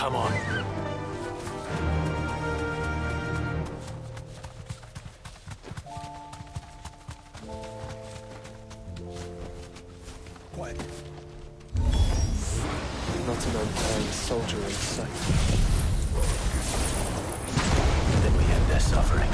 Come on. Quiet. Not an undying soldier in sight. Then we end their suffering.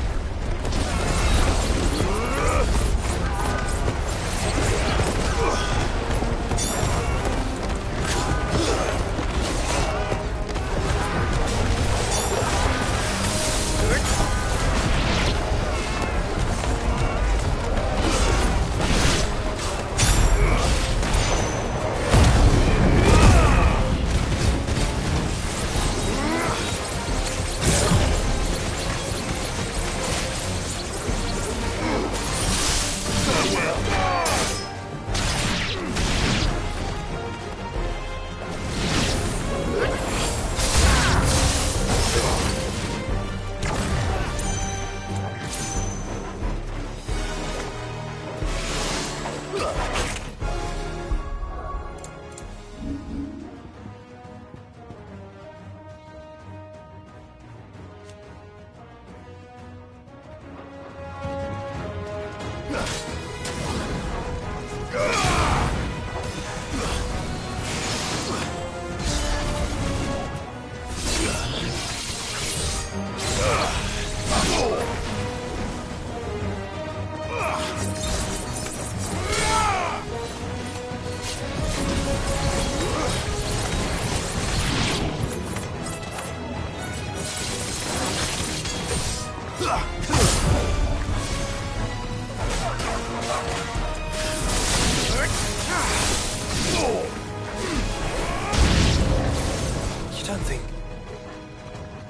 You don't think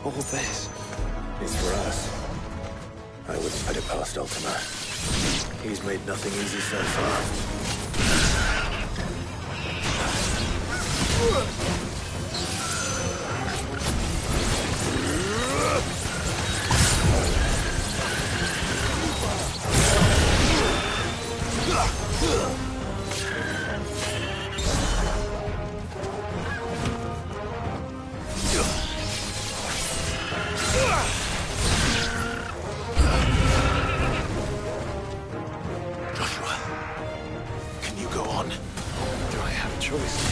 all this It's for us. I wouldn't put it past Ultima. He's made nothing easy so far. Joshua, can you go on? Do I have a choice?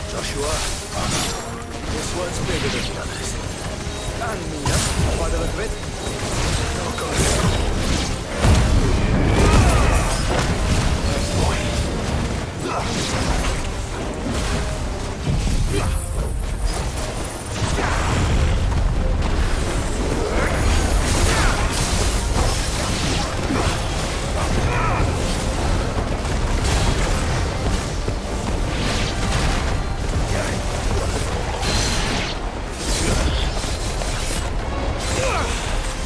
Joshua, this one's bigger than the others. And Mina, by the look of it. Oh, God.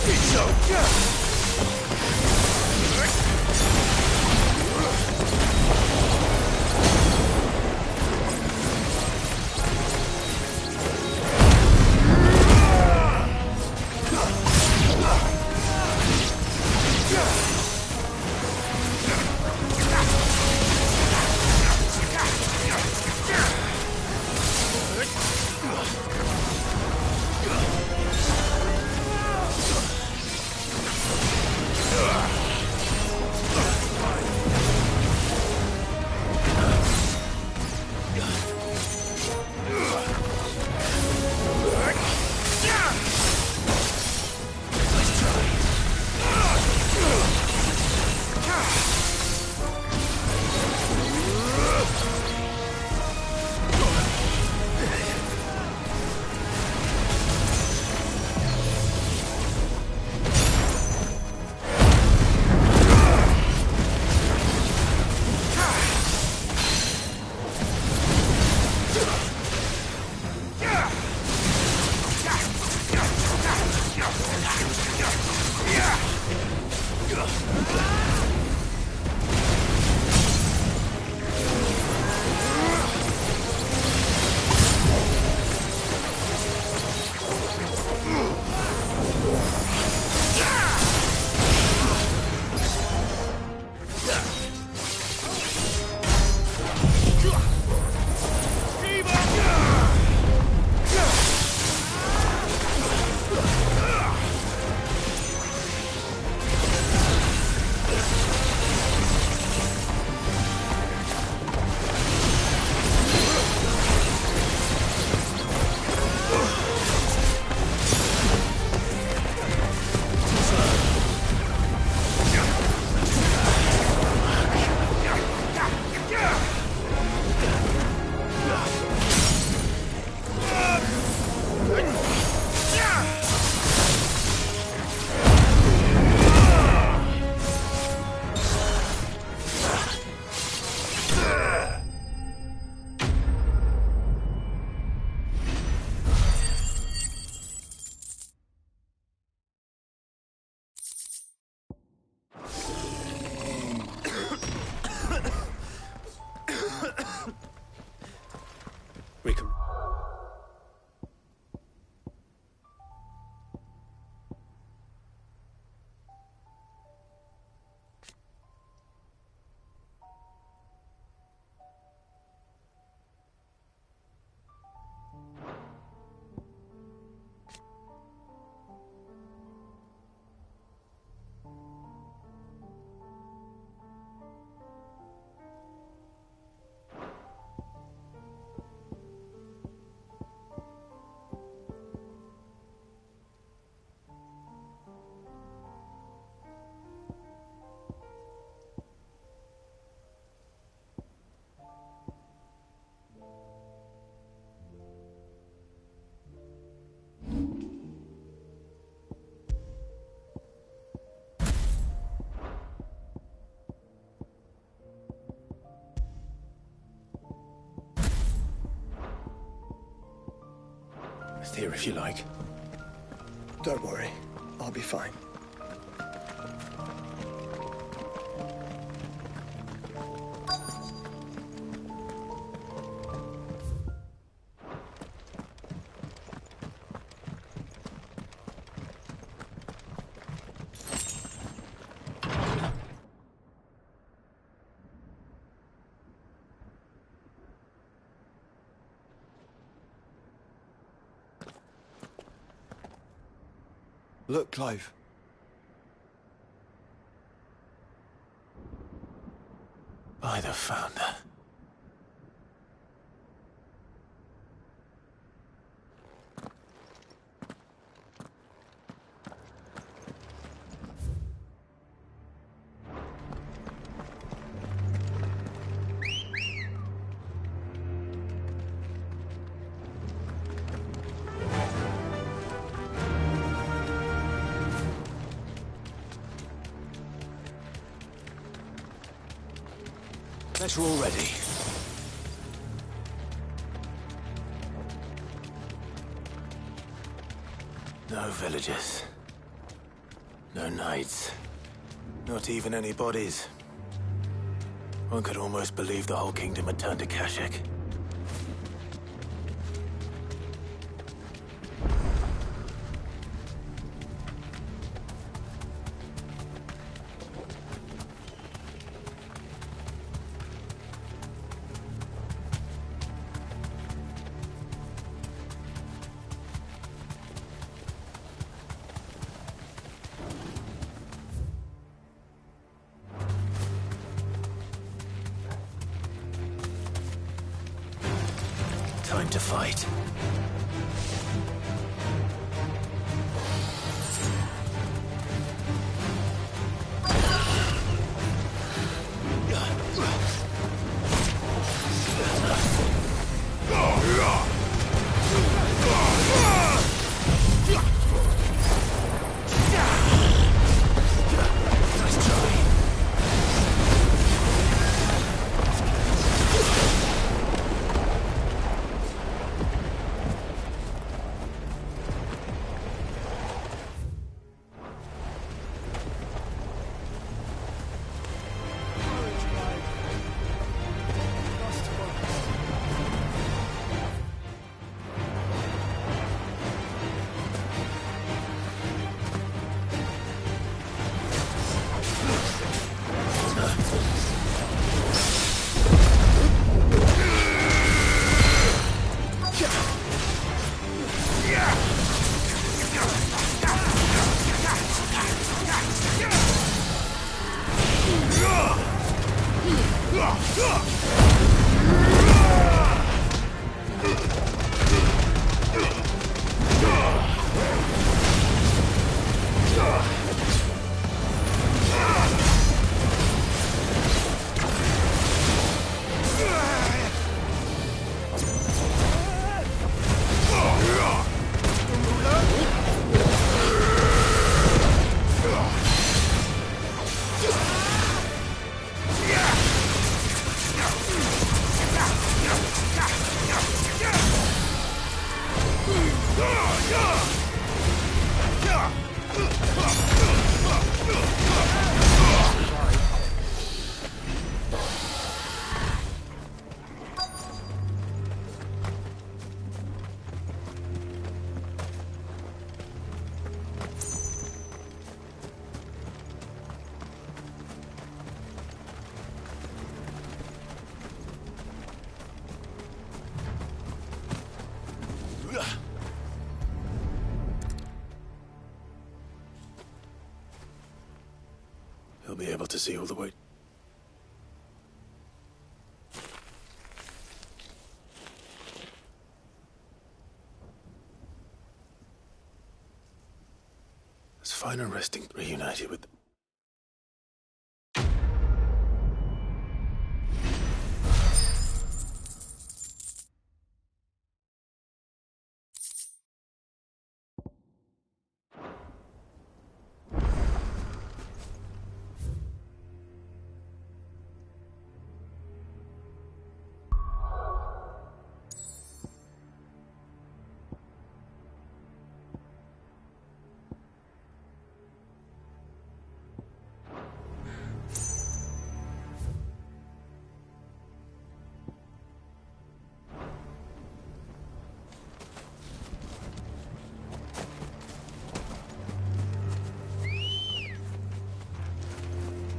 Each Recon. Stay here if you like. Don't worry. I'll be fine. Look, Clive. By the Founder. Better already. No villagers. No knights. Not even any bodies. One could almost believe the whole kingdom had turned to Kashyyyk. Time to fight. He'll be able to see all the way. Let's find a resting reunited with.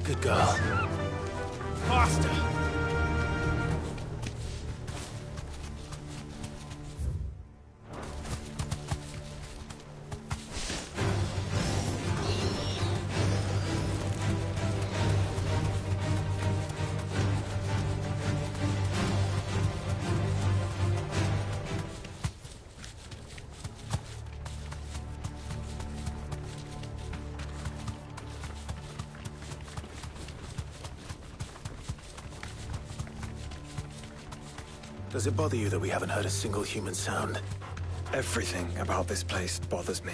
Good girl. Faster! Does it bother you that we haven't heard a single human sound? Everything about this place bothers me.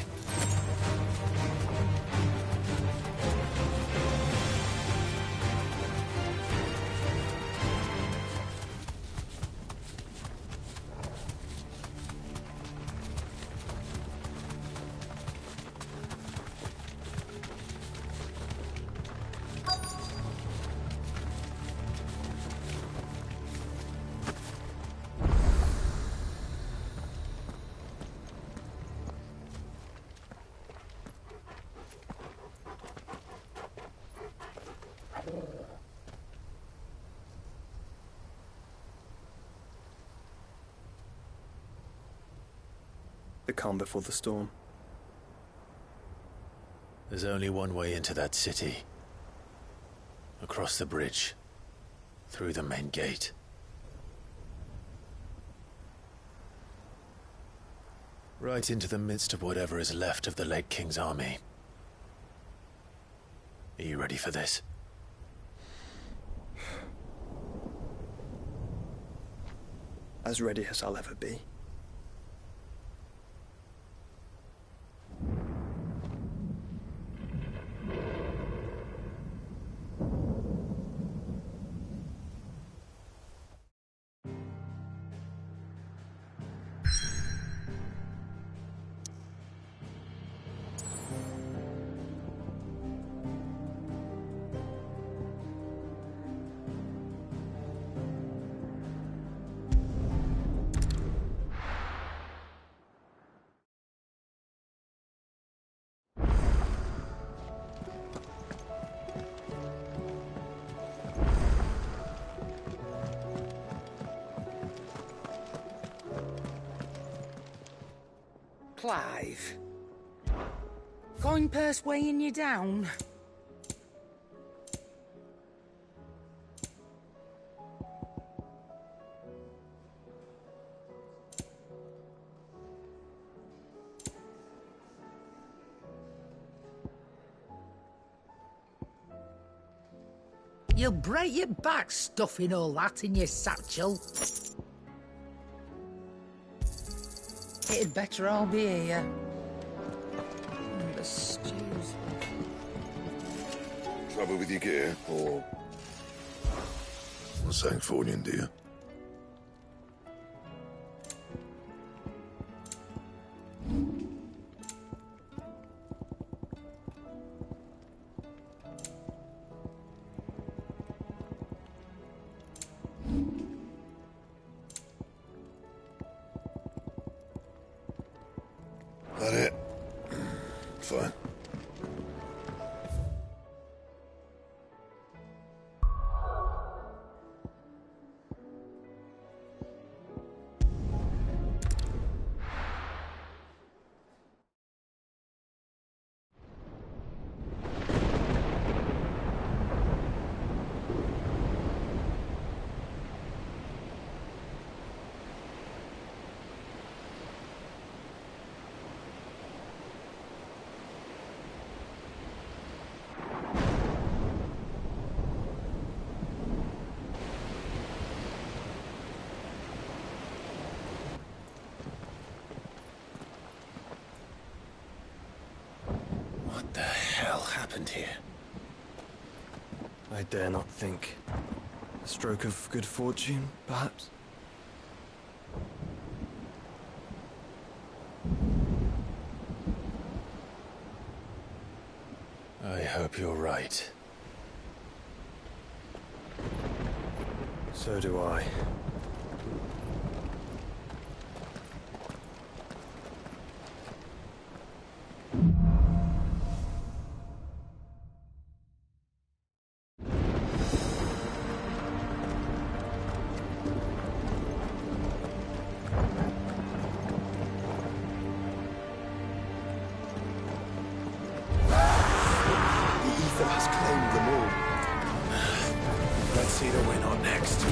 The calm before the storm. There's only one way into that city. Across the bridge. Through the main gate. Right into the midst of whatever is left of the late King's army. Are you ready for this? As ready as I'll ever be. Clive. Coin purse weighing you down? You'll break your back stuffing all that in your satchel. It'd better all be here. And the stews. Trouble with your gear, or something falling, do you? That it? Fine. happened here? I dare not think. A stroke of good fortune, perhaps? I hope you're right. So do I. Let's see the win on next.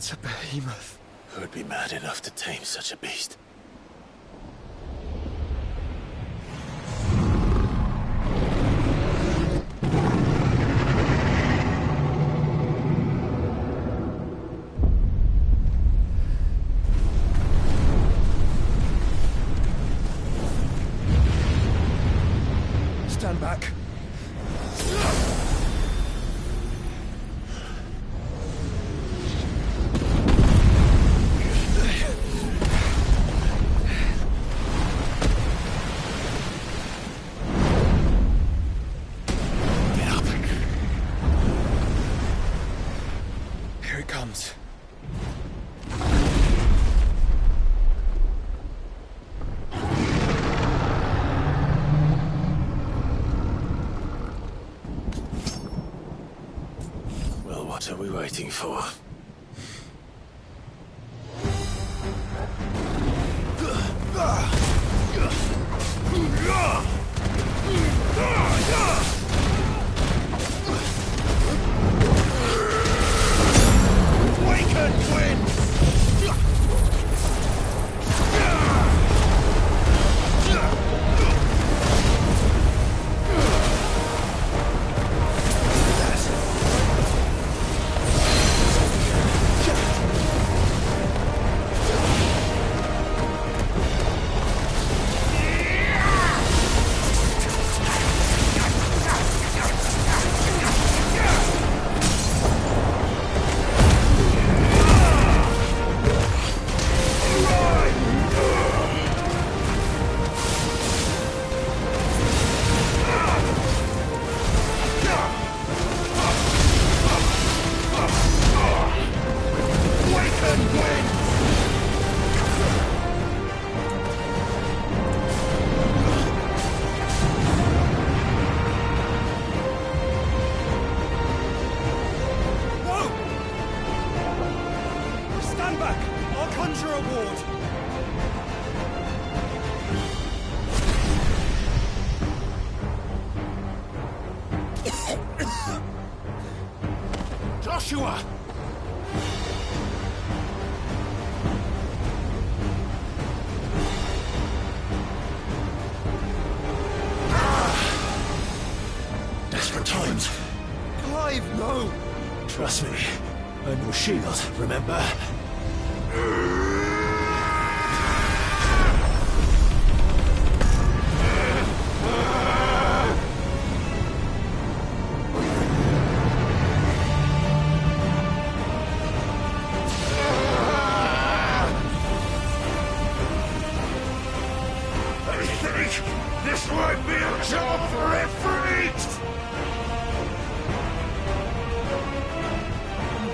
That's a behemoth. Who'd be mad enough to tame such a beast? Stand back. Here it comes. Well, what are we waiting for? Stand back! I'll conjure a ward! Joshua! alive! No! Trust me, I'm your shield, remember? This might be a job for Ifrit!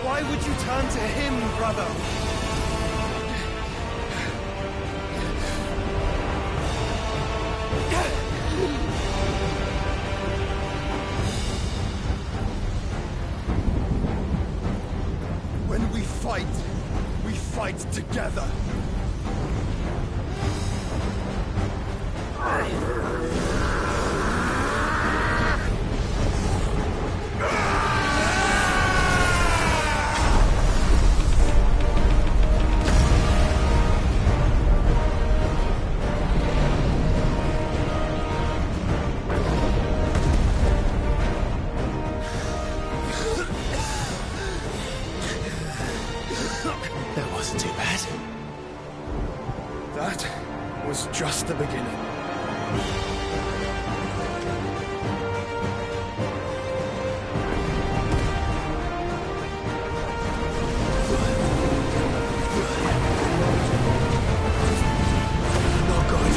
Why would you turn to him, brother? When we fight together. That wasn't too bad. That was just the beginning. Not good.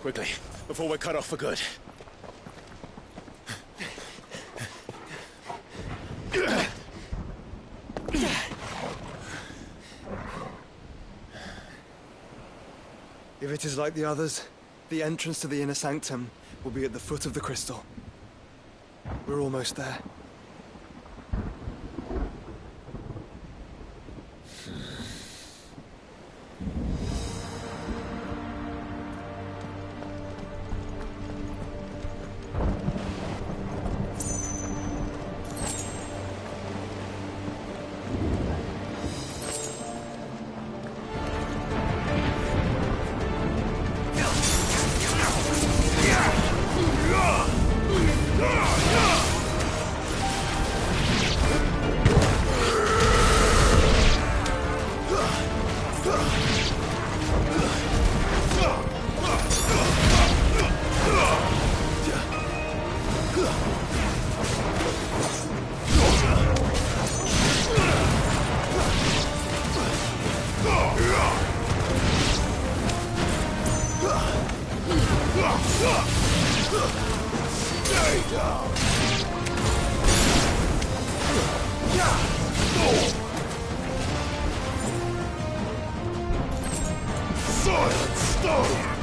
Quickly, before we're cut off for good. If it is like the others, the entrance to the inner sanctum will be at the foot of the crystal. We're almost there. Stay down! Silent stone!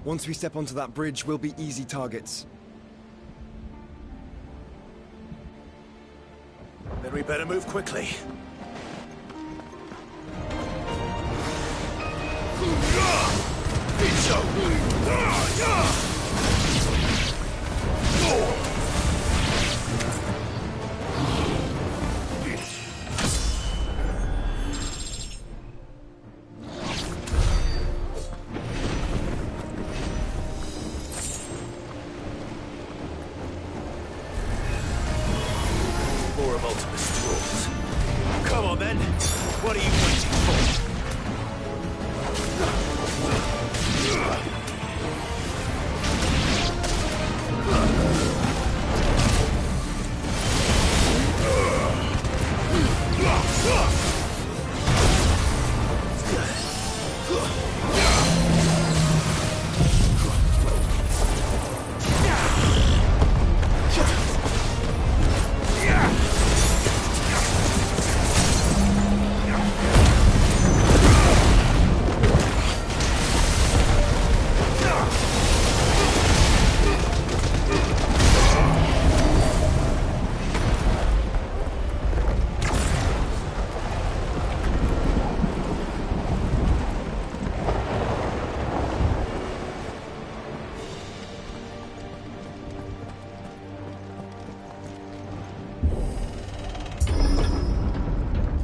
Once we step onto that bridge, we'll be easy targets. Then we better move quickly. More of Ultima's tools. Come on then. What are you waiting for?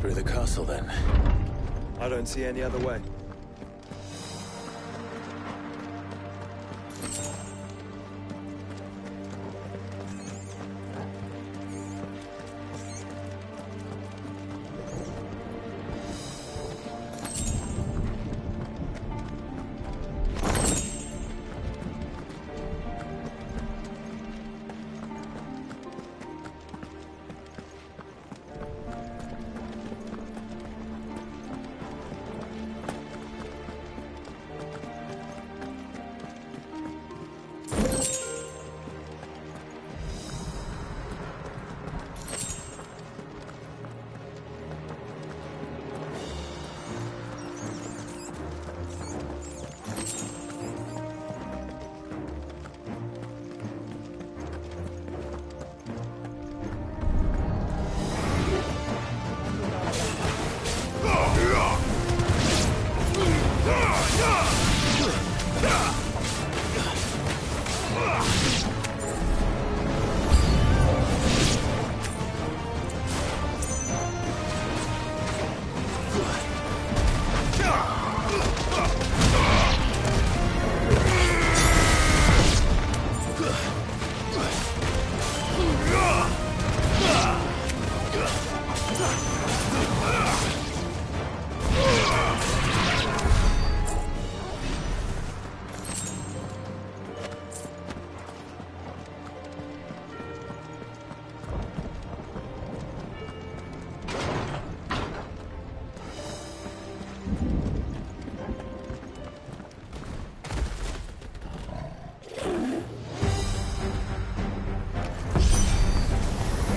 Through the castle, then. I don't see any other way.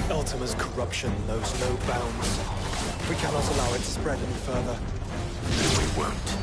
Ultima's corruption knows no bounds. We cannot allow it to spread any further. We won't.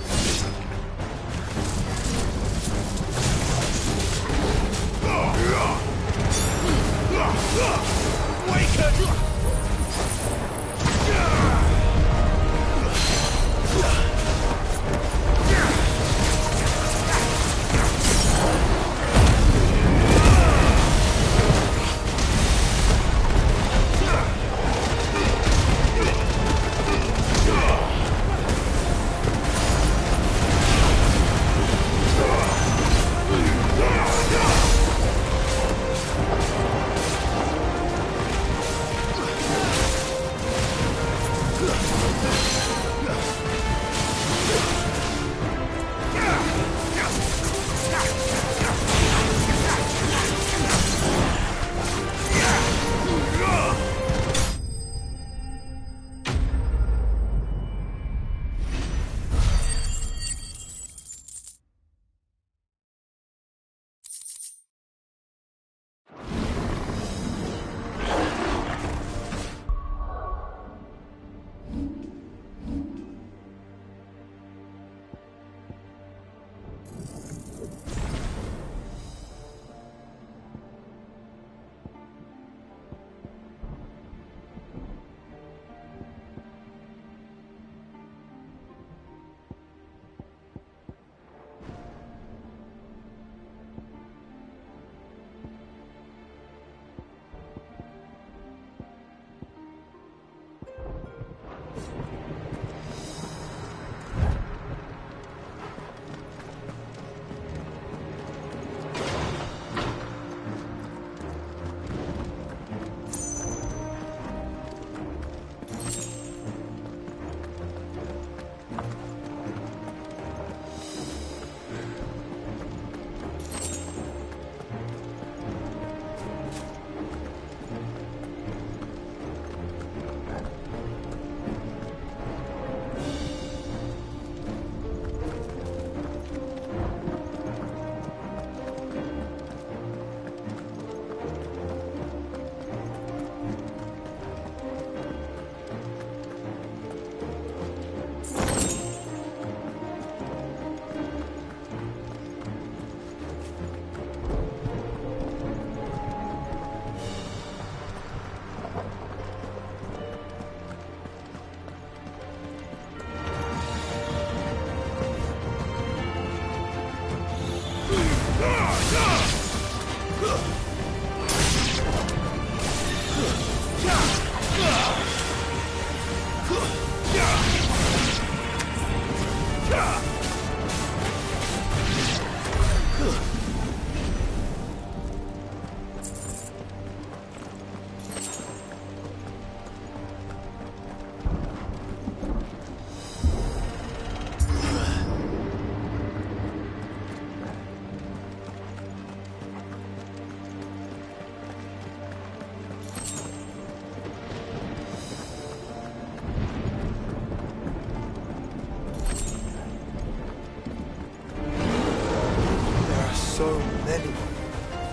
So many.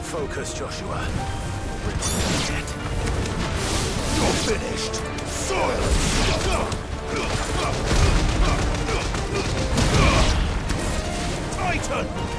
Focus, Joshua. You're finished! Silence! Titan!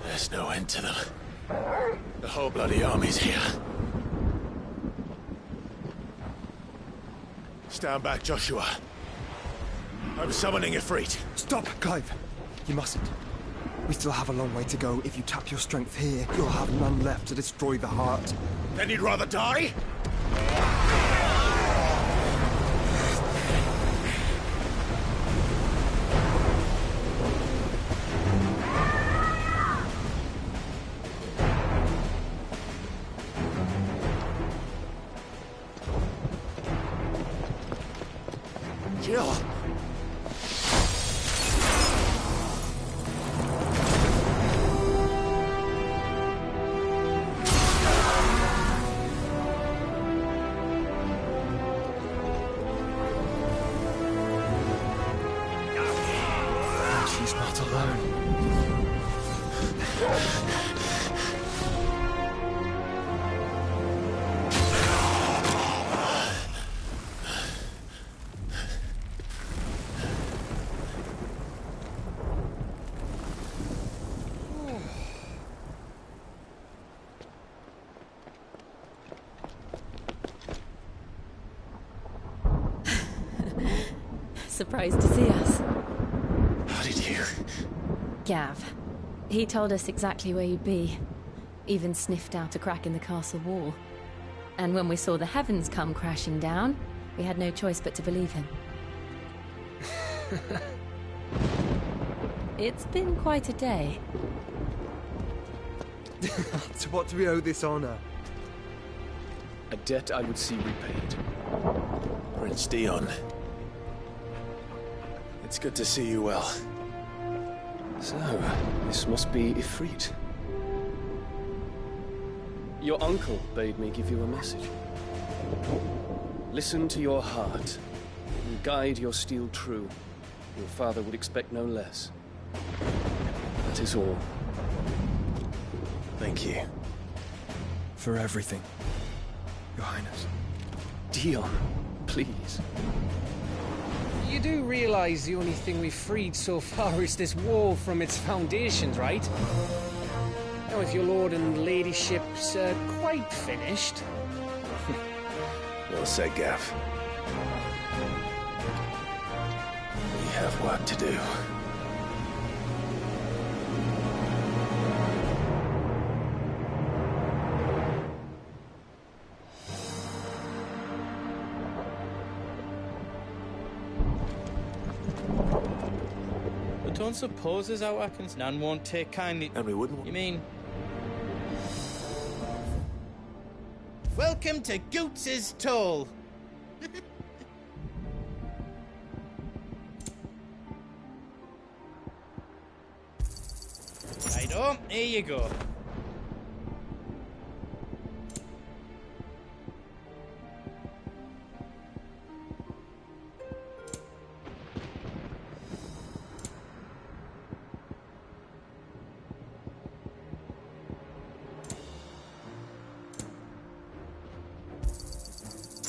There's no end to them. The whole bloody army's here. Stand back, Joshua. I'm summoning Ifrit. Stop, Clive! You mustn't. We still have a long way to go. If you tap your strength here, you'll have none left to destroy the heart. Then you'd rather die? Jill! She's not alone. Surprised to see us. How did you? Gav. He told us exactly where you'd be. Even sniffed out a crack in the castle wall. And when we saw the heavens come crashing down, we had no choice but to believe him. It's been quite a day. To what do we owe this honor? A debt I would see repaid. Prince Dion. It's good to see you well. So, this must be Ifrit. Your uncle bade me give you a message. Listen to your heart, and guide your steel true. Your father would expect no less. That is all. Thank you. For everything, Your Highness. Dion, please. You do realize the only thing we've freed so far is this wall from its foundations, right? Now, if your lord and ladyship's quite finished... Well said, Gav. We have work to do. But don't suppose as how Atkins Nan won't take kindly... And we wouldn't... You mean... Welcome to Goots's Toll. Righto, here you go.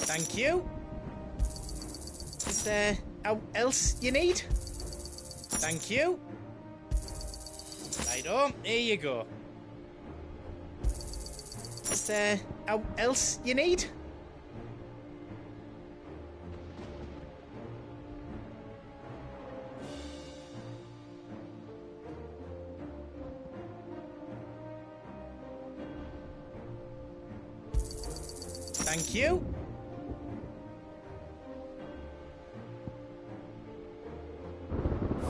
Thank you. Is there else you need? Thank you. Righto, here you go. Is there else you need? Thank you.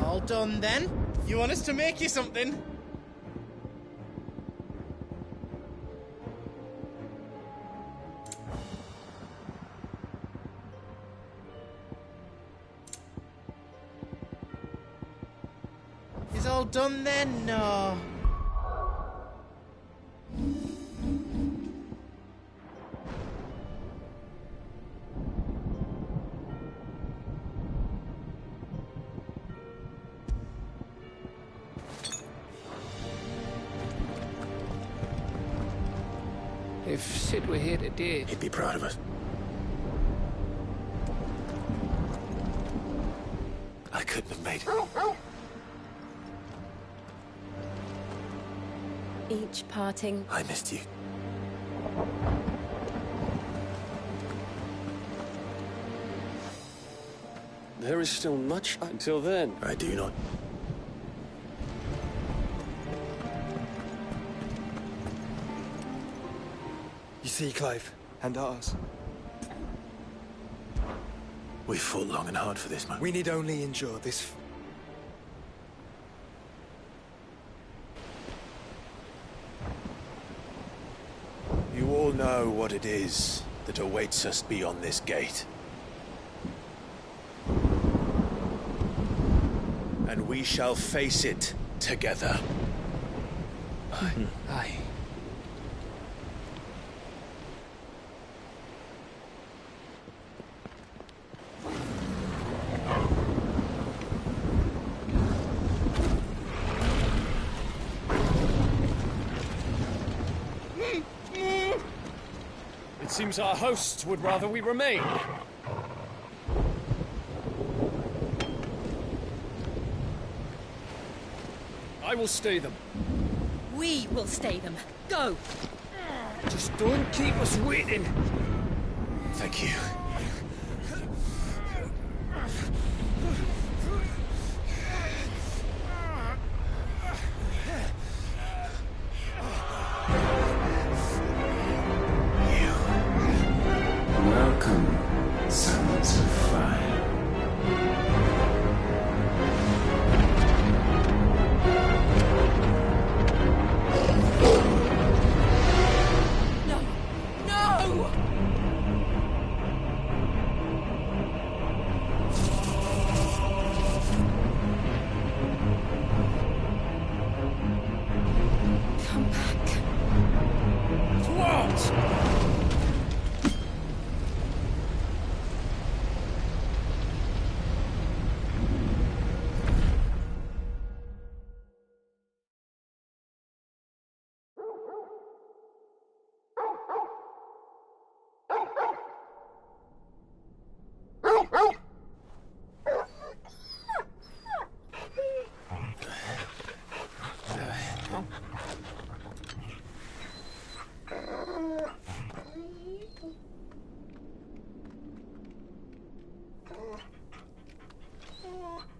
All done then. You want us to make you something? Is all done then? No. If Sid were here today... He'd be proud of us. I couldn't have made it. Each parting... I missed you. There is still much until then. I do not. You see, Clive, and ours. We fought long and hard for this, man. We need only endure this. You all know what it is that awaits us beyond this gate. And we shall face it together. Aye. It seems our hosts would rather we remain. I will stay them. We will stay them. Go! Just don't keep us waiting. Thank you. Welcome, sons of fire.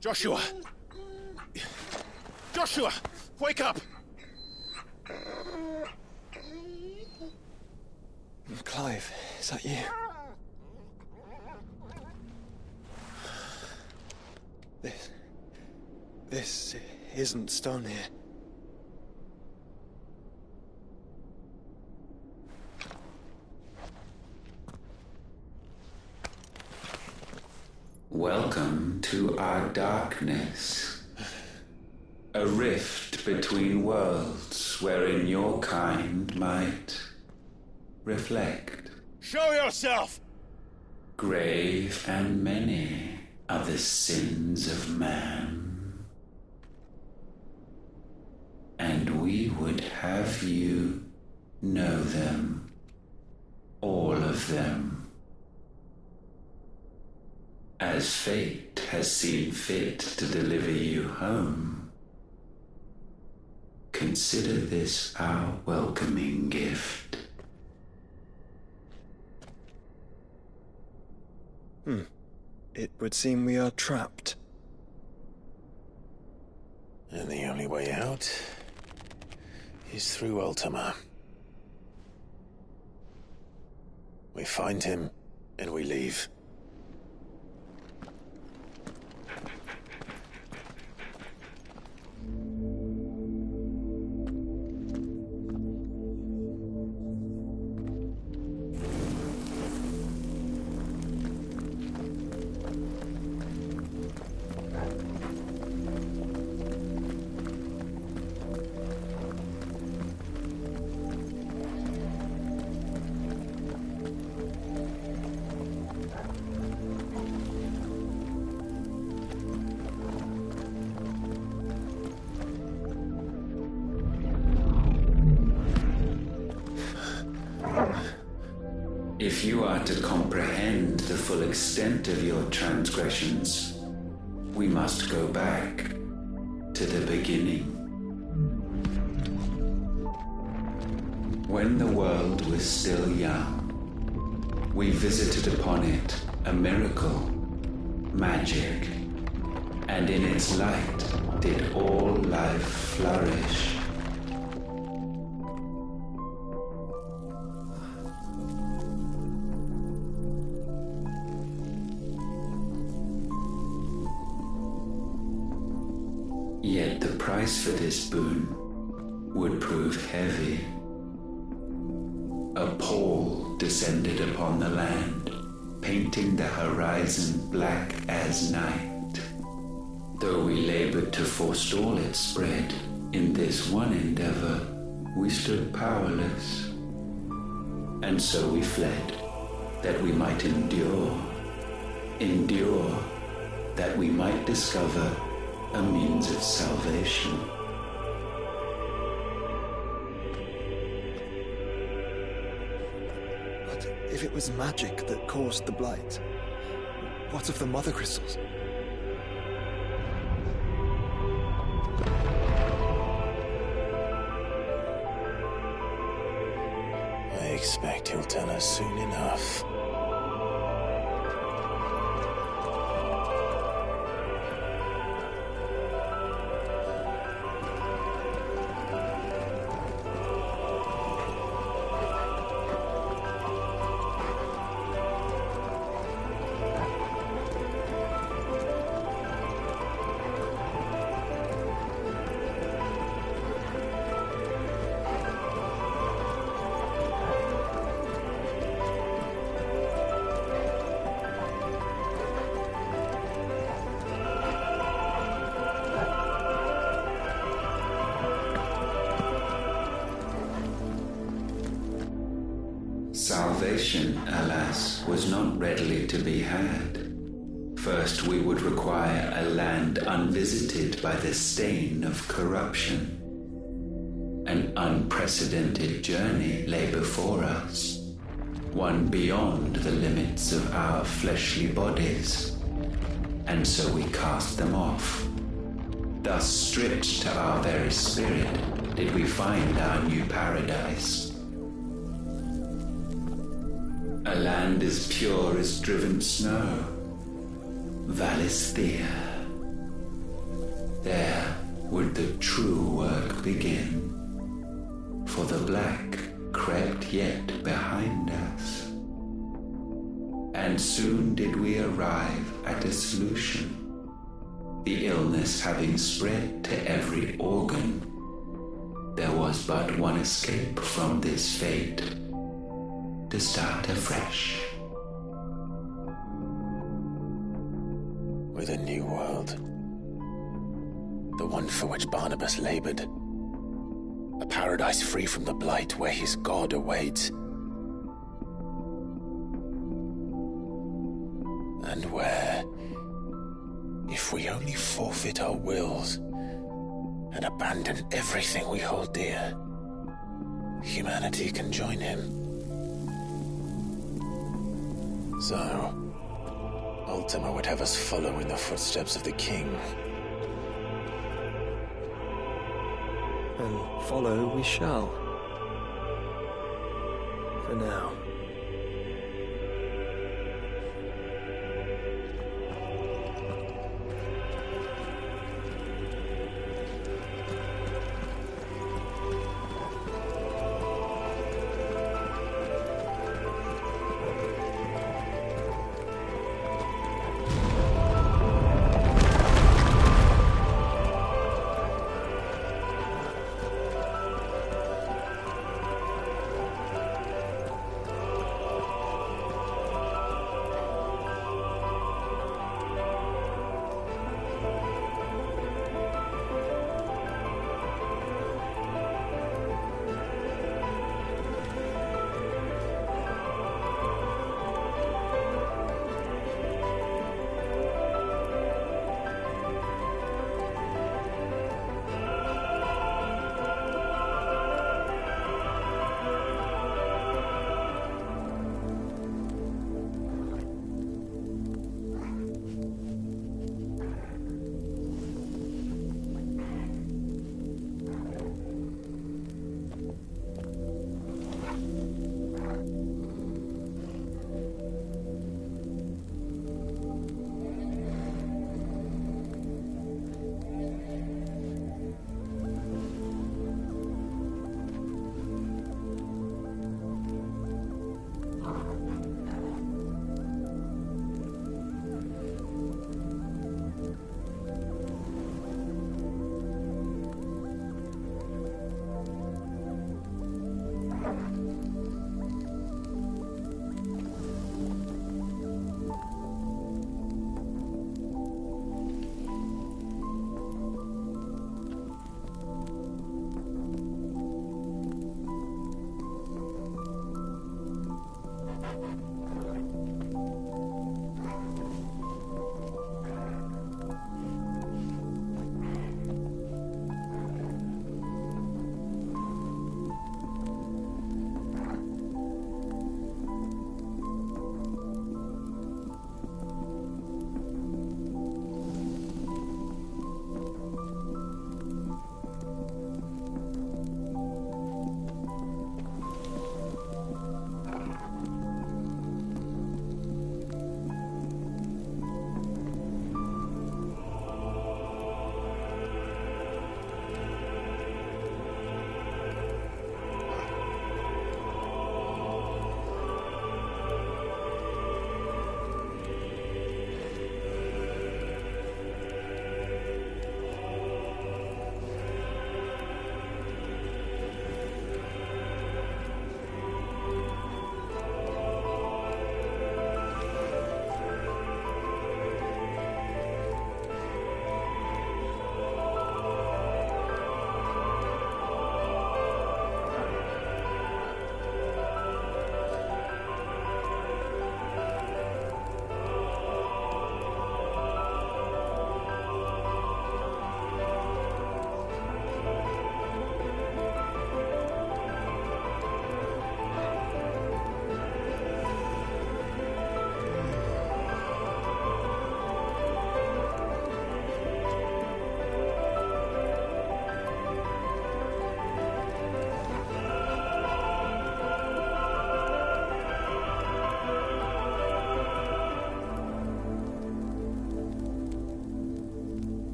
Joshua! Joshua! Wake up! Clive, is that you? This isn't stone here. Welcome to our darkness. A rift between worlds wherein your kind might reflect. Show yourself! Grave and many are the sins of man. And we would have you know them. All of them. As fate has seen fit to deliver you home, consider this our welcoming gift. It would seem we are trapped. And the only way out is through Ultima. We find him, and we leave. If you are to comprehend the full extent of your transgressions, we must go back to the beginning. When the world was still young, we visited upon it a miracle, magic, and in its light did all life flourish. Yet the price for this boon would prove heavy. A pall descended upon the land, painting the horizon black as night. Though we labored to forestall its spread, in this one endeavor we stood powerless. And so we fled, that we might endure, that we might discover a means of salvation. But if it was magic that caused the blight, what of the mother crystals? I expect he'll tell us soon enough. Salvation, alas, was not readily to be had. First, we would require a land unvisited by the stain of corruption. An unprecedented journey lay before us, one beyond the limits of our fleshly bodies. And so we cast them off. Thus, stripped to our very spirit, did we find our new paradise. A land as pure as driven snow, Valisthea. There would the true work begin, for the black crept yet behind us. And soon did we arrive at a solution. The illness having spread to every organ, there was but one escape from this fate: to start afresh. With a new world. The one for which Barnabas labored. A paradise free from the blight where his God awaits. And where, if we only forfeit our wills and abandon everything we hold dear, humanity can join him. So, Ultima would have us follow in the footsteps of the king. And follow we shall. For now.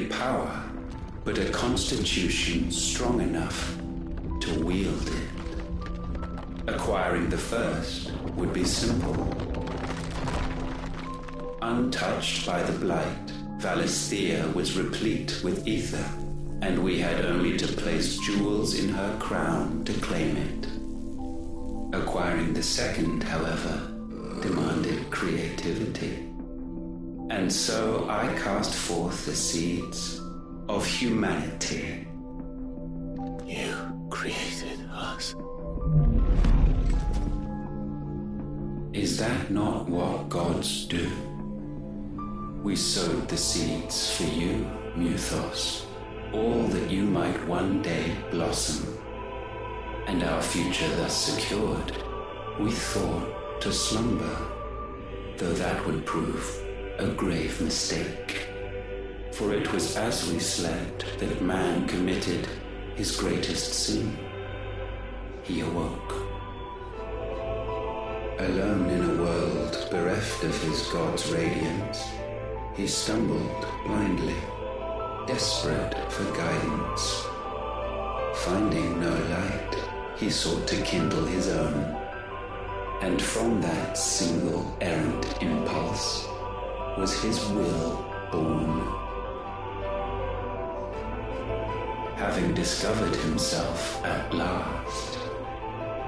merely power, but a constitution strong enough to wield it. Acquiring the first would be simple. Untouched by the blight, Valisthea was replete with ether, and we had only to place jewels in her crown to claim it. Acquiring the second, however, demanded creativity. And so I cast forth the seeds of humanity. You created us. Is that not what gods do? We sowed the seeds for you, Muthos, all that you might one day blossom. And our future thus secured, we thought to slumber, though that would prove a grave mistake. For it was as we slept that man committed his greatest sin. He awoke. Alone in a world bereft of his god's radiance, he stumbled blindly, desperate for guidance. Finding no light, he sought to kindle his own. And from that single errant impulse was his will born. Having discovered himself at last,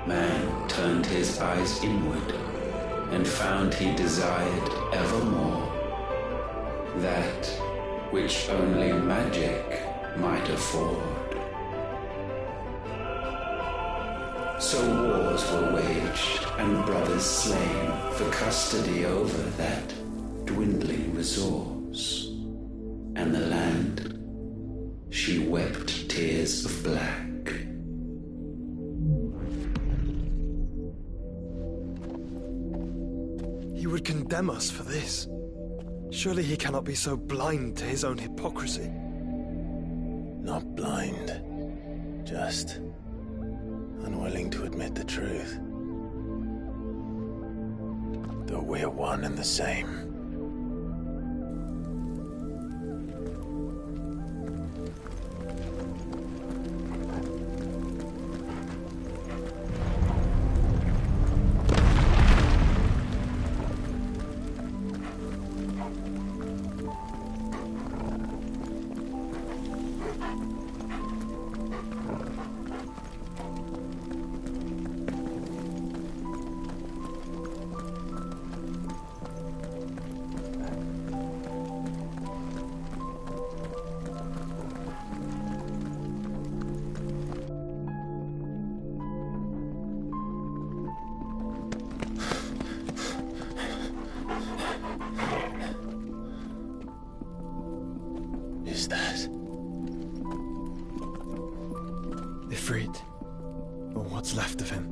man turned his eyes inward and found he desired evermore that which only magic might afford. So wars were waged and brothers slain for custody over that dwindling resource, and the land, she wept tears of black. He would condemn us for this. Surely he cannot be so blind to his own hypocrisy. Not blind, just unwilling to admit the truth. Though we're one and the same. Ifrit, or what's left of him.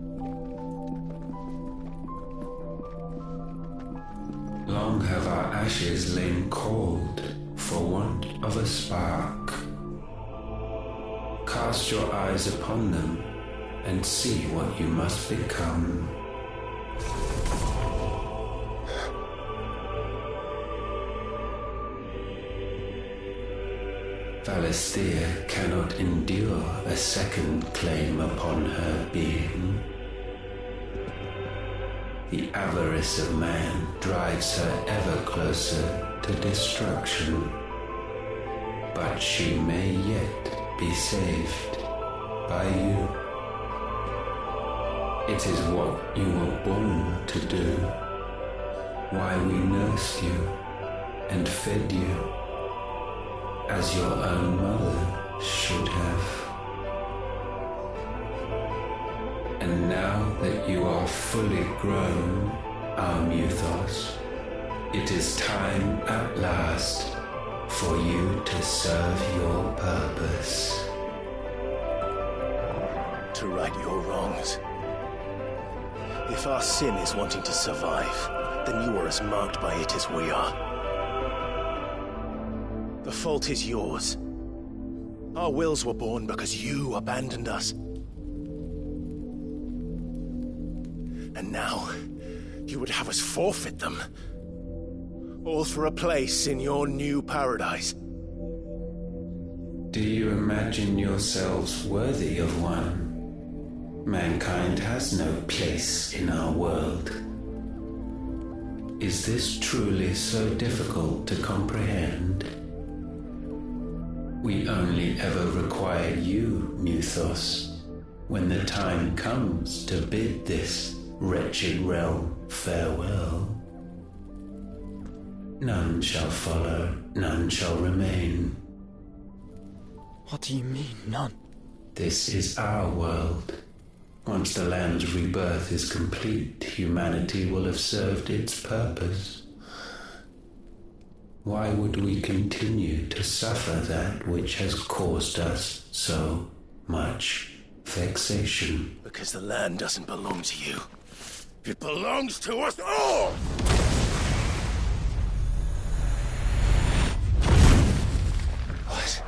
Long have our ashes lain cold for want of a spark. Cast your eyes upon them and see what you must become. Valisthea cannot endure a second claim upon her being. The avarice of man drives her ever closer to destruction. But she may yet be saved by you. It is what you were born to do, why we nursed you and fed you as your own mother should have. And now that you are fully grown, our Muthos, it is time at last for you to serve your purpose. To right your wrongs. If our sin is wanting to survive, then you are as marked by it as we are. The fault is yours. Our wills were born because you abandoned us. And now, you would have us forfeit them. All for a place in your new paradise. Do you imagine yourselves worthy of one? Mankind has no place in our world. Is this truly so difficult to comprehend? We only ever require you, Muthos, when the time comes to bid this wretched realm farewell. None shall follow, none shall remain. What do you mean, none? This is our world. Once the land's rebirth is complete, humanity will have served its purpose. Why would we continue to suffer that which has caused us so much vexation? Because the land doesn't belong to you. It belongs to us all! What?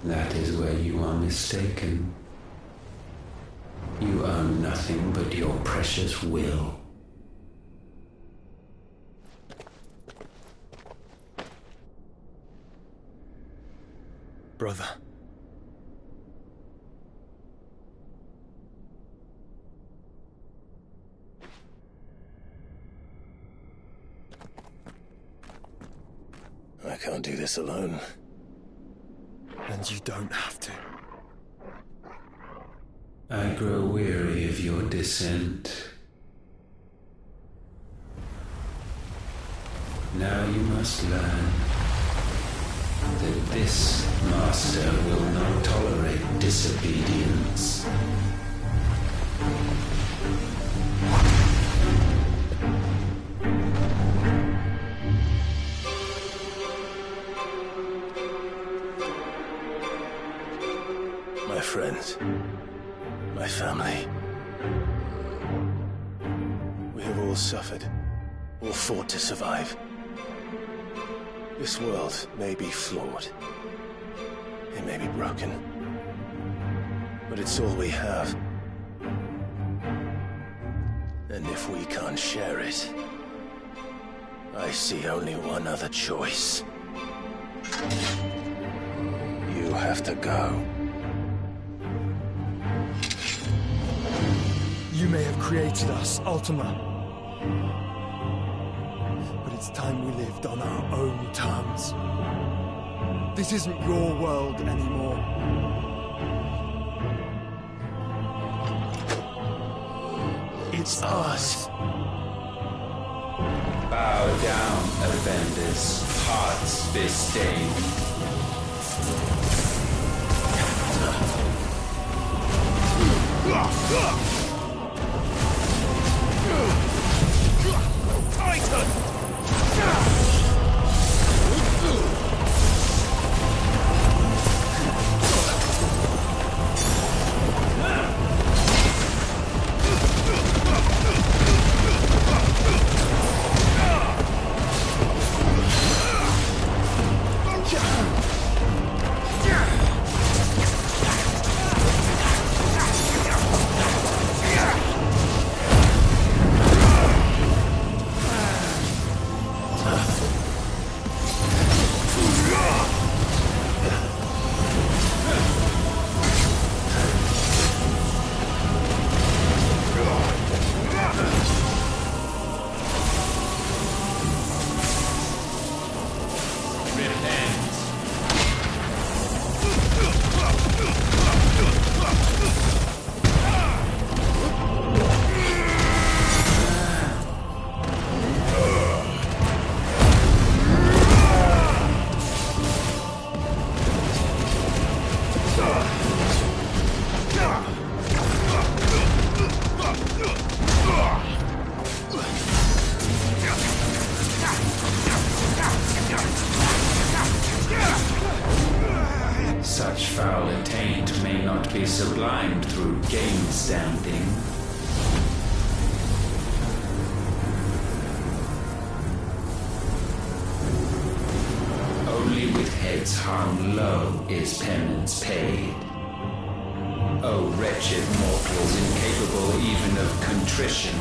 That is where you are mistaken. You own nothing but your precious will. Brother. I can't do this alone. And you don't have to. I grow weary of your dissent. Now you must learn that this master will not tolerate disobedience. My friends, my family. We have all suffered, all fought to survive. This world may be flawed. It may be broken. But it's all we have. And if we can't share it, I see only one other choice. You have to go. You may have created us, Ultima. But it's time we lived on our own terms. This isn't your world anymore. It's ours. Bow down, offenders, hearts disdain. Such foul attaint may not be sublimed through game standing. Only with heads hung low is penance paid. O wretched mortals incapable even of contrition,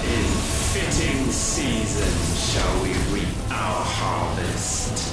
in fitting season shall we reap our harvest.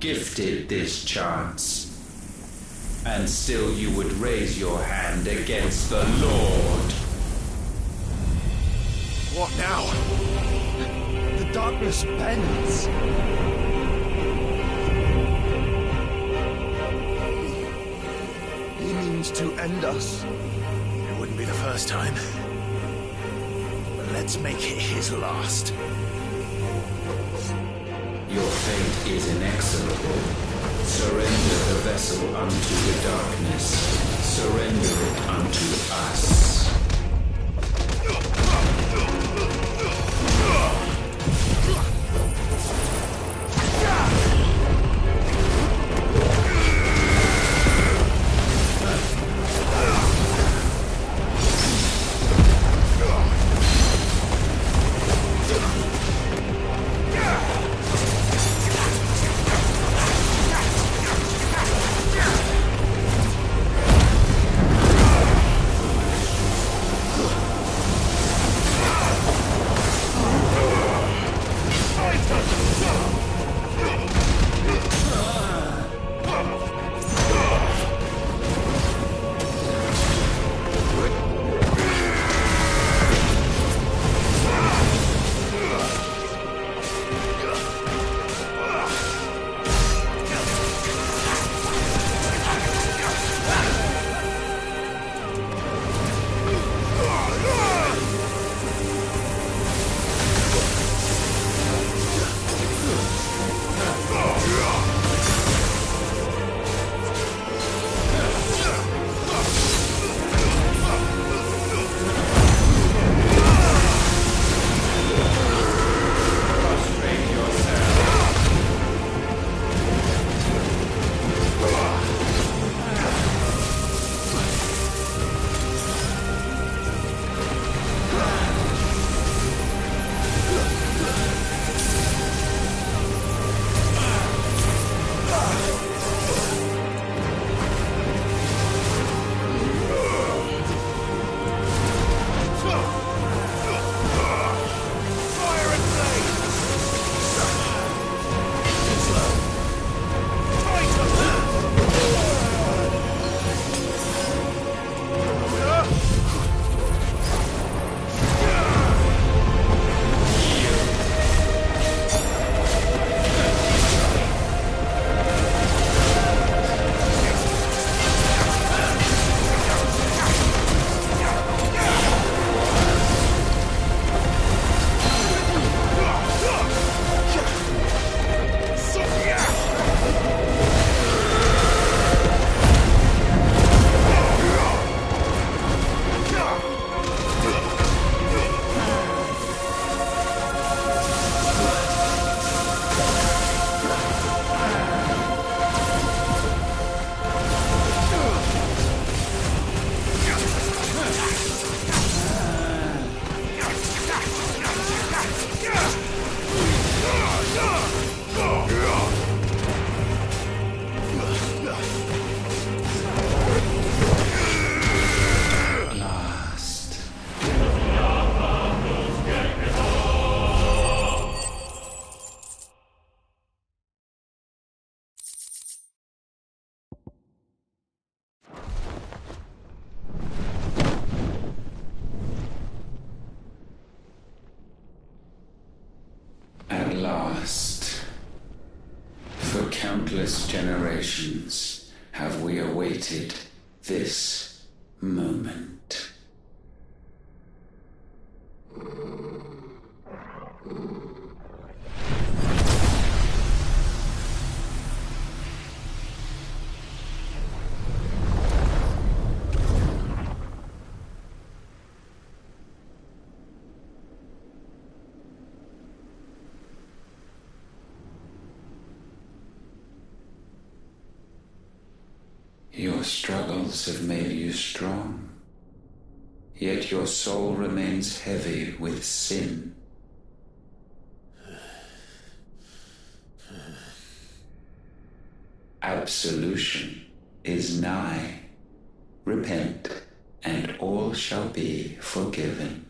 Gifted this chance, and still you would raise your hand against the Lord. What now? The darkness bends. He means to end us. It wouldn't be the first time. But let's make it his last. Your fate is inexorable. Surrender the vessel unto the darkness. Surrender it unto us. Countless generations have we awaited this moment. Your struggles have made you strong. yet your soul remains heavy with sin. Absolution is nigh. Repent, and all shall be forgiven.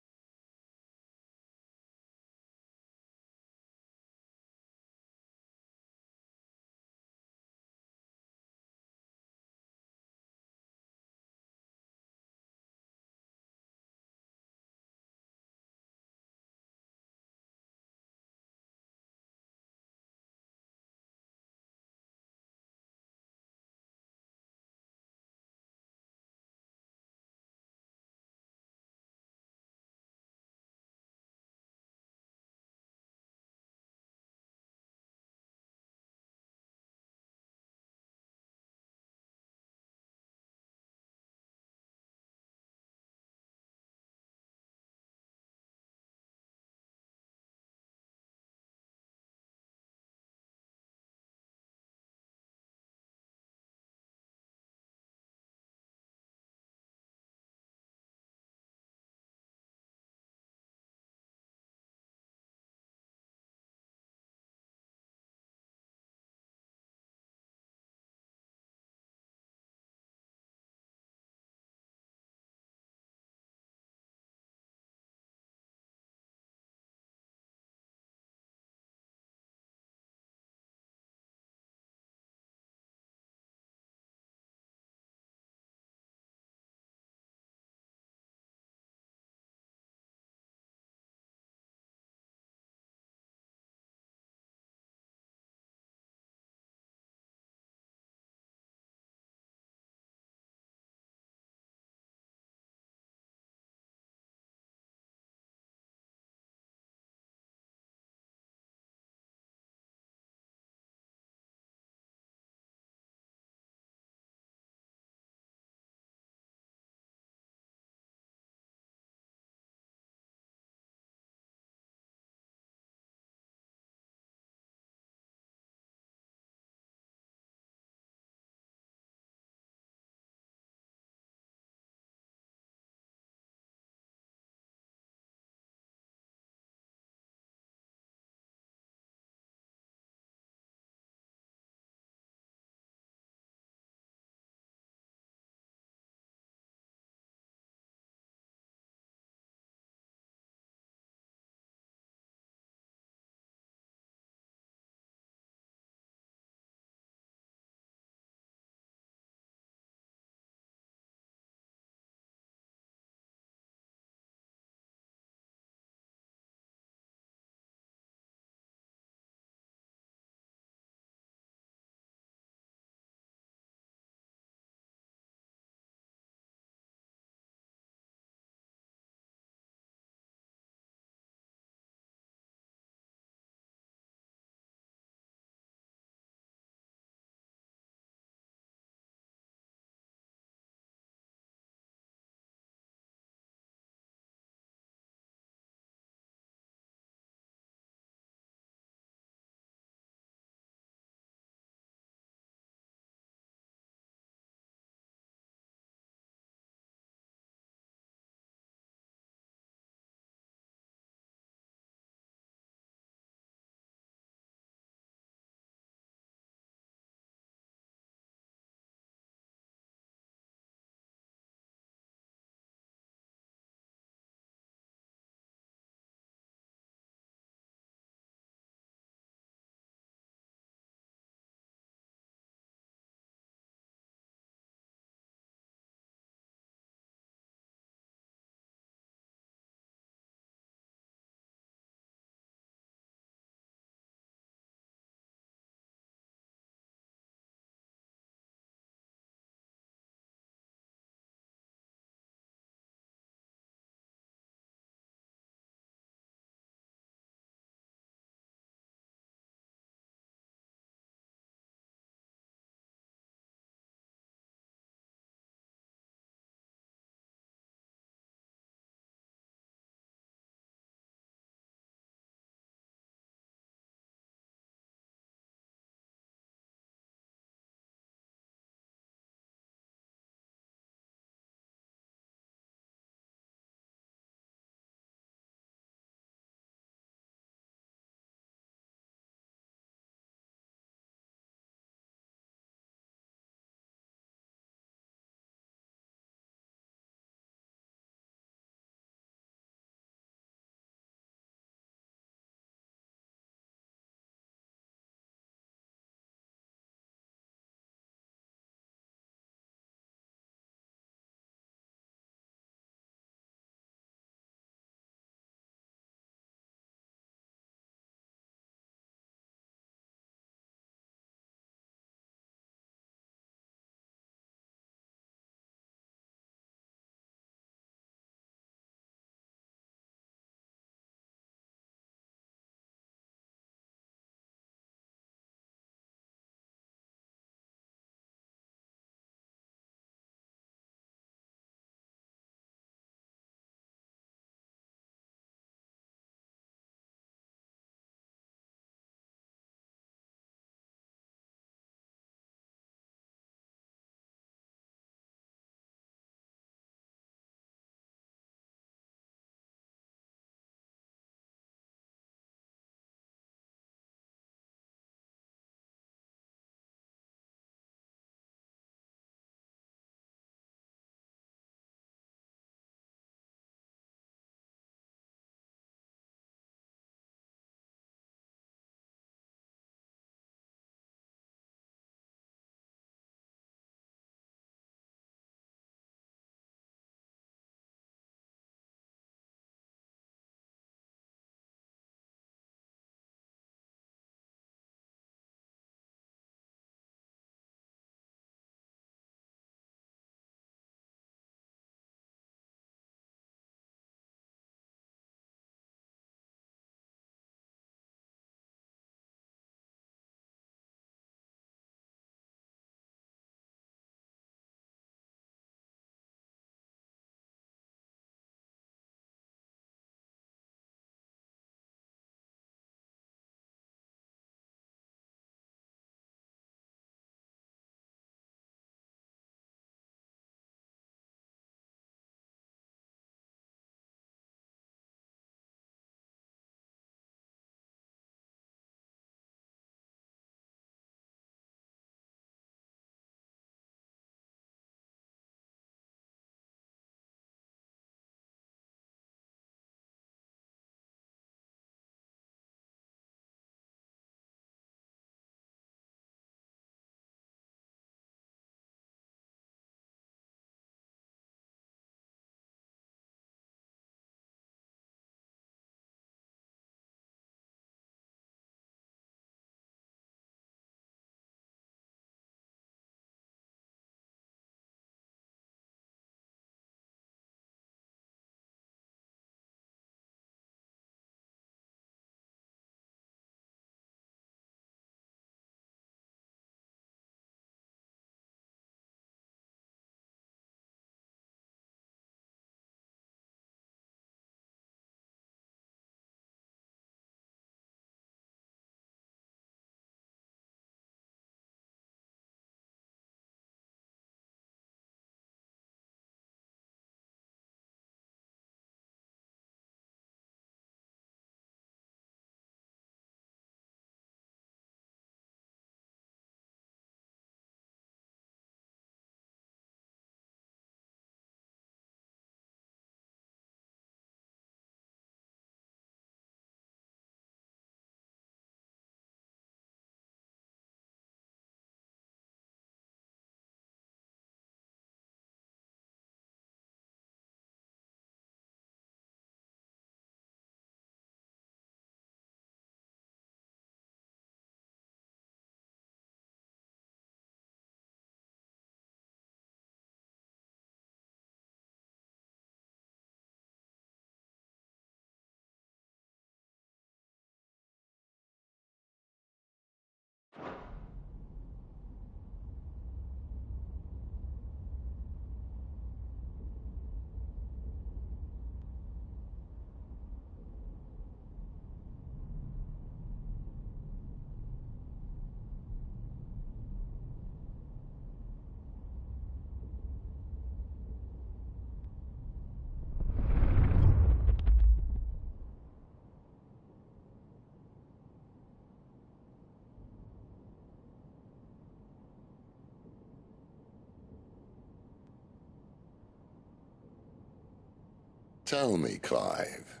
Tell me, Clive,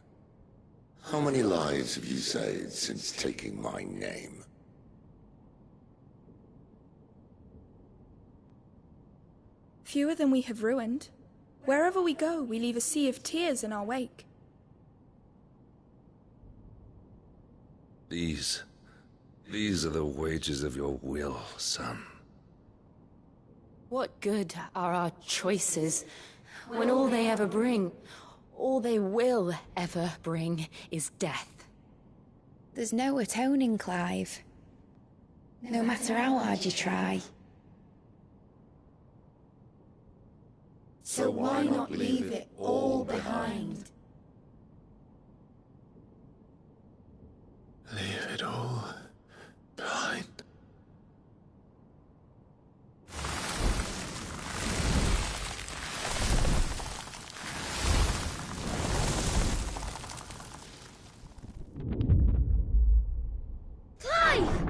how many lives have you saved since taking my name? Fewer than we have ruined. Wherever we go, we leave a sea of tears in our wake. These are the wages of your will, son. What good are our choices when all they ever bring, all they will ever bring, is death? There's no atoning, Clive. No matter how hard you try. So why not leave it all behind? Leave it all behind. Clive!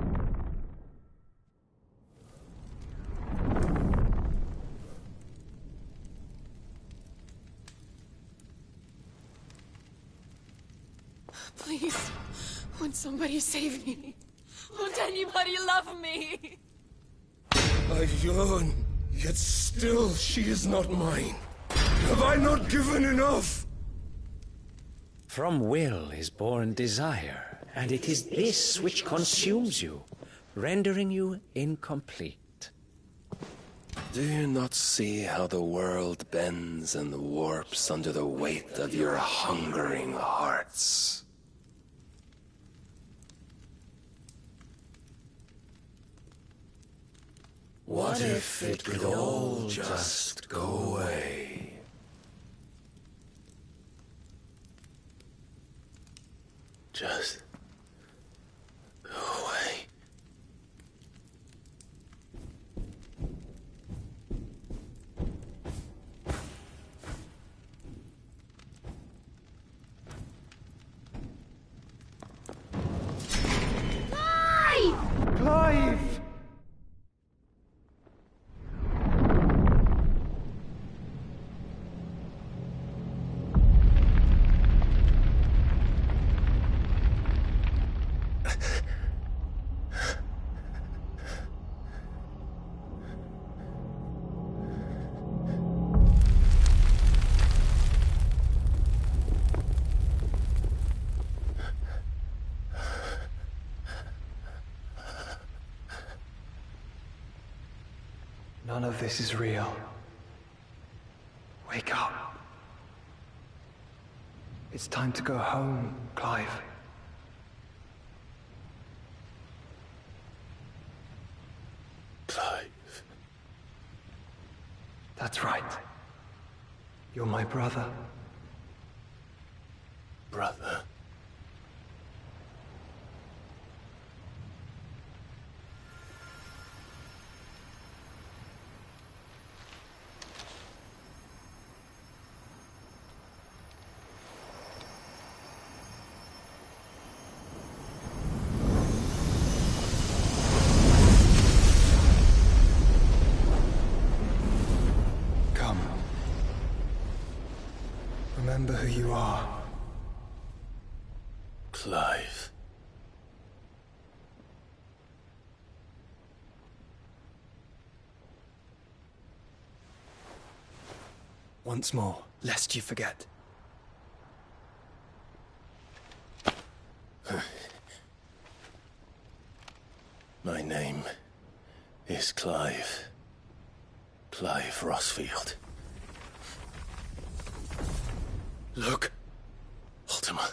Please, won't somebody save me? Won't anybody love me? I yearn, yet still she is not mine. Have I not given enough? From will is born desire, and it is this which consumes you, rendering you incomplete. Do you not see how the world bends and warps under the weight of your hungering hearts? What if it could all just go away? Just go away. Clive! Clive! None of this is real. Wake up. It's time to go home, Clive. Clive. That's right. You're my brother. Brother. Remember who you are. Clive. Once more, lest you forget. My name is Clive. Clive Rossfield. Look, Ultima.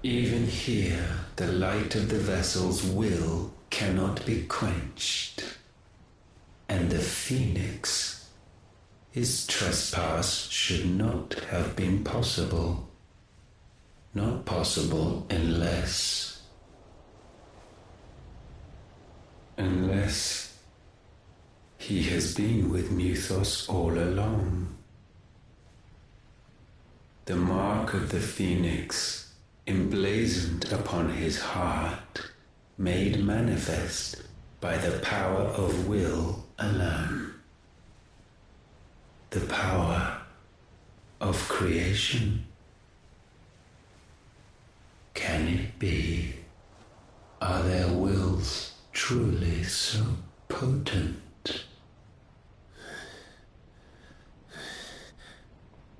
Even here, the light of the vessel's will cannot be quenched. And the Phoenix, his trespass should not have been possible. Not possible unless he has been with Muthos all along. The mark of the Phoenix, emblazoned upon his heart, made manifest by the power of will alone. The power of creation. Can it be? Are their wills truly so potent?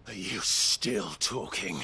Are you still talking?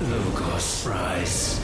Logos rise.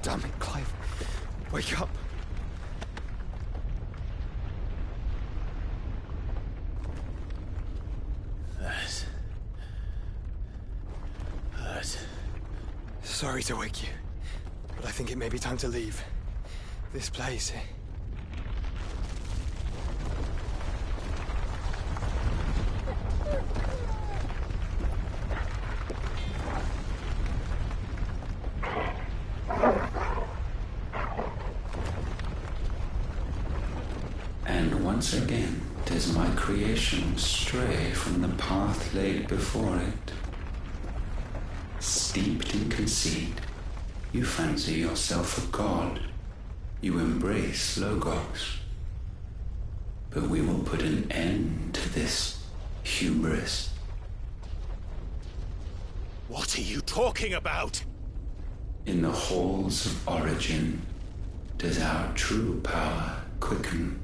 Damn it, Clive. Wake up. Hurt. Sorry to wake you, but I think it may be time to leave. This place. And once again does my creation stray from the path laid before it. Steeped in conceit, you fancy yourself a god. You embrace Logos. But we will put an end to this hubris. What are you talking about? In the halls of origin does our true power quicken.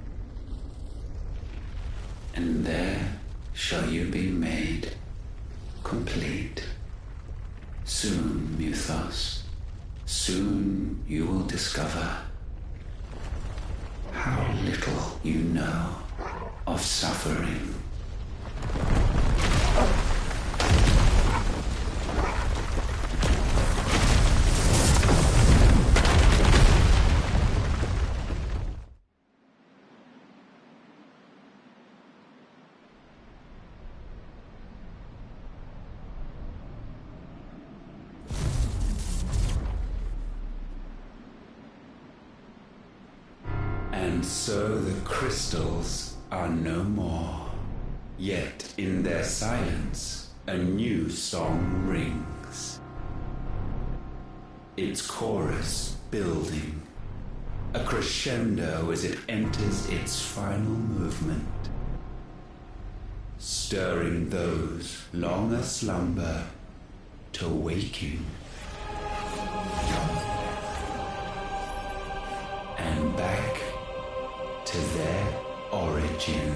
And there shall you be made complete. Soon, Mythos, soon you will discover how little you know of suffering. And so the crystals are no more. Yet in their silence, a new song rings. Its chorus building, a crescendo as it enters its final movement, stirring those long aslumber to waking. And back to their origin.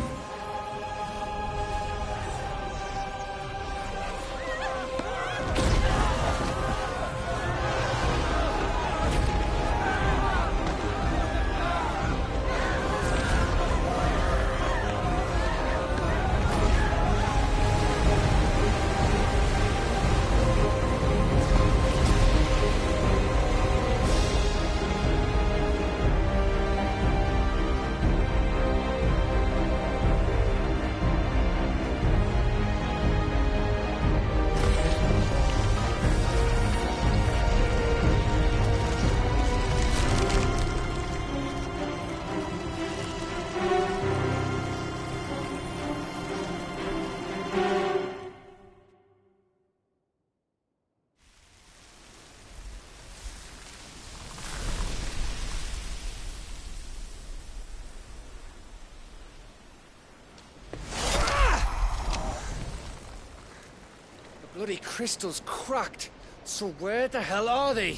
bloody crystal's cracked. So where the hell are they?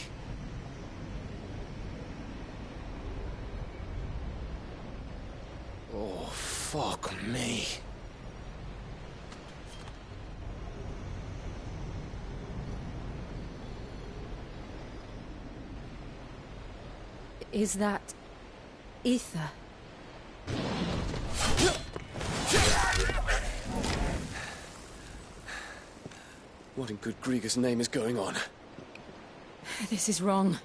Oh, fuck me. Is that ether? What in good Grieger's name is going on? This is wrong.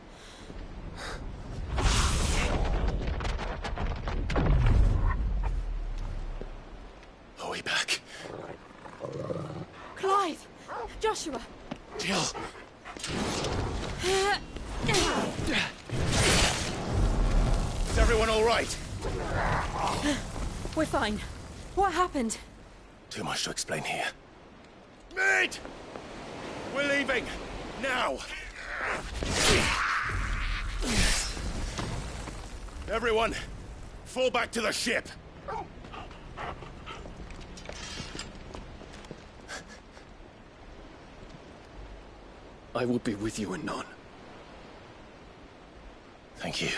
Are we back? Clive! Joshua! Jill! Is everyone all right? We're fine. What happened? Too much to explain here. Mate! We're leaving! Now! Everyone, fall back to the ship! I will be with you anon. Thank you.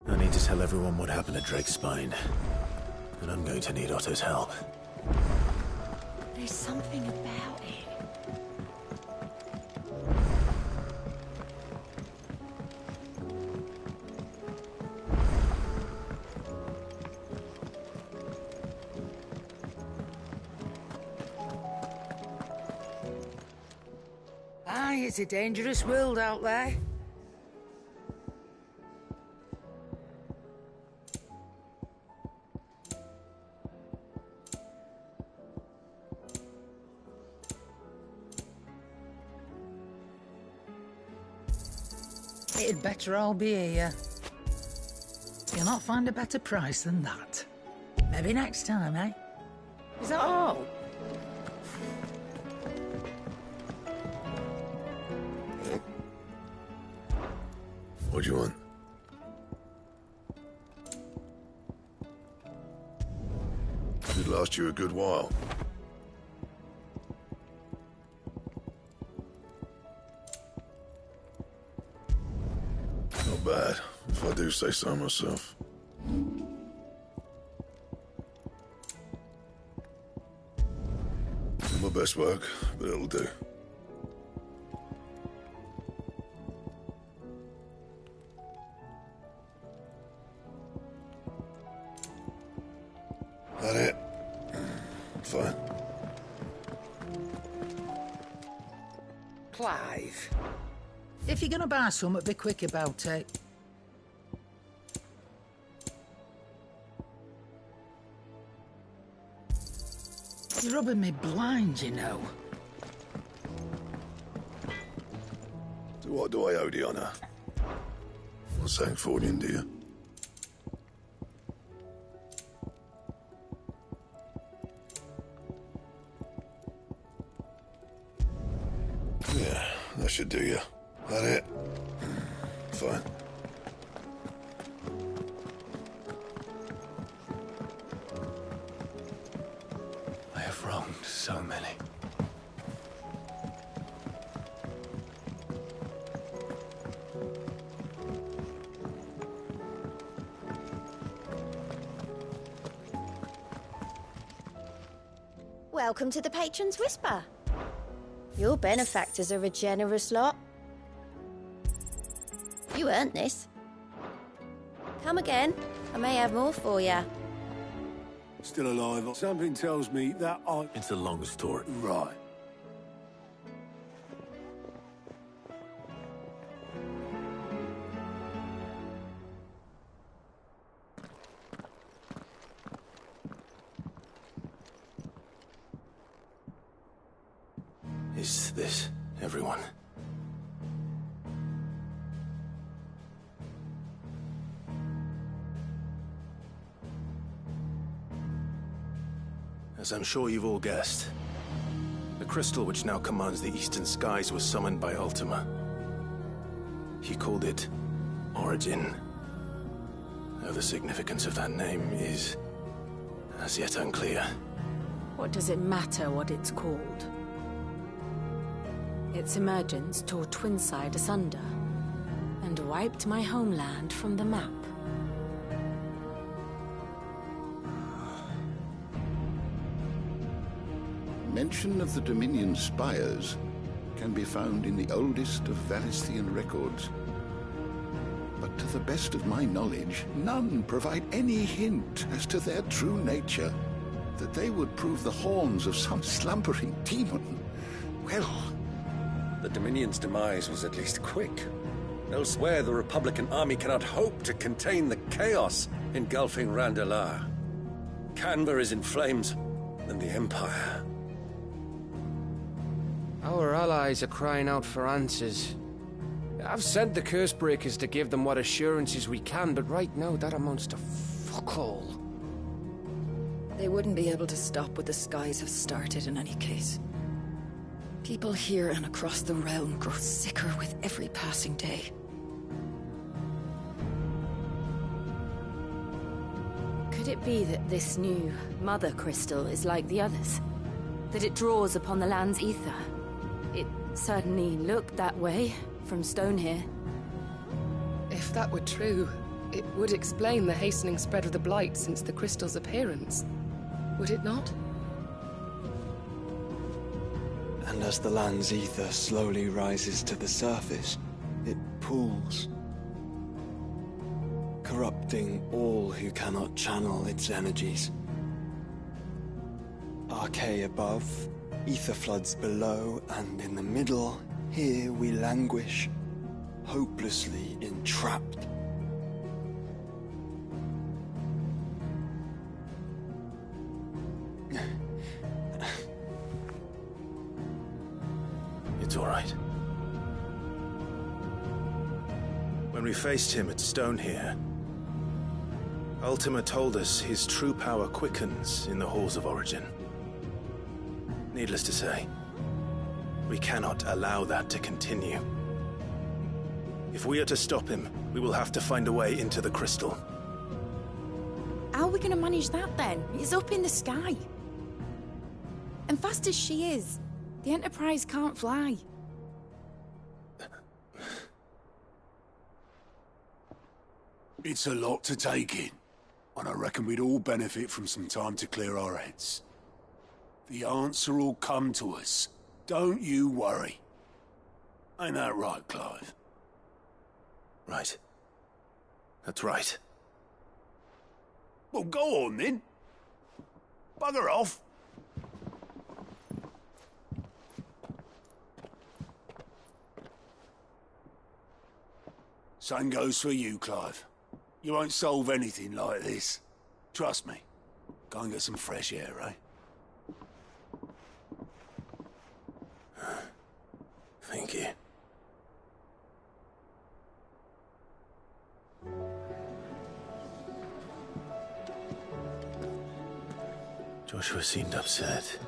I need to tell everyone what happened at Drake's Spine. And I'm going to need Otto's help. There's something about it. Aye, it's a dangerous world out there. It'd better all be here. You'll not find a better price than that. Maybe next time, eh? Is that all? What do you want? It'd last you a good while. Not bad, if I do say so myself. Not my best work, but it'll do. That it? Fine. Clive, if you're gonna buy something, be quick about it. You're rubbing me blind, you know. So what do I owe the honour? Not saying Fordian, do you? Yeah, that should do you. That it? Fine. I have I've wronged so many. Welcome to the Patron's Whisper. Your benefactors are a generous lot. You earned this. Come again. I may have more for you. Still alive. Something tells me that I... It's a long story. Right. Is this everyone? As I'm sure you've all guessed, the crystal which now commands the eastern skies was summoned by Ultima. He called it Origin. Though the significance of that name is as yet unclear. What does it matter what it's called? Its emergence tore Twinside asunder and wiped my homeland from the map. Mention of the Dominion spires can be found in the oldest of Valisthian records. But to the best of my knowledge, none provide any hint as to their true nature. That they would prove the horns of some slumbering demon. Well... The Dominion's demise was at least quick. Elsewhere, the Republican army cannot hope to contain the chaos engulfing Randalar. Canberra is in flames, and the Empire... Our allies are crying out for answers. I've sent the Cursebreakers to give them what assurances we can, but right now that amounts to fuck all. They wouldn't be able to stop what the skies have started in any case. People here and across the realm grow sicker with every passing day. Could it be that this new Mother Crystal is like the others? That it draws upon the land's ether? It certainly looked that way from stone here. If that were true, it would explain the hastening spread of the Blight since the crystal's appearance. Would it not? And as the land's ether slowly rises to the surface, it pools, corrupting all who cannot channel its energies. Archay above, ether floods below, and in the middle, here we languish, hopelessly entrapped. It's all right. When we faced him at Stone here, Ultima told us his true power quickens in the halls of Origin. Needless to say, we cannot allow that to continue. If we are to stop him, we will have to find a way into the crystal. How are we going to manage that then? It's up in the sky. And fast as she is, the Enterprise can't fly. It's a lot to take in, and I reckon we'd all benefit from some time to clear our heads. The answer will come to us. Don't you worry. Ain't that right, Clive? Right. That's right. Well, go on then. Bugger off. Same goes for you, Clive. You won't solve anything like this. Trust me. Go and get some fresh air, eh? Thank you. Joshua seemed upset.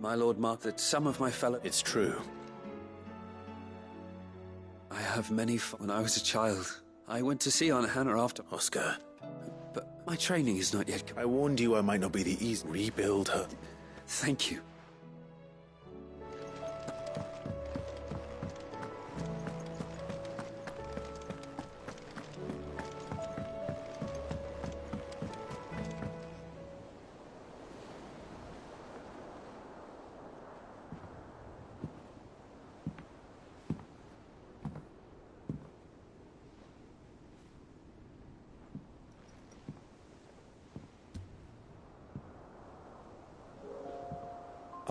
my Lord Mark, that some of my fellow... It's true. I have many... When I was a child, I went to sea on Hannah after... Oscar. But my training is not yet... I warned you I might not be the easy... Rebuild her. Thank you.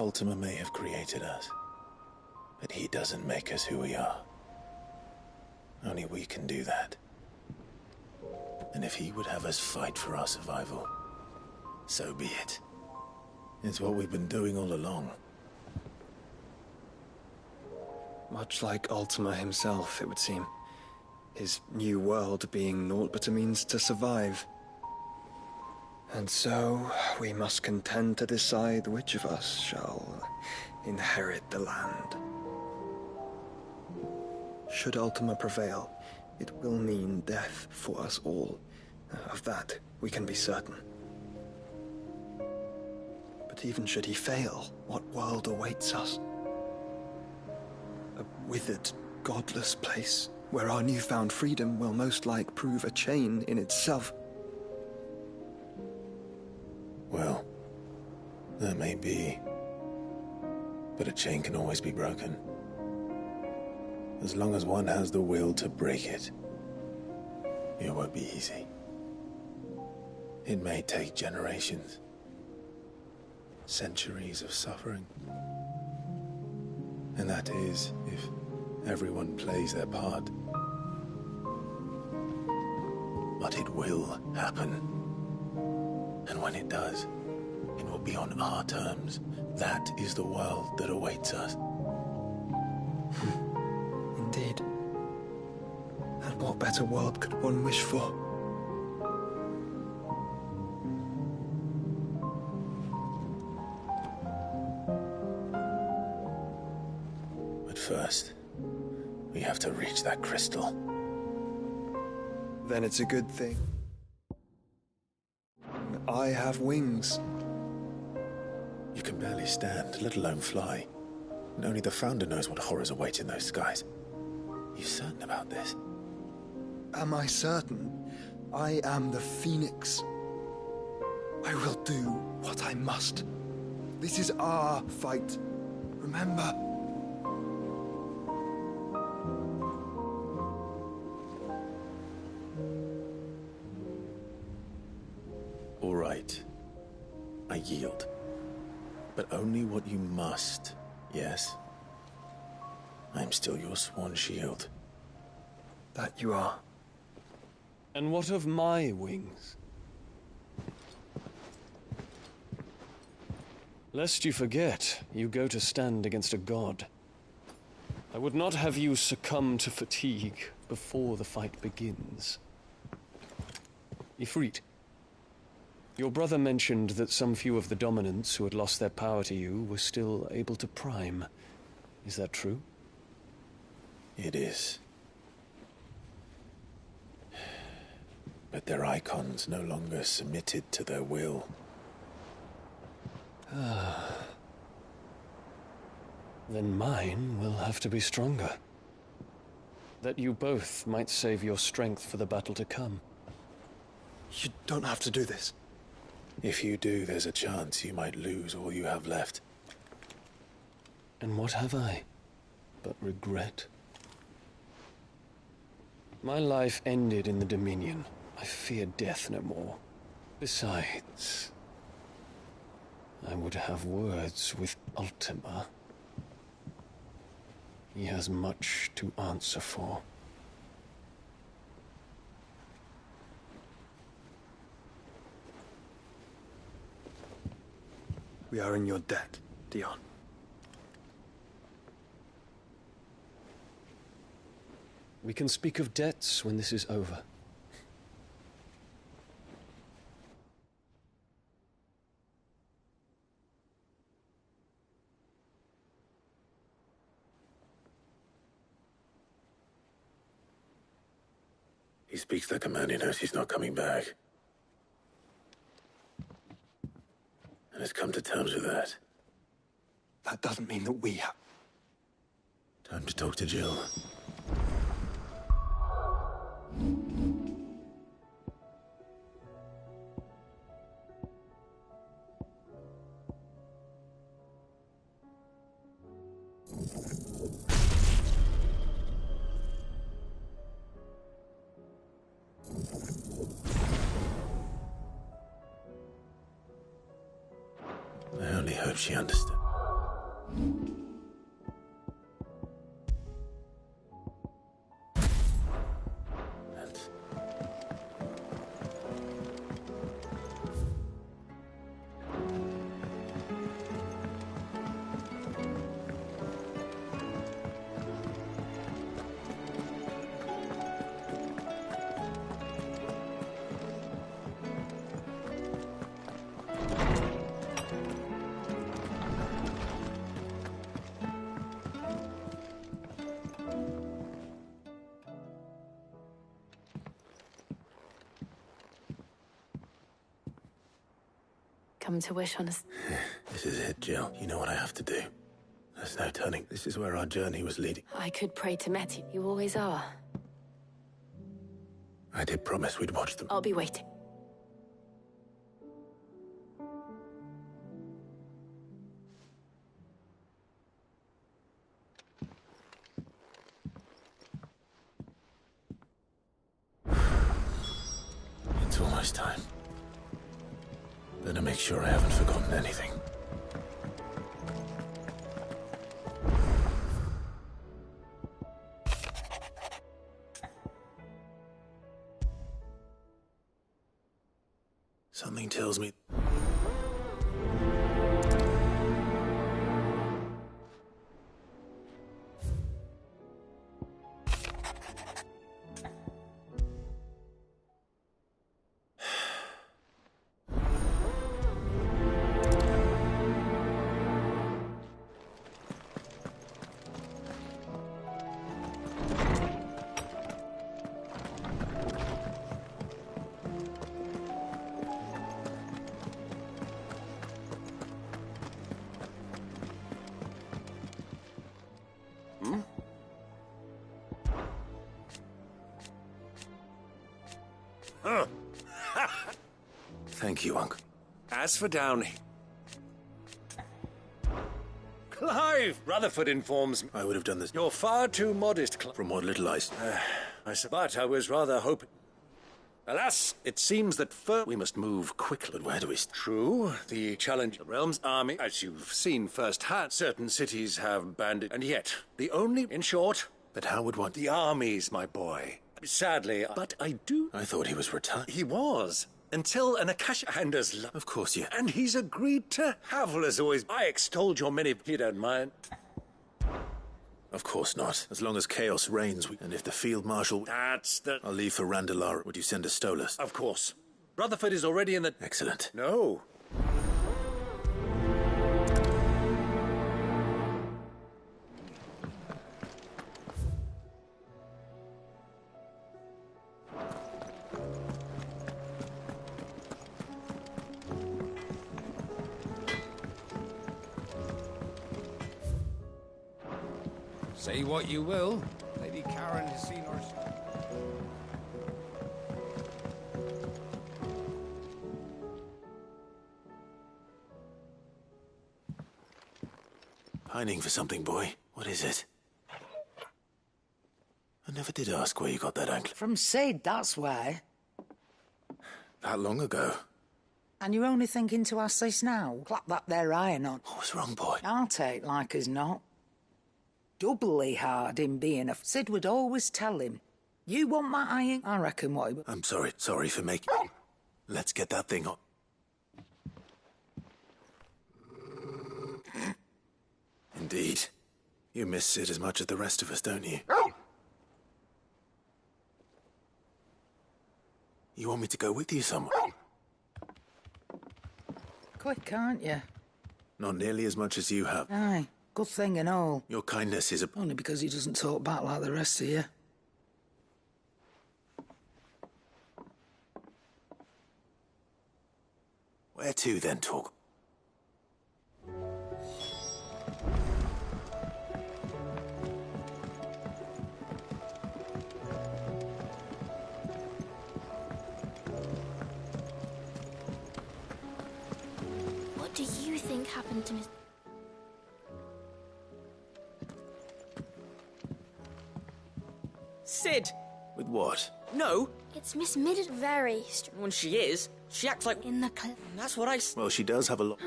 Ultima may have created us, but he doesn't make us who we are. Only we can do that. And if he would have us fight for our survival, so be it. It's what we've been doing all along. Much like Ultima himself, it would seem. His new world being naught but a means to survive. And so, we must contend to decide which of us shall inherit the land. Should Ultima prevail, it will mean death for us all. Of that, we can be certain. But even should he fail, what world awaits us? A withered, godless place, where our newfound freedom will most like prove a chain in itself. Well, that may be. But a chain can always be broken. As long as one has the will to break it. It won't be easy. It may take generations. Centuries of suffering. And that is, if everyone plays their part. But it will happen. And when it does, it will be on our terms. That is the world that awaits us. Indeed. And what better world could one wish for? But first, we have to reach that crystal. Then it's a good thing I have wings. You can barely stand, let alone fly. And only the Founder knows what horrors await in those skies. You certain about this? Am I certain? I am the Phoenix. I will do what I must. This is our fight. Remember? All right. I yield. But only what you must, yes? I'm still your sworn shield. That you are. And what of my wings? Lest you forget, you go to stand against a god. I would not have you succumb to fatigue before the fight begins. Ifrit, your brother mentioned that some few of the dominants who had lost their power to you were still able to prime. Is that true? It is. But their icons no longer submitted to their will. Then mine will have to be stronger. That you both might save your strength for the battle to come. You don't have to do this. If you do, there's a chance you might lose all you have left. And what have I but regret? My life ended in the Dominion. I fear death no more. Besides, I would have words with Ultima. He has much to answer for. We are in your debt, Dion. We can speak of debts when this is over. He speaks like a man who knows he's not coming back. And has come to terms with that. That doesn't mean that we have... Time to talk to Jill. I only hope she understood. Come to wish on us. This is it, Jill. You know what I have to do. There's no turning. This is where our journey was leading. I could pray to Meti. You always are. I did promise we'd watch them. I'll be waiting. It's almost time. Better make sure I haven't forgotten anything. Something tells me... Thank you, Uncle. As for Downey... Clive! Rutherford informs me. I would have done this. You're far too modest, From what little I... But I was rather hoping... Alas, it seems that first we must move quickly. But where do we... True, the challenge the realm's army, as you've seen firsthand, certain cities have banded, and yet, the only... In short... But how would one... The armies, my boy. Sadly, but I do... I thought he was retired. He was. Until an Akasha Anders... Of course, yeah. And he's agreed to Havel as always. I extolled your many... You don't mind? Of course not. As long as chaos reigns, and if the Field Marshal... That's the... I'll leave for Randalar. Would you send a Stolas? Of course. Rutherford is already in the... Excellent. No. Say what you will, Lady Karen has seen her... Pining for something, boy. What is it? I never did ask where you got that anklet. From Sid, that's why. That long ago. And you're only thinking to ask this now? Clap that there iron on. What was wrong, boy? I'll take like as not. Doubly hard in being a... Sid would always tell him, you want that iron? I reckon what he would... I'm sorry. Sorry for making... Let's get that thing on. Indeed. You miss Sid as much as the rest of us, don't you? You want me to go with you somewhere? Quick, aren't you? Not nearly as much as you have. Aye, good thing and all. Your kindness is a... Only because he doesn't talk back like the rest of you. Where to then, Torg? What do you think happened to Miss... Sid! With what? No. It's Miss Middle. Very When she is, she acts like... In the That's what I... Well, she does have a lot.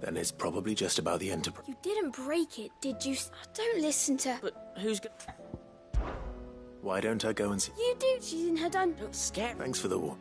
Then it's probably just about the Enterprise. You didn't break it, did you? Don't listen to... But who's go... Why don't I go and see? You do. She's in her done. Don't scare... Thanks for the warn.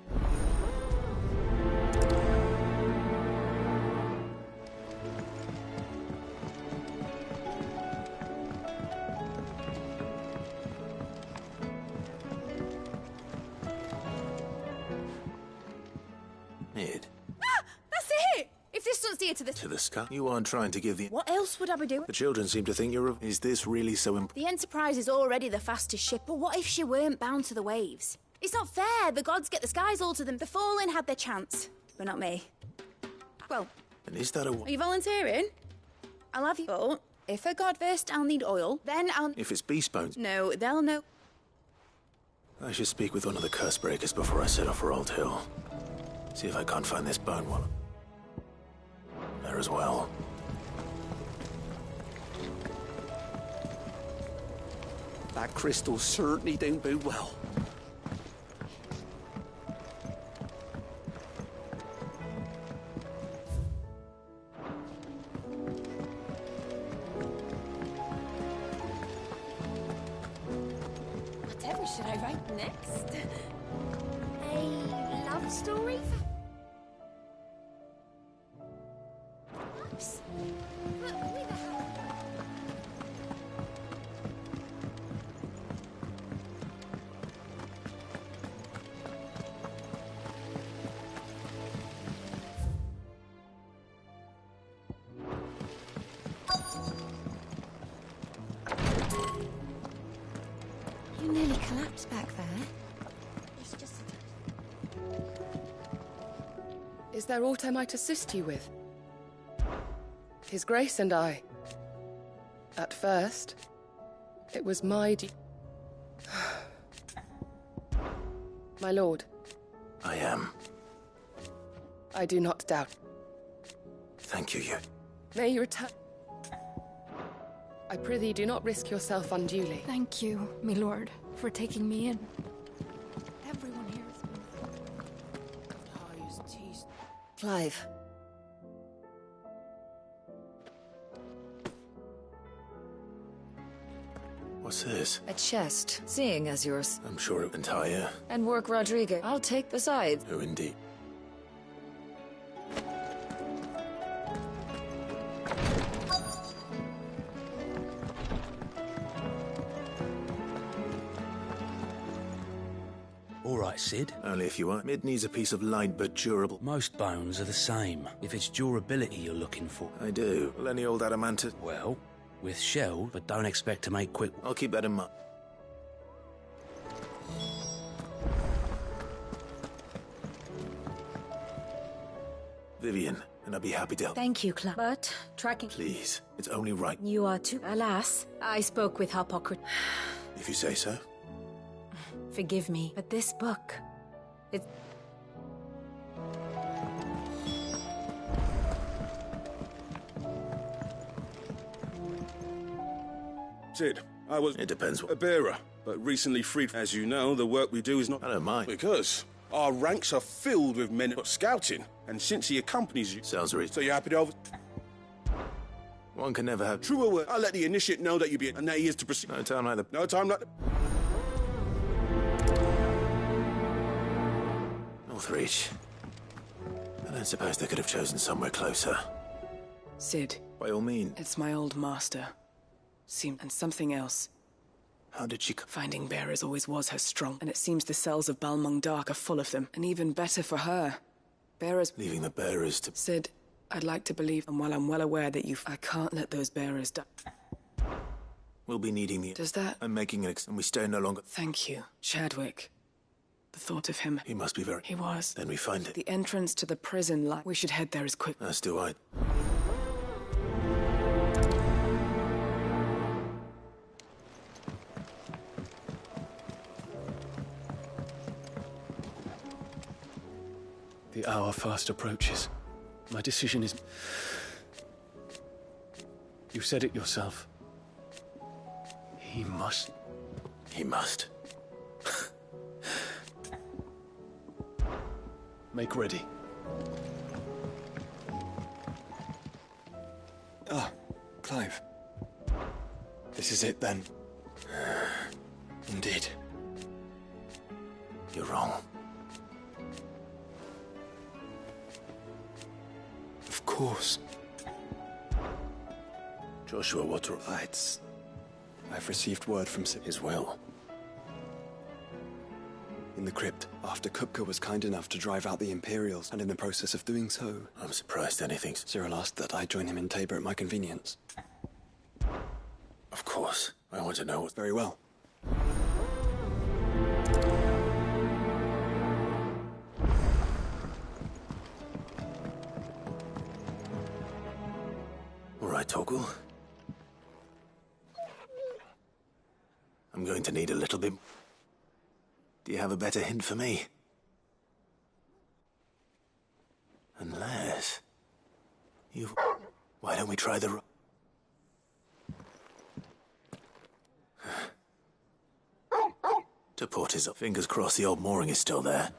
Nid. Ah! That's it! If this doesn't steer to the... To the sky? You aren't trying to give the... What else would I be doing? The children seem to think you're... Is this really so important? The Enterprise is already the fastest ship, but what if she weren't bound to the waves? It's not fair. The gods get the skies all to them. The Fallen had their chance, but not me. Well... And is that a... Are you volunteering? I'll have you. But if a god first, I'll need oil. Then I'll... If it's beast bones... No, they'll know... I should speak with one of the curse breakers before I set off for Old Hill. See if I can't find this bone while I'm there as well. That crystal certainly don't bode well. Whatever should I write next? A love story? Oops. You nearly collapsed back there. It's just... Is there aught I might assist you with? His Grace and I. At first, it was my My lord. I am. I do not doubt. Thank you, you. May you return. I prithee, do not risk yourself unduly. Thank you, my lord, for taking me in. Everyone here is... Clive. What's this? A chest, seeing as yours. I'm sure it entire. And work Rodrigo. I'll take the side. Oh, indeed. All right, Sid. Only if you want. Mid needs a piece of light but durable. Most bones are the same, if it's durability you're looking for. I do. Well, any old adamantite? Well, with shell, but don't expect to make quick... I'll keep that in mind. Vivian, and I'll be happy to help. Thank you, Clive. But, tracking... Please, it's only right. You are too... Alas, I spoke with Hippocrates. If you say so. Forgive me, but this book... It's... Sid, I was... It depends. A bearer, but recently freed. As you know, the work we do is not... I don't mind. Because our ranks are filled with men scouting, and since he accompanies you... Sounds reasonable. So you're happy to over... One can never have... True word. I'll let the initiate know that you be... And that he is to proceed. No time like the... No time like the... Northreach. I don't suppose they could have chosen somewhere closer. Sid. By all means. It's my old master. And something else. How did she... Finding bearers always was her strong, and it seems the cells of Balmung Dark are full of them. And even better for her. Bearers... Leaving the bearers to... Sid, I'd like to believe, and while I'm well aware that I can't let those bearers die. We'll be needing the... Does that... I'm making an and we stay no longer... Thank you, Chadwick. The thought of him. He must be very... He was. Then we find it. The entrance to the prison We should head there as quick. As do I. The hour fast approaches. My decision is... You said it yourself. He must... He must. Make ready. Ah, Clive. This is it then. Indeed. You're wrong. Of course. Joshua Water... I've received word from his will. In the crypt, after Kupka was kind enough to drive out the Imperials, and in the process of doing so... I'm surprised anything's... Cyril asked that I join him in Tabor at my convenience. Of course. I want to know what... Very well. All right, Torgal. I'm going to need a little bit... Do you have a better hint for me? Unless... You... Why don't we try the... To port his... Fingers crossed the old mooring is still there.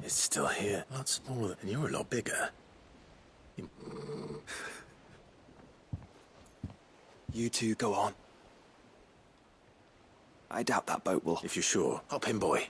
It's still here. A lot smaller, and you're a lot bigger. You two go on. I doubt that boat will... If you're sure. Hop in, boy.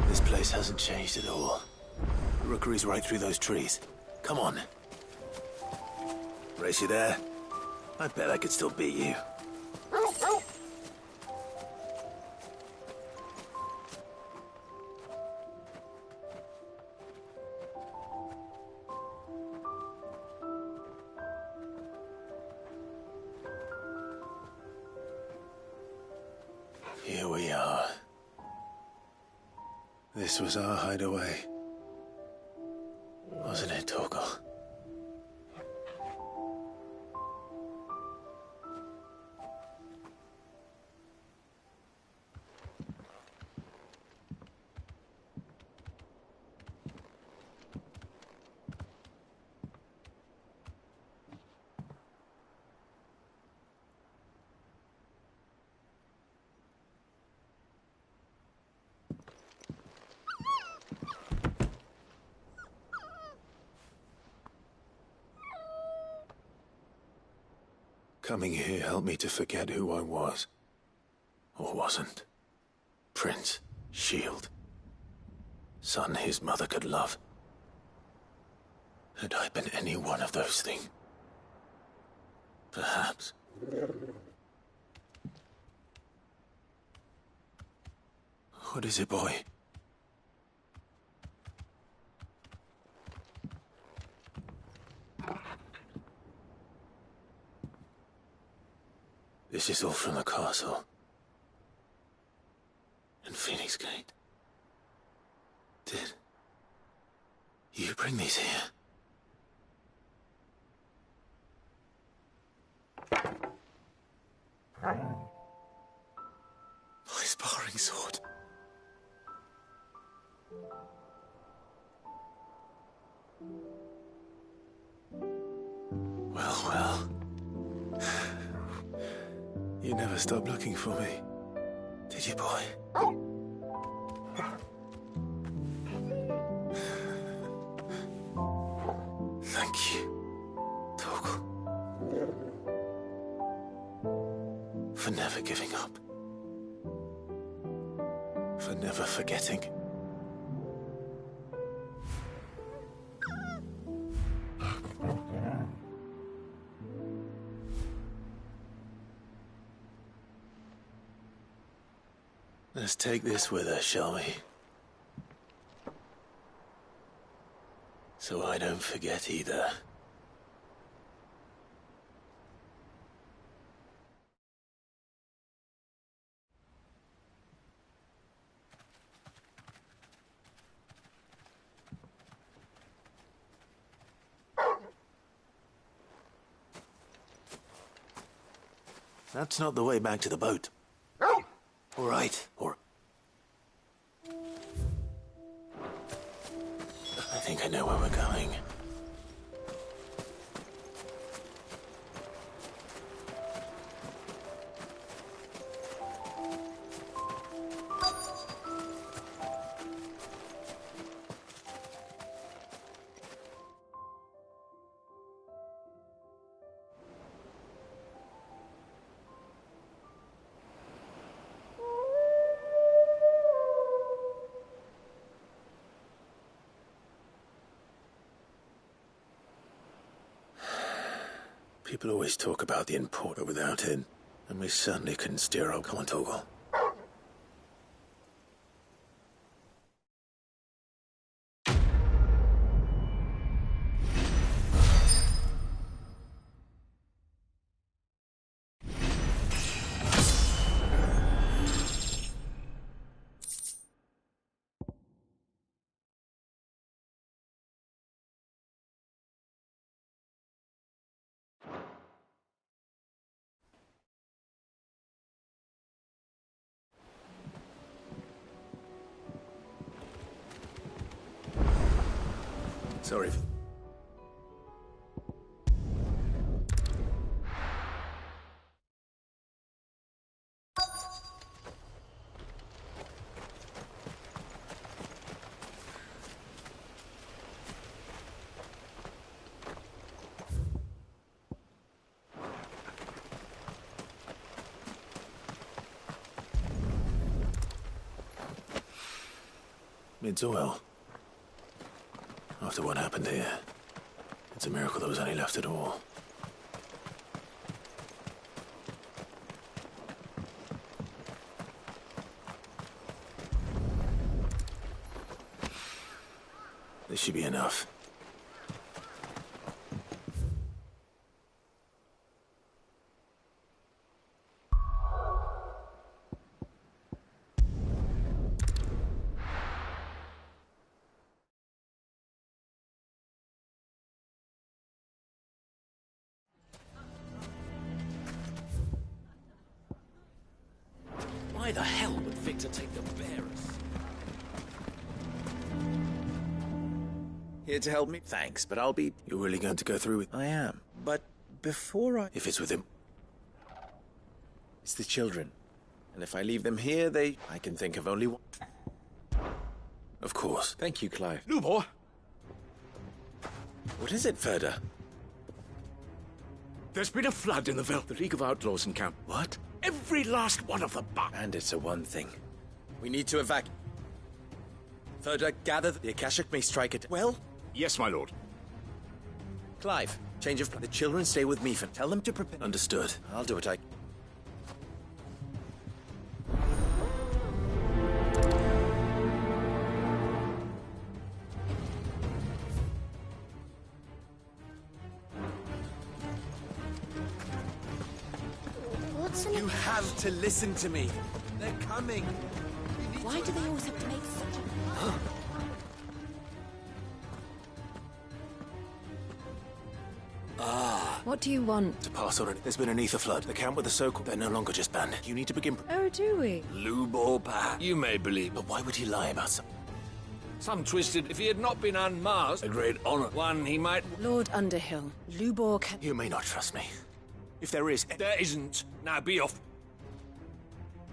This place hasn't changed at all. The rookery's right through those trees. Come on. Race you there? I bet I could still beat you. Here we are. This was our hideaway. Wasn't it, Torgal? Coming here helped me to forget who I was. Or wasn't. Prince, shield. Son his mother could love. Had I been any one of those things? Perhaps. What is it, boy? This is all from the castle. And Phoenix Gate. Did you bring these here? My sparring sword. Well. You never stopped looking for me, did you, boy? Thank you, Torgal. For never giving up. For never forgetting. Let's take this with us, shall we? So I don't forget either. That's not the way back to the boat. All right, I think I know where we're going. People always talk about the import without it, and we certainly couldn't steer our common Torgal. Sorry. It's oil. After what happened here, it's a miracle there was any left at all. This should be enough. Why the hell would Victor take the bearers? Here to help me? Thanks, but I'll be... You're really going to go through with... I am. But before I... If it's with him... It's the children. And if I leave them here, I can think of only one. Of course. Thank you, Clive. Lubor! What is it, Ferda? There's been a flood in the Vale. The League of Outlaws encamp. What? Every last one of them. Bandits are one thing. We need to evacuate. Further, gather the Akashic may strike it. Well? Yes, my lord. Clive, change of plan. The children stay with me. Tell them to prepare. Understood. I'll do it. You have to listen to me. They're coming. Why do they always have to make such a... What do you want? To pass on it. There's been an ether flood. The camp with the so-called... They're no longer just bandits. You need to begin... Oh, do we? Lubor, perhaps. You may believe. But why would he lie about something? Some twisted. If he had not been unmasked, A great honor. one he might... Lord Underhill, Lubor can... You may not trust me. If there is... There isn't. Now be off.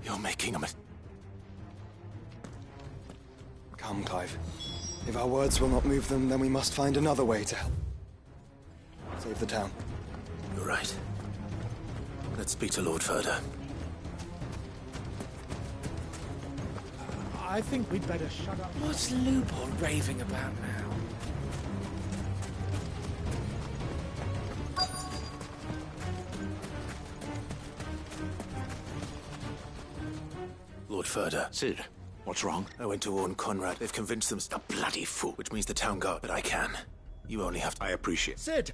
You're making a mistake. Come, Clive. If our words will not move them, then we must find another way to help. Save the town. You're right. Let's speak to Lord Furder. I think we'd better shut up. What's Lubor raving about now? Lord Furder. Cid, what's wrong? I went to warn Conrad. They've convinced them... The bloody fool. Which means the town guard. But I can. You only have to... I appreciate. Cid!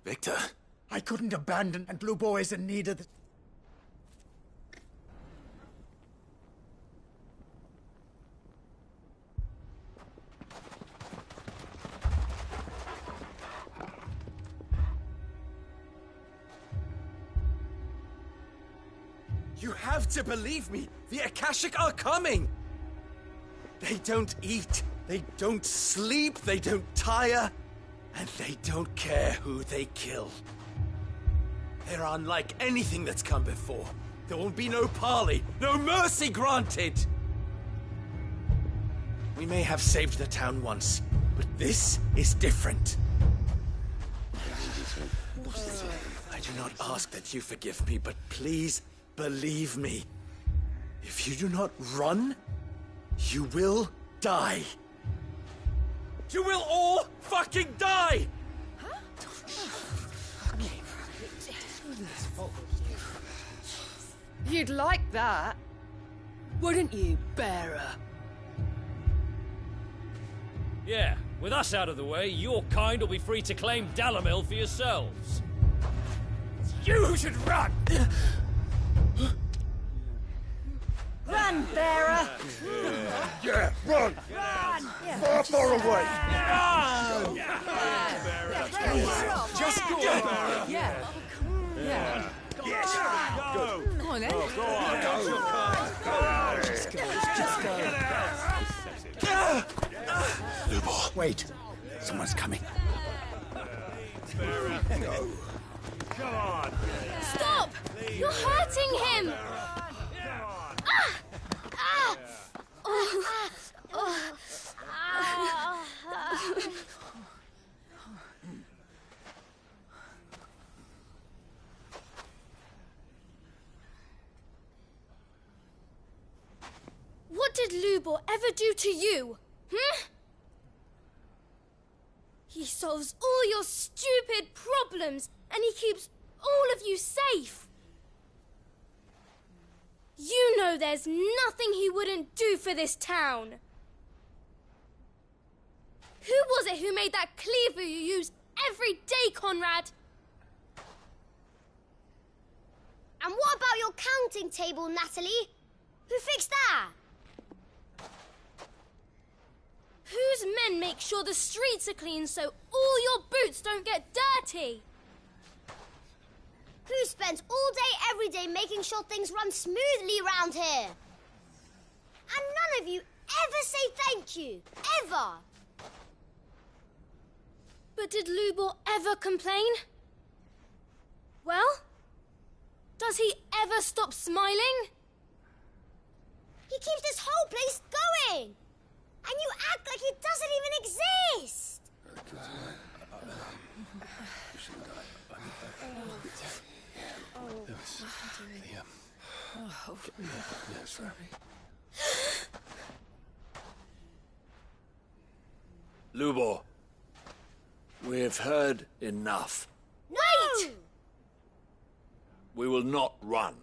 Victor. I couldn't abandon, and Lubor is in need of the... You have to believe me! The Akashic are coming! They don't eat, they don't sleep, they don't tire, and they don't care who they kill. They're unlike anything that's come before. There won't be no parley, no mercy granted! We may have saved the town once, but this is different. I do not ask that you forgive me, but please believe me. If you do not run, you will die. You will all fucking die! You'd like that, wouldn't you, bearer? Yeah, with us out of the way, your kind will be free to claim Dalamil for yourselves. It's you who should run! Run, bearer! Yeah, run! Run! Far, far away! Run! Just go! Yeah. Yeah. Yes! Go! Come on, then. Go on! Go! Just go. Lubor, wait. Someone's coming. Go. Come on. Stop! You're hurting him! What did Lubor ever do to you? He solves all your stupid problems, and he keeps all of you safe. You know there's nothing he wouldn't do for this town. Who was it who made that cleaver you use every day, Conrad? And what about your counting table, Natalie? Who fixed that? Whose men make sure the streets are clean so all your boots don't get dirty? Who spends all day, every day making sure things run smoothly round here? And none of you ever say thank you. Ever. But did Lubor ever complain? Well, does he ever stop smiling? He keeps this whole place going. And you act like it doesn't even exist. Sorry. Lubor, we've heard enough. Wait! We will not run.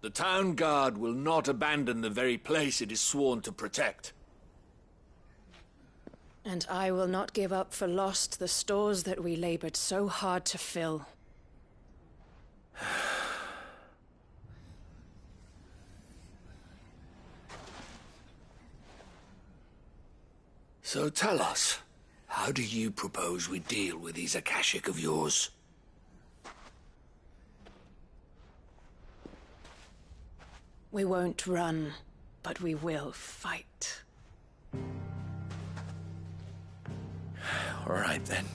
The town guard will not abandon the very place it is sworn to protect. And I will not give up for lost the stores that we labored so hard to fill. So tell us, how do you propose we deal with these Akashic of yours? We won't run, but we will fight. All right, then.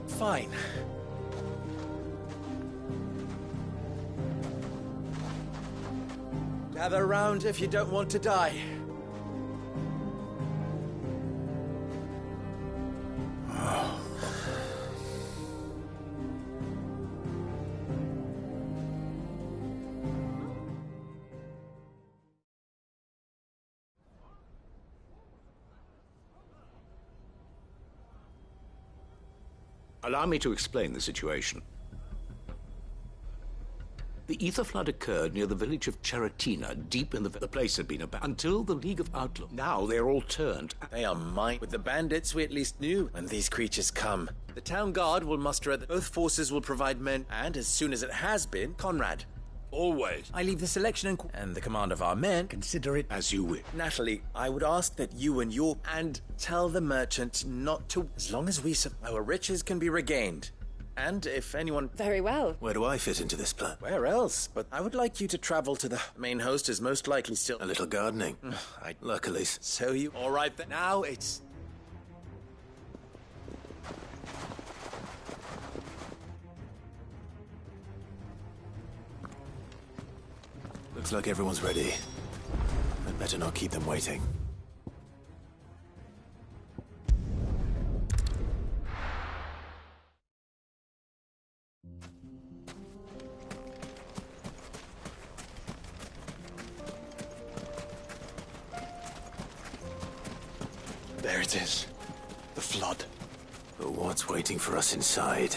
Fine. Gather round if you don't want to die. Allow me to explain the situation. The ether flood occurred near the village of Cheratina, deep in the place had been abandoned until the League of Outlaws. Now they're all turned. They are mine. With the bandits, we at least knew when these creatures come. The town guard will muster at both forces will provide men, and as soon as it has been, Conrad. Always. I leave the selection and the command of our men. Consider it as you wish. Natalie, I would ask that you and your... And tell the merchant not to... As long as we... Our riches can be regained. And if anyone... Very well. Where do I fit into this plan? Where else? But I would like you to travel to the main host is most likely still... A little gardening. Luckily. So you... All right, then. Now it's... Looks like everyone's ready. I'd better not keep them waiting. There it is. The flood. But what's waiting for us inside?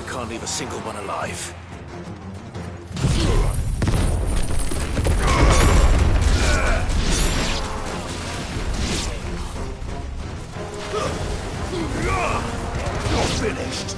Can't leave a single one alive. You're finished.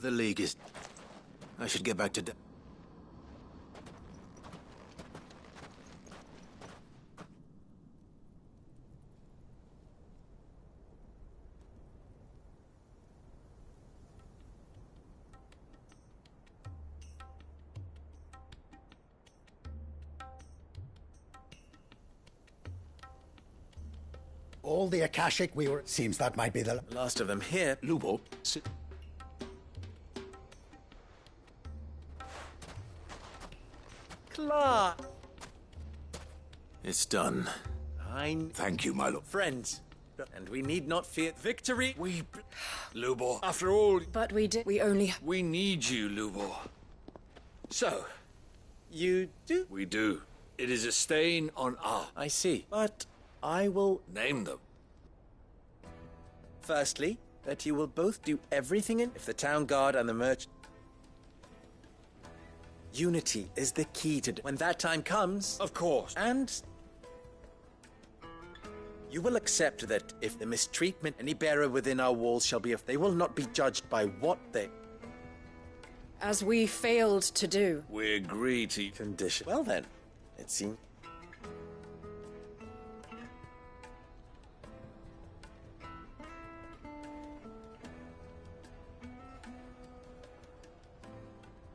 The League is... I should get back to... All the Akashic we were... Seems that might be the last of them here. Lubo, Clark! It's done. Thank you, my lord. Friends. And we need not fear victory. Lubor, after all... But we did... We only... We need you, Lubor. So... You do? We do. It is a stain on our... I see. But I will... Name them. Firstly, that you will both do everything in... If the town guard and the merchant... Unity is the key to... When that time comes... Of course. And... You will accept that if the mistreatment any bearer within our walls shall be... They will not be judged by what they... As we failed to do. We agree to... Condition. Well then, it seems...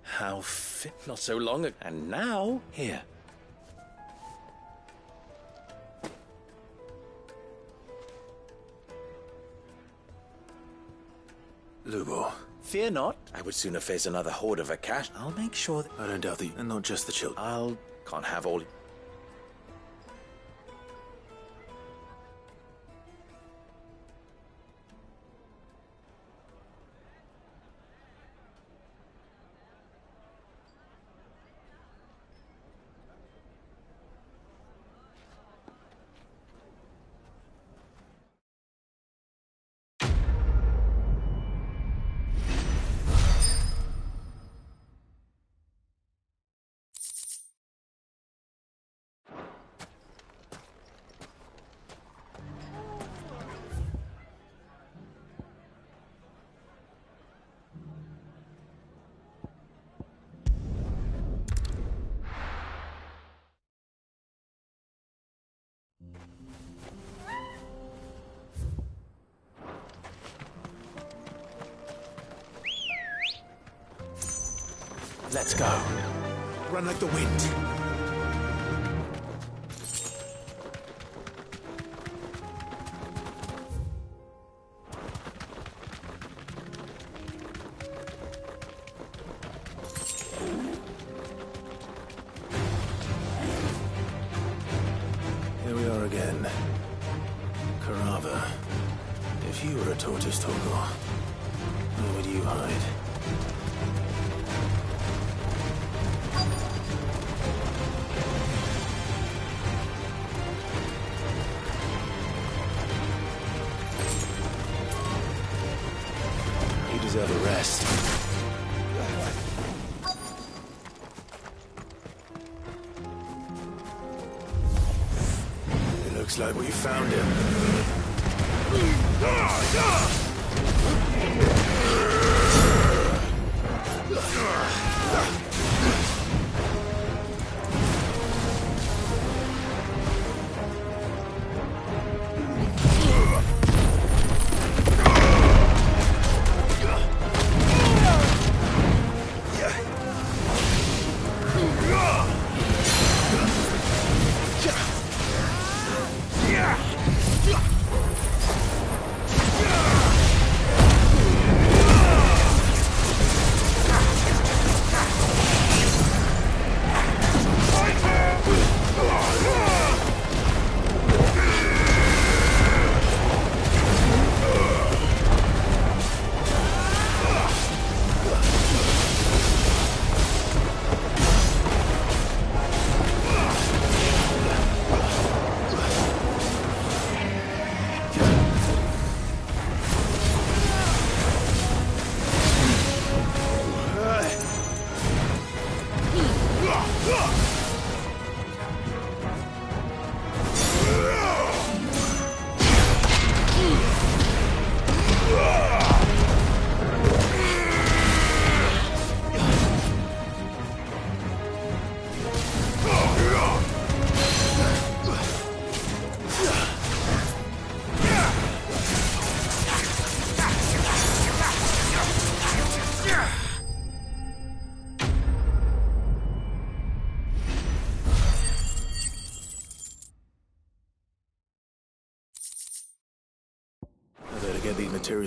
How fit... Not so long ago. And now... Here. Lubor. Fear not. I would sooner face another horde of Akash. I'll make sure that... I don't doubt that, and not just the children. Can't have all... Let's go. Run like the wind. Here we are again. Carava. If you were a tortoise, Torgor, where would you hide? Deserve a rest. It looks like we found him.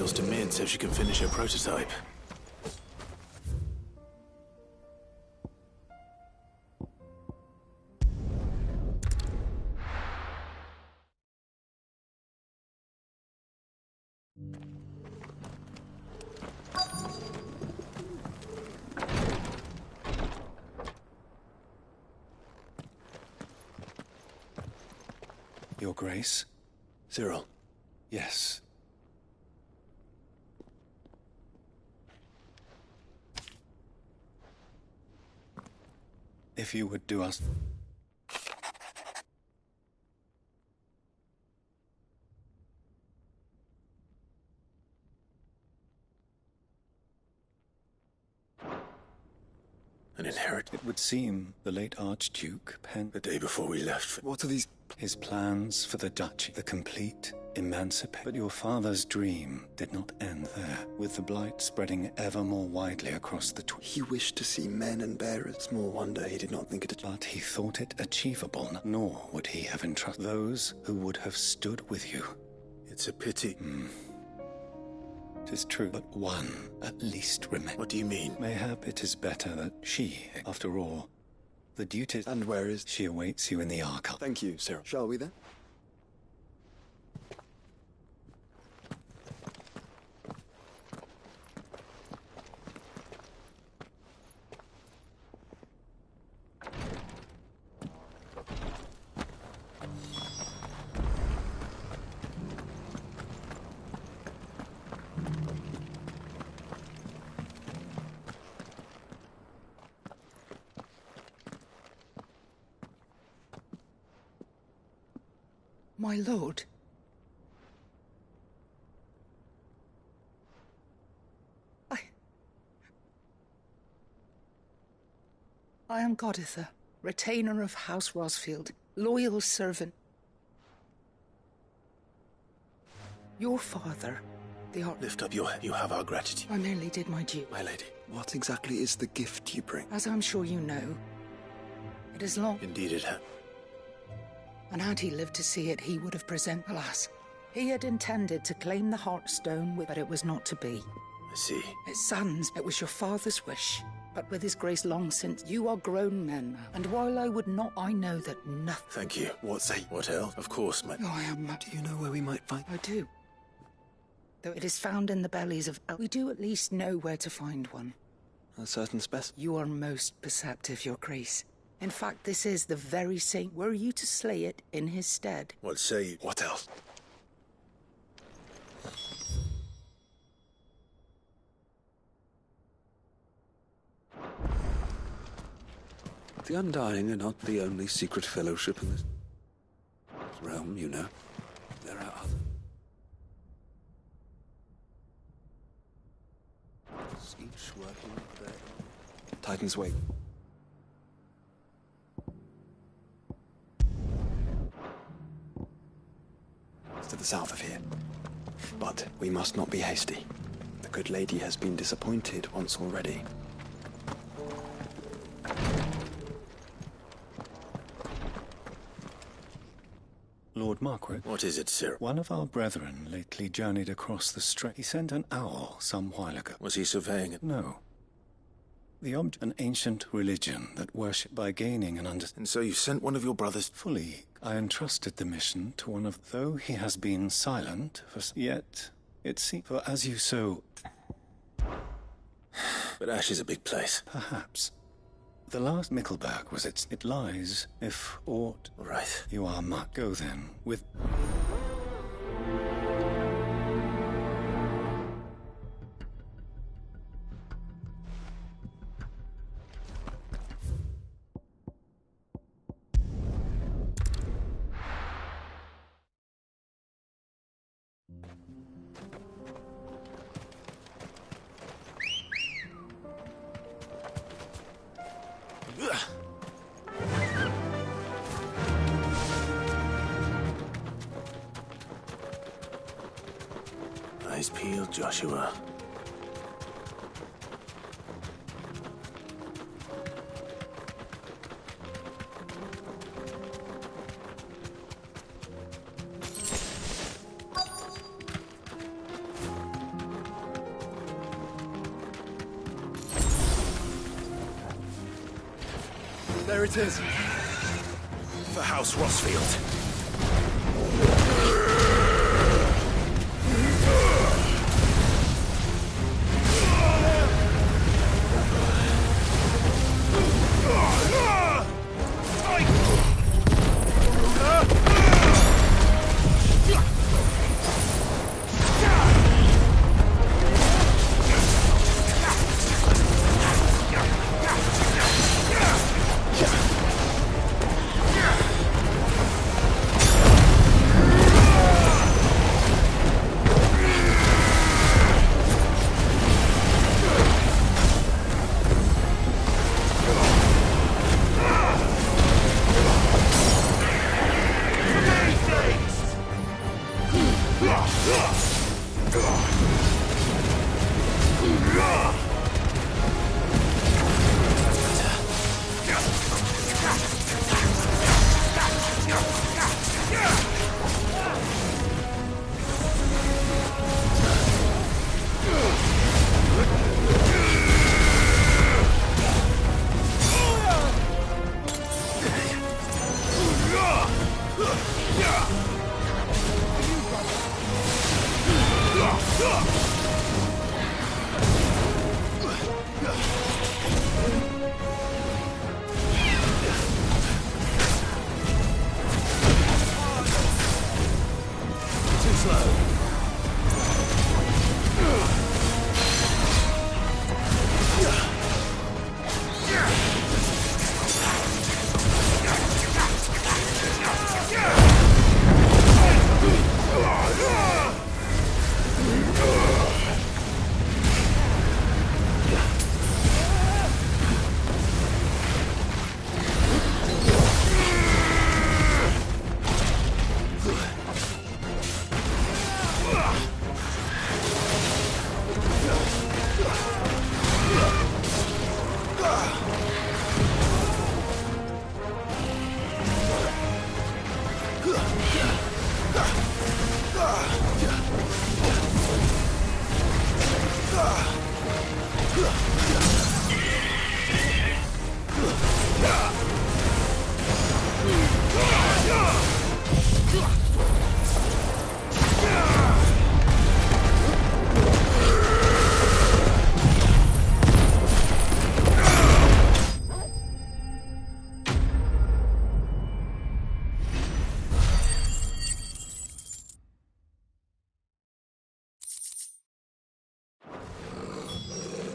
materials to mint so she can finish her prototype. Your Grace? Cyril. Yes. If you would do us... An inherit. It would seem the late Archduke penned... The day before we left. What are these... His plans for the duchy. The complete emancipation. But your father's dream did not end there, with the blight spreading ever more widely across the... He wished to see men and bearers. Small wonder he did not think it... But he thought it achievable, nor would he have entrusted those who would have stood with you. It's a pity. 'Tis true, but one at least remains. What do you mean? Mayhap it is better that she, after all, the duties... And where is... She awaits you in the Archive. Thank you, Cyril. Shall we then? My lord. I am Goditha, retainer of House Rosfield, loyal servant. Your father, the Lift up your head. You have our gratitude. I merely did my due. My lady. What exactly is the gift you bring? As I'm sure you know, it is long. Indeed it has. And had he lived to see it, he would have presented. Alas, he had intended to claim the Heartstone, but it was not to be. I see. His sons, it was your father's wish. But with his grace long since, you are grown men now. And while I would not, I know that nothing... Thank you. What else? Of course, my... Oh, I am... Do you know where we might find... I do. Though it is found in the bellies of... We do at least know where to find one. A certain specimen? You are most perceptive, your grace. In fact, this is the very same. Were you to slay it in his stead? What say you? What else? The Undying are not the only secret fellowship in this realm, you know. There are others. Each working with their... Titan's Way. It's to the south of here. But we must not be hasty. The good lady has been disappointed once already. Lord Marquardt. What is it, sir? One of our brethren lately journeyed across the strait. He sent an owl some while ago. Was he surveying it? No. The object, an ancient religion that worshipped by gaining an understanding. And so you sent one of your brothers? Fully. I entrusted the mission to one of... Though he has been silent, yet it seems... For as you so... But Ash is a big place. Perhaps. The last Mickleberg was its... It lies, if aught... Right. You are much. Go then, with... Eyes peeled, Joshua. There it is. For House Rossfield.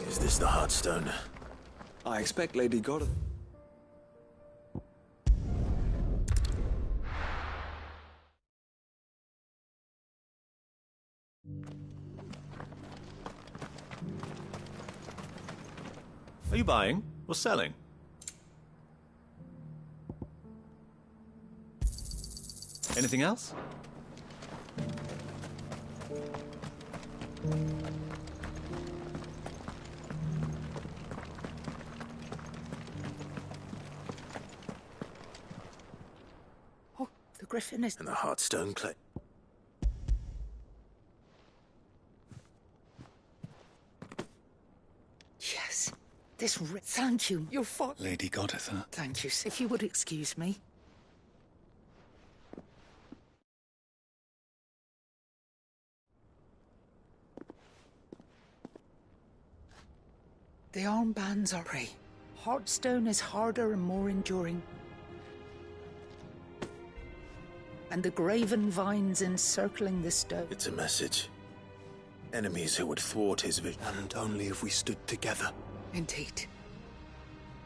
Is this the Heartstone? I expect Lady Godeth. Are you buying or selling? Anything else? Oh, the griffin is... And the Heartstone clay. Yes. This thank you. Your fault. Lady Godeth, huh? Thank you. If you would excuse me. The armbands are prey. Heartstone is harder and more enduring. And the graven vines encircling the stone. It's a message. Enemies who would thwart his vision. And only if we stood together. Indeed.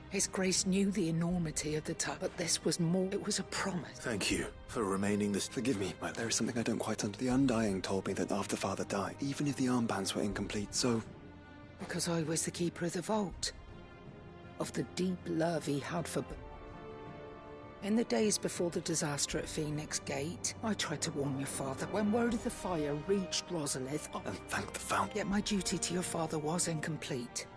His Grace knew the enormity of the task, but this was more. It was a promise. Thank you for remaining this. Forgive me, but there is something I don't quite understand. The Undying told me that after Father died, even if the armbands were incomplete, so... Because I was the keeper of the vault. Of the deep love he had for... In the days before the disaster at Phoenix Gate, I tried to warn your father. When word of the fire reached Rosalith... And thank the Fount. Yet my duty to your father was incomplete.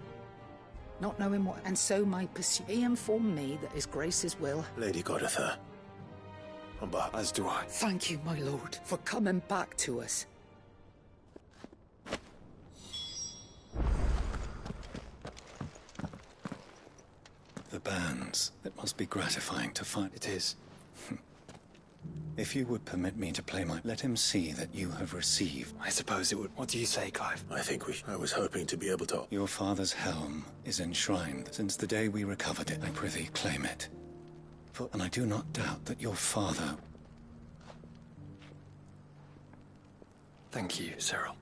Not knowing what... And so my pursuit... He informed me that His Grace's will... Lady Godeth, as do I. Thank you, my lord, for coming back to us. The bands. It must be gratifying to find... It is. If you would permit me to play my... Let him see that you have received... I suppose it would. What do you say, Clive? I was hoping to be able to... Your father's helm is enshrined. Since the day we recovered it, I prithee claim it. And I do not doubt that your father... Thank you, Cyril.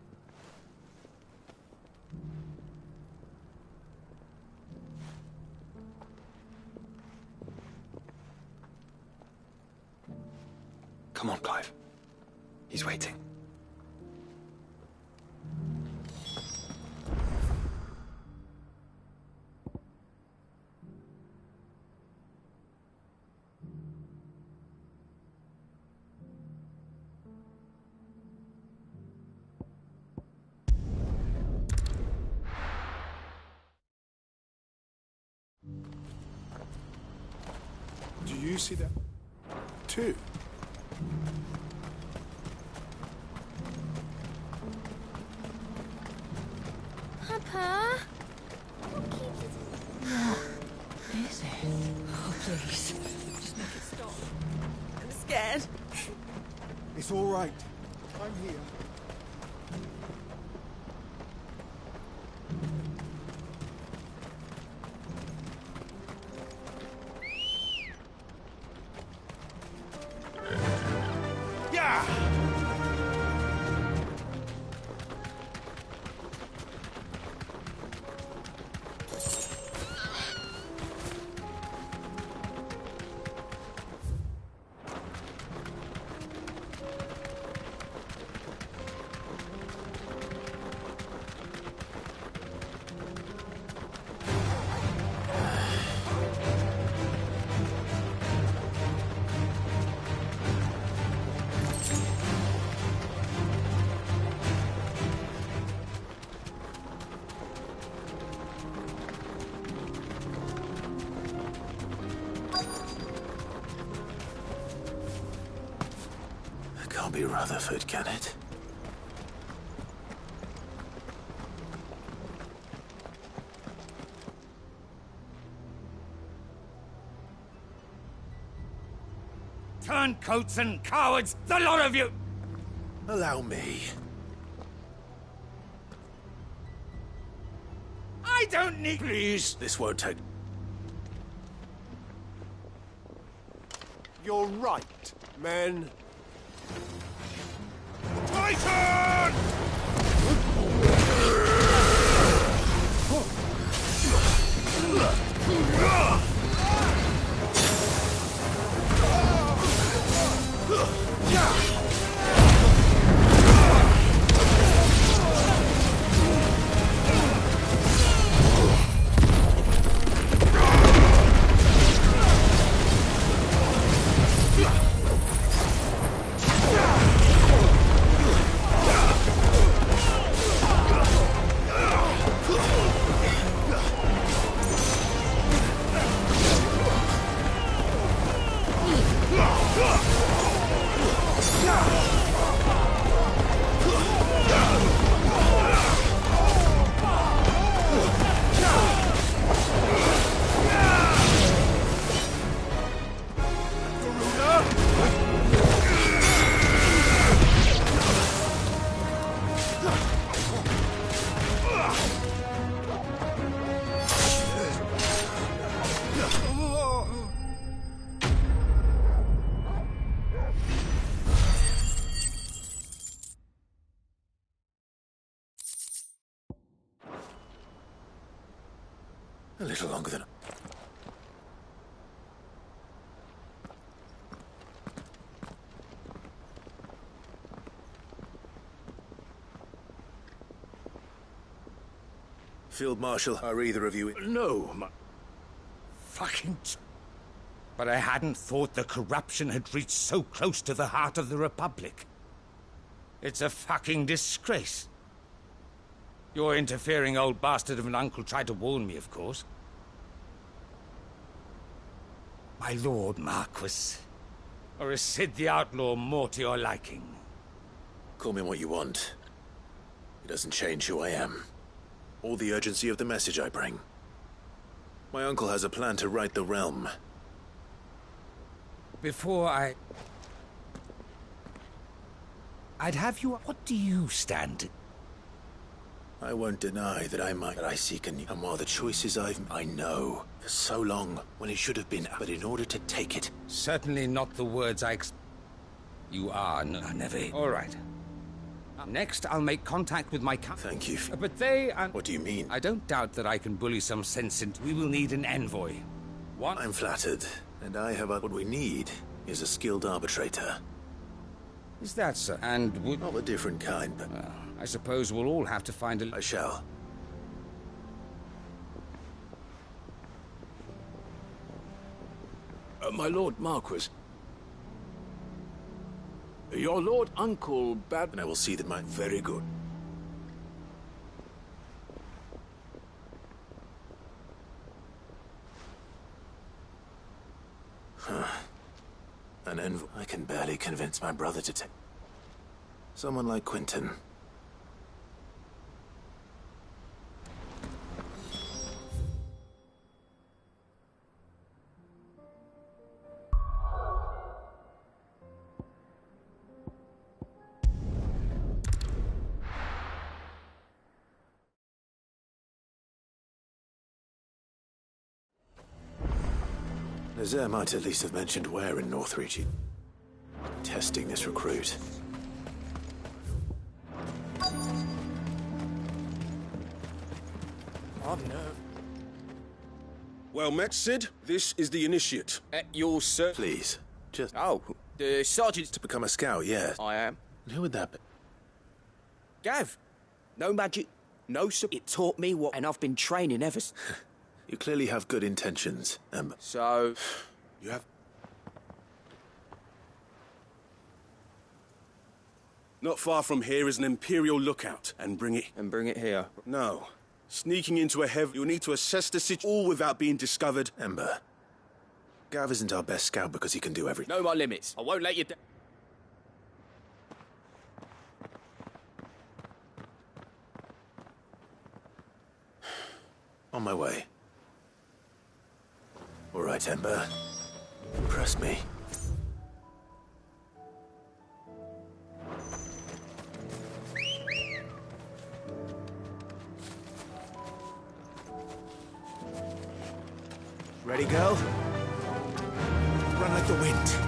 Come on, Clive. He's waiting. Do you see that too? Papa? What is it? Oh, please. Just make it stop. I'm scared. It's all right. I'm here. Can't be Rutherford, can it? Turncoats and cowards, the lot of you! Allow me. I don't need... Please, this won't take... You're right, men. Titan! A little longer than... Field Marshal, are either of you... No, fucking... But I hadn't thought the corruption had reached so close to the heart of the Republic. It's a fucking disgrace. Your interfering old bastard of an uncle tried to warn me, of course. My lord Marquis. Or is Sid the Outlaw more to your liking? Call me what you want. It doesn't change who I am. Or the urgency of the message I bring. My uncle has a plan to right the realm. Before I'd have you... What do you stand? I won't deny that I seek and while the choices I know for so long when it should have been, but in order to take it. Certainly not the words You are never. All right. Next, I'll make contact with my Thank you. But they are... What do you mean? I don't doubt that I can bully some sense into... We will need an envoy. One... I'm flattered. And I have what we need is a skilled arbitrator. Is that so? And would... Of a different kind, but... Well, I suppose we'll all have to find a... I shall. My Lord Marquis. Your Lord Uncle bade... And I will see that my... Very good. An envoy. I can barely convince my brother to take... Someone like Quentin. Nazaire might at least have mentioned where in Northreach testing this recruit. Oh, no. Well met, Sid. This is the initiate. Your sir... Please, just... Oh, the sergeant's... To become a scout, yes. I am. And who would that be? Gav. No magic, no... It taught me what... And I've been training ever... You clearly have good intentions, Ember. So... You have... Not far from here is an Imperial lookout, and bring it... And bring it here? No. Sneaking into a heavy... You'll need to assess the situation, all without being discovered. Ember. Gav isn't our best scout because he can do everything. Know my limits. I won't let you... On my way. All right, Ember. Impress me. Ready, girl? Run like the wind.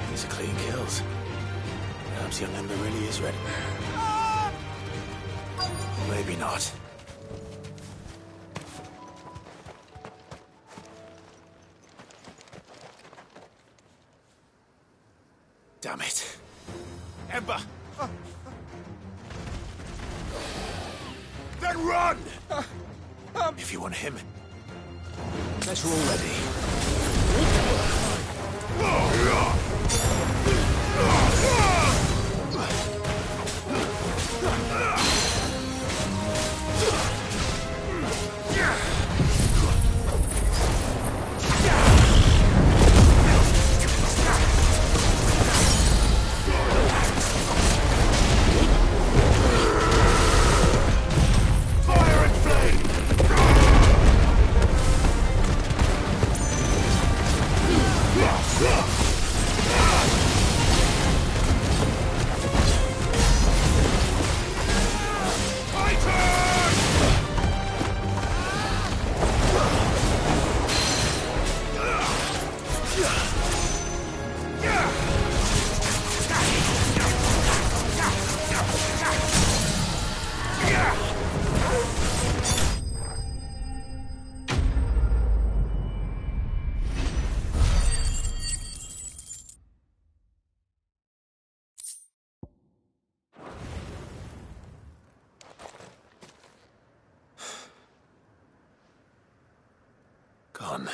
These are clean kills. Perhaps young Ember really is ready. Or maybe not. Damn it. Ember! Then run! If you want him, better already. done.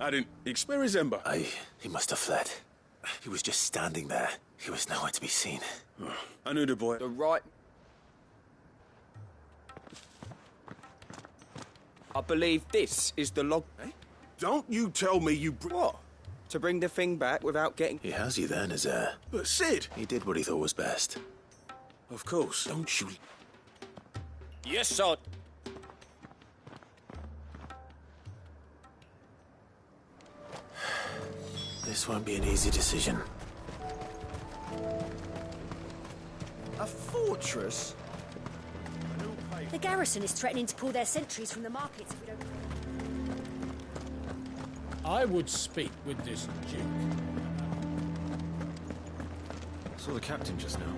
I didn't... Where is Ember? He must have fled. He was just standing there. He was nowhere to be seen. I knew the boy. The right... I believe this is the log... Eh? Don't you tell me you... What? To bring the thing back without getting... He has you there, Nazaire. But Sid! He did what he thought was best. Of course. Don't you... Yes, sir. This won't be an easy decision. A fortress? The garrison is threatening to pull their sentries from the markets if we don't... I would speak with this Duke. Saw the captain just now.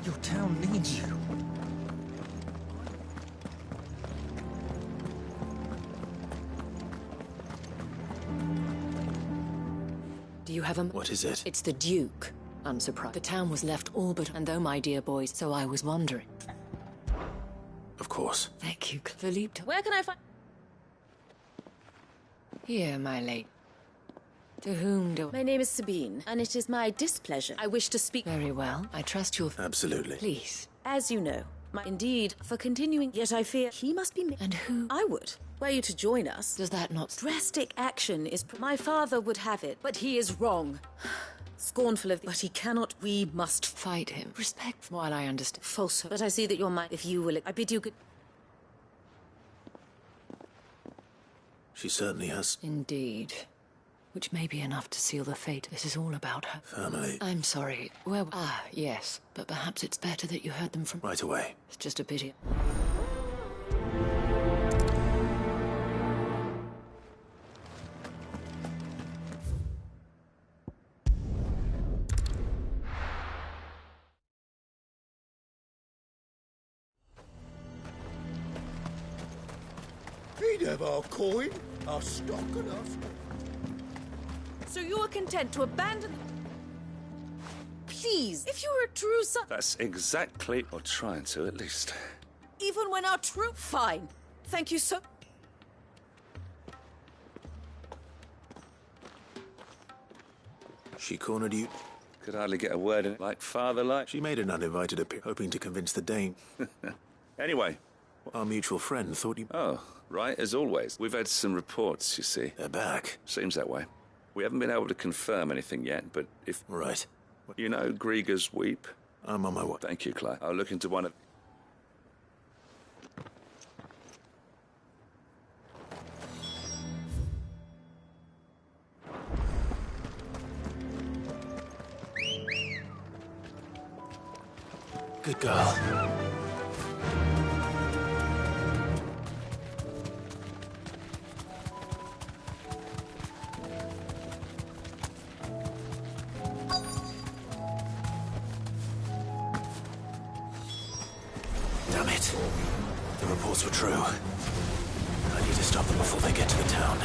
Your town needs you. Do you have a... What is it? It's the Duke. Unsurprised. The town was left all but... And though my dear boys, so I was wondering. Of course. Thank you, Philippe. Where can I find... Here, my lady. To whom do... My name is Sabine, and it is my displeasure. I wish to speak... Very well. I trust you'll... Absolutely. Please. As you know, indeed, for continuing, yet I fear he must be... And who? I would. Were you to join us... Does that not... Drastic action is... My father would have it, but he is wrong. Scornful of... But he cannot... We must... Fight him. Respect while I understand. Falsehood. But I see that you're if you will... I bid you good... She certainly has... Indeed. Which may be enough to seal the fate. This is all about her. Family. I'm sorry. Where... Ah, yes. But perhaps it's better that you heard them from... Right away. It's just a pity. He'd have our coin, our stock and our... So you are content to abandon... Please, if you were a true son... That's exactly... Or trying to, at least. Even when our true... Fine. Thank you so... She cornered you. Could hardly get a word in, like father-like. She made an uninvited appearance, hoping to convince the Dane. Anyway. Our mutual friend thought you... Oh, right, as always. We've had some reports, you see. They're back. Seems that way. We haven't been able to confirm anything yet, but if... Right. You know Grieger's Weep? I'm on my way. Thank you, Clay. I'll look into one of... Good girl. Damn it. The reports were true. I need to stop them before they get to the town.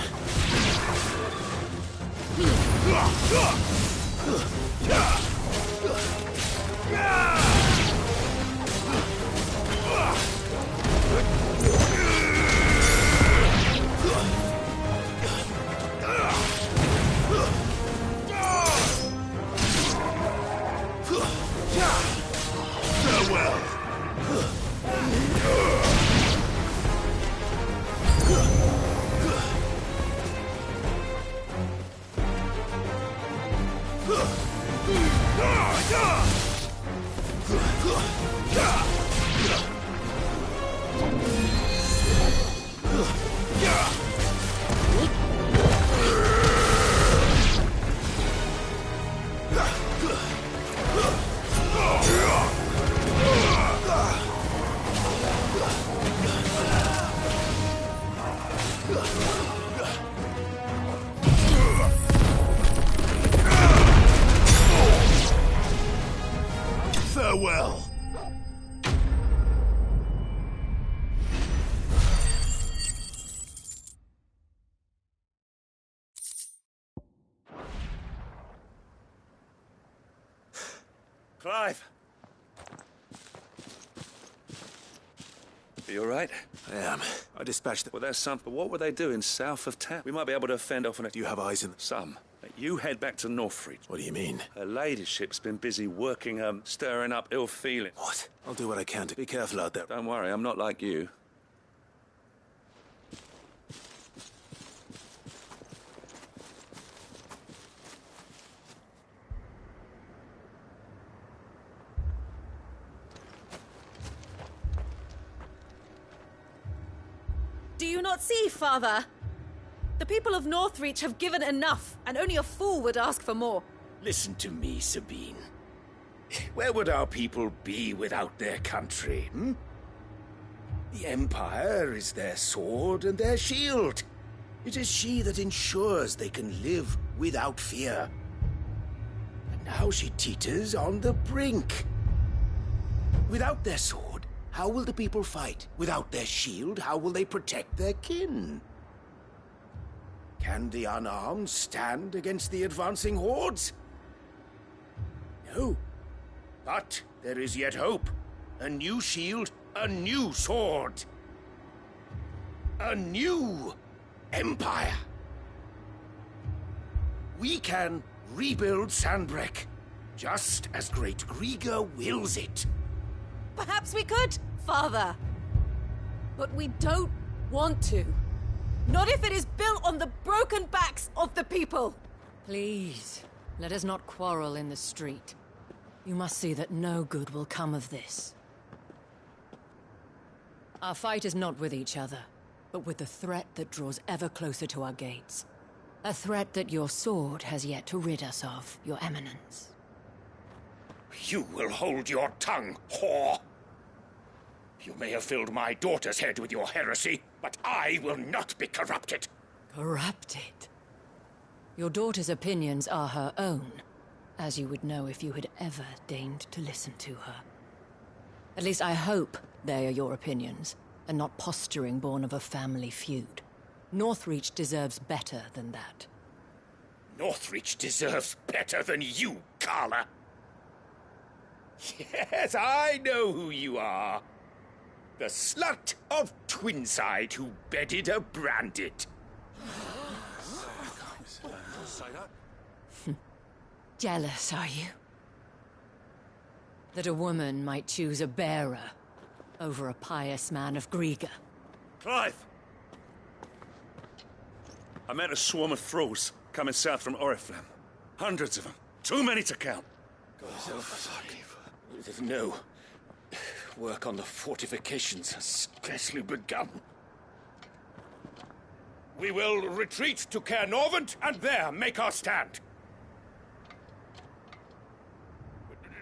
Clive! Are you all right? I am. I dispatched them. Well, there's some. But what were they doing south of town? We might be able to fend off on it. Do you have eyes in them? Some. You head back to Northreach. What do you mean? Her ladyship's been busy working, stirring up ill feeling. What? I'll do what I can to be careful out there. Don't worry, I'm not like you. Do you not see, Father? The people of Northreach have given enough, and only a fool would ask for more. Listen to me, Sabine. Where would our people be without their country, hmm? The Empire is their sword and their shield. It is she that ensures they can live without fear. And now she teeters on the brink. Without their sword, how will the people fight? Without their shield, how will they protect their kin? Can the unarmed stand against the advancing hordes? No. But there is yet hope. A new shield, a new sword. A new empire. We can rebuild Sanbreque, just as Great Griga wills it. Perhaps we could, Father. But we don't want to. Not if it is built on the broken backs of the people. Please, let us not quarrel in the street. You must see that no good will come of this. Our fight is not with each other, but with the threat that draws ever closer to our gates. A threat that your sword has yet to rid us of, Your Eminence. You will hold your tongue, whore! You may have filled my daughter's head with your heresy, but I will not be corrupted. Corrupted? Your daughter's opinions are her own, as you would know if you had ever deigned to listen to her. At least I hope they are your opinions, and not posturing born of a family feud. Northreach deserves better than that. Northreach deserves better than you, Carla. Yes, I know who you are. The slut of Twinside who bedded a Brandit. Jealous, are you? That a woman might choose a bearer over a pious man of Griga. Clive! I met a swarm of thralls coming south from Oriflamme. Hundreds of them. Too many to count. No. Work on the fortifications has scarcely begun. We will retreat to Caer Norvent and there make our stand.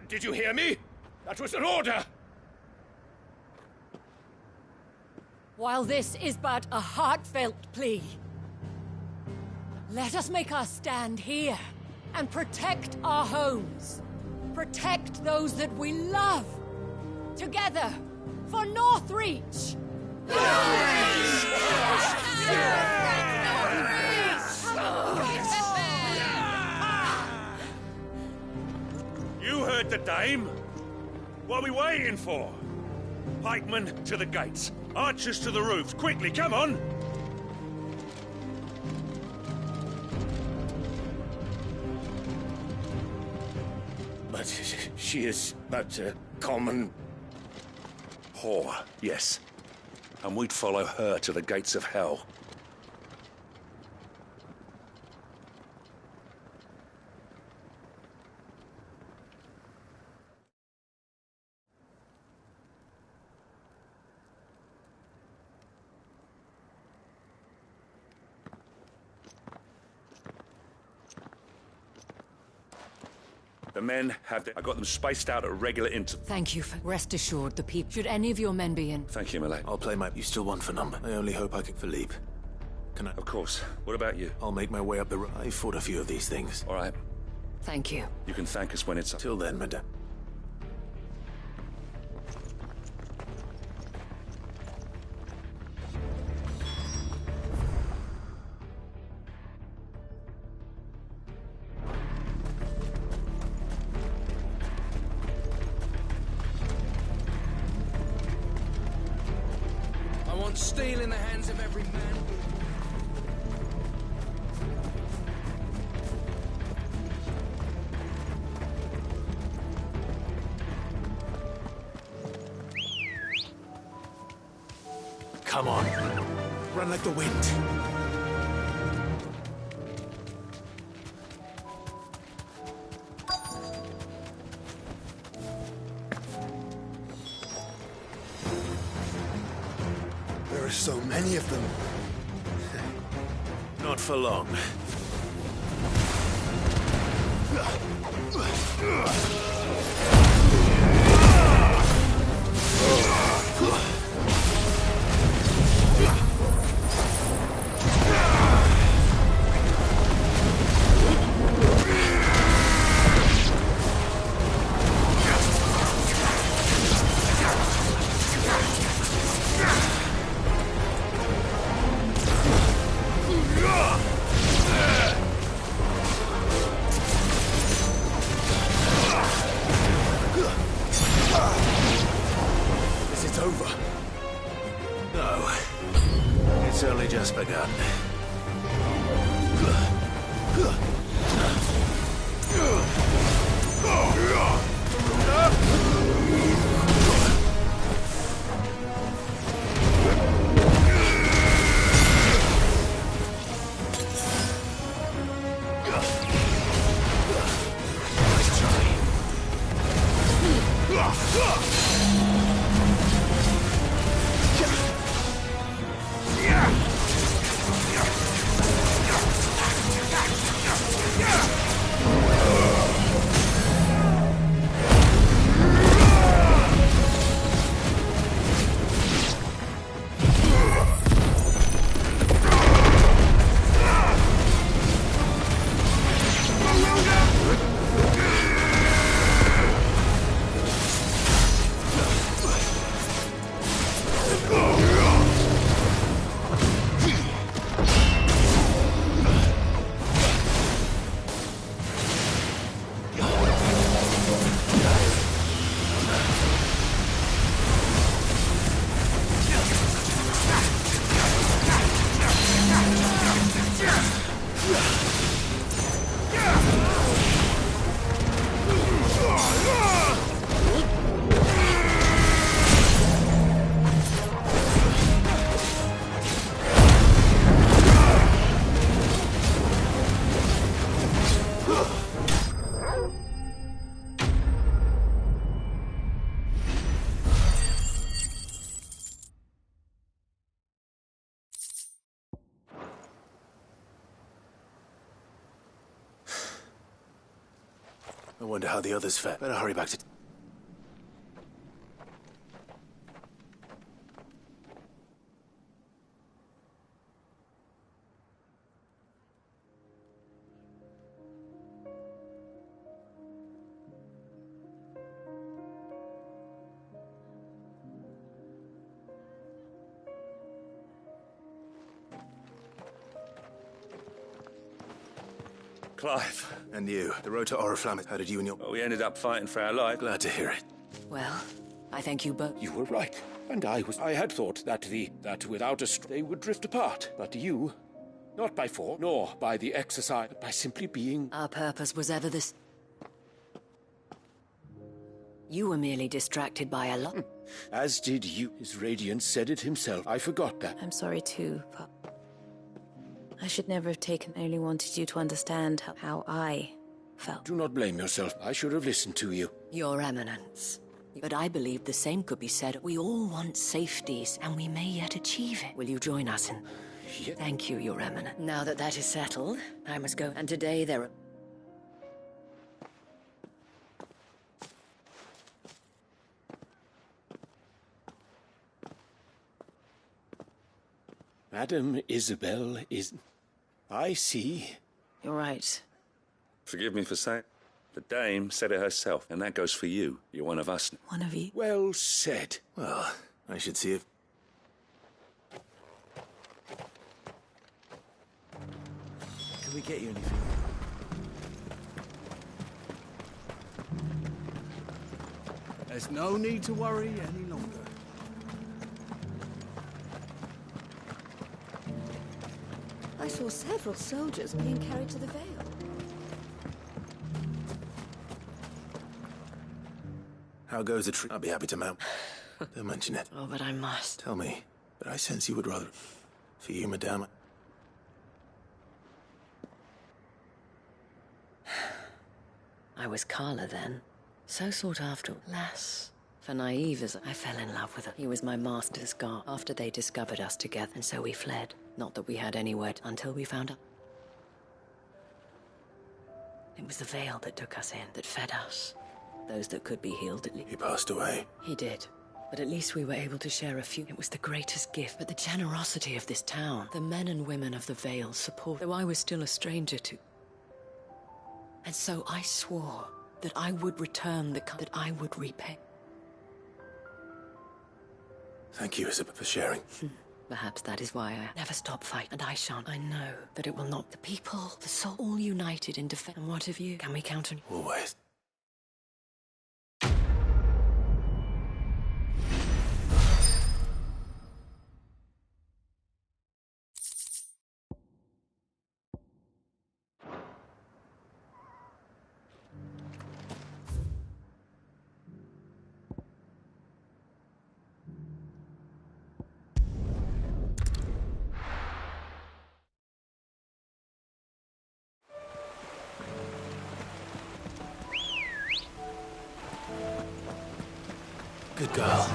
Did you hear me? That was an order! While this is but a heartfelt plea, let us make our stand here and protect our homes. Protect those that we love. Together, for Northreach! You heard the dame. What are we waiting for? Pikemen to the gates. Archers to the roofs. Quickly, come on! But she is but a common... whore, yes. And we'd follow her to the gates of hell. The men have I got them spaced out at regular intervals. Thank you for... Rest assured, the people... Should any of your men be in... Thank you, Malay. I'll play my... You still want for number? I only hope I can... Philippe. Can I... Of course. What about you? I'll make my way up the road. I fought a few of these things. All right. Thank you. You can thank us when it's up. Till then, madame. steel in the hands of every man. Come on. Run like the wind. There are so many of them. Not for long. Just begun. I wonder how the others fared. Better hurry back to... Clive. And you. The road to Oriflamme. How did you and your... Well, we ended up fighting for our life. Glad to hear it. Well, I thank you both. You were right. And I had thought that without they would drift apart. But you, not by force, nor by the exercise, but by simply being... Our purpose was ever this. You were merely distracted by a lot. As did you. His radiance said it himself. I forgot that. I'm sorry too, Pop. I should never have only wanted you to understand how I felt. Do not blame yourself. I should have listened to you. Your Eminence. But I believe the same could be said. We all want safeties, and we may yet achieve it. Will you join us in... Yeah. Thank you, Your Eminence. Now that that is settled, I must go. And today there are... Madam Isabel is... I see. You're right. Forgive me for saying... The dame said it herself, and that goes for you. You're one of us. One of you? Well said. Well, I should see if... Can we get you anything? There's no need to worry any longer. saw several soldiers being carried to the Vale. How goes the trip? I'll be happy to mount. Don't mention it. Oh, but I must. Tell me, but I sense you would rather... For you, madame... I was Carla then. So sought after. Alas, for naive as I fell in love with her. He was my master's guard after they discovered us together, and so we fled. Not that we had anywhere until we found out. It was the Vale that took us in, that fed us. Those that could be healed at least. He passed away. He did. But at least we were able to share a few. It was the greatest gift. But the generosity of this town, the men and women of the Vale support, though I was still a stranger to. And so I swore that I would return that I would repay. Thank you, Isabel, for sharing. Perhaps that is why I never stop fighting. And I shan't. I know that it will not. The people, the soul, all united in defense. And what of you? Can we count on you? Always. Good girl.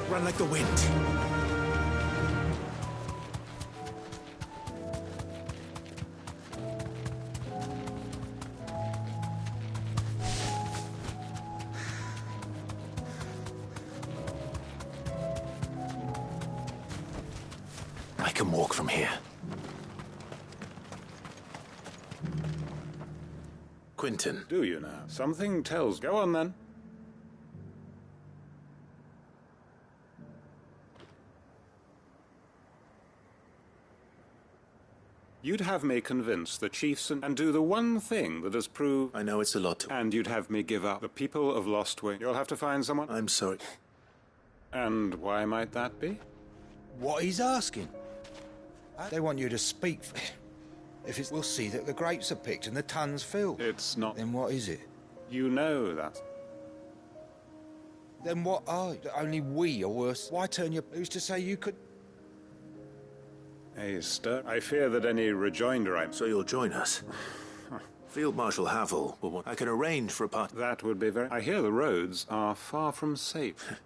Run like the wind. I can walk from here. Quentin. Do you now? Something tells. Go on then. You'd have me convince the chiefs and do the one thing that has proved... I know it's a lot to... And you'd have me give up the people of Lostwing. You'll have to find someone... I'm sorry. And why might that be? What he's asking. They want you to speak. If it's... We'll see that the grapes are picked and the tons filled. It's not... Then what is it? You know that. Then what are you? Only we are worse. Why turn your... Who's to say you could... Hey, Stir. I fear that any rejoinder I'm... So you'll join us? Field Marshal Havel will want... I can arrange for a party. That would be very... I hear the roads are far from safe.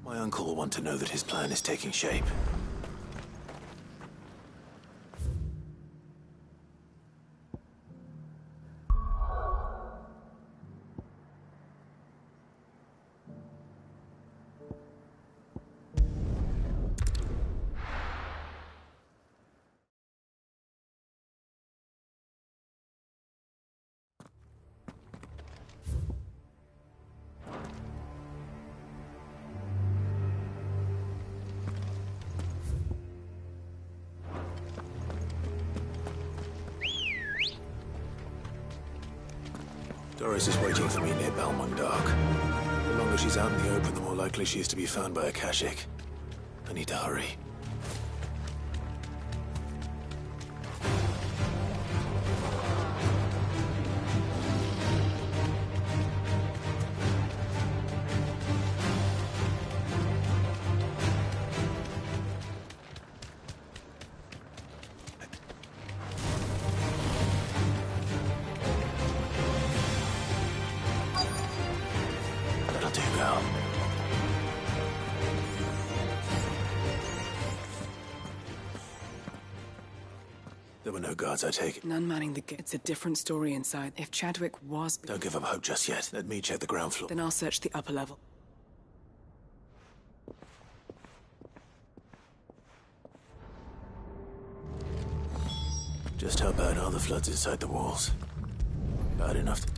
My uncle will want to know that his plan is taking shape. Doris is waiting for me near Balmung-Dark. The longer she's out in the open, the more likely she is to be found by a Kashik. I need to hurry. There were no guards, I take it. None manning the gate. It's a different story inside. If Chadwick was... Don't give up hope just yet. Let me check the ground floor. Then I'll search the upper level. Just how bad are the floods inside the walls? Bad enough to...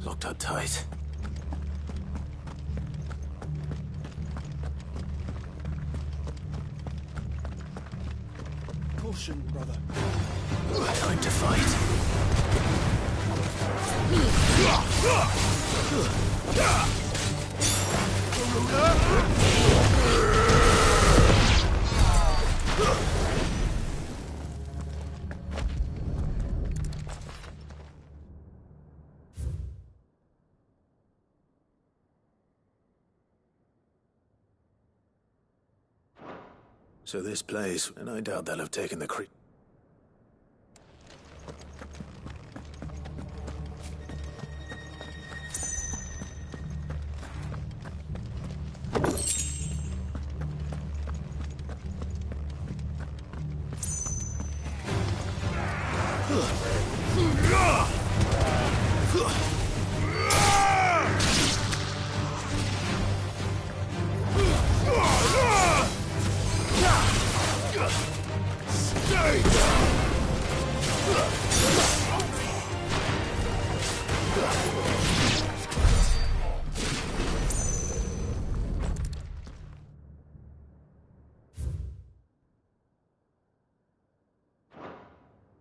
Locked up tight. Caution, brother. Time to fight. So this place, and I doubt they'll have taken the creep.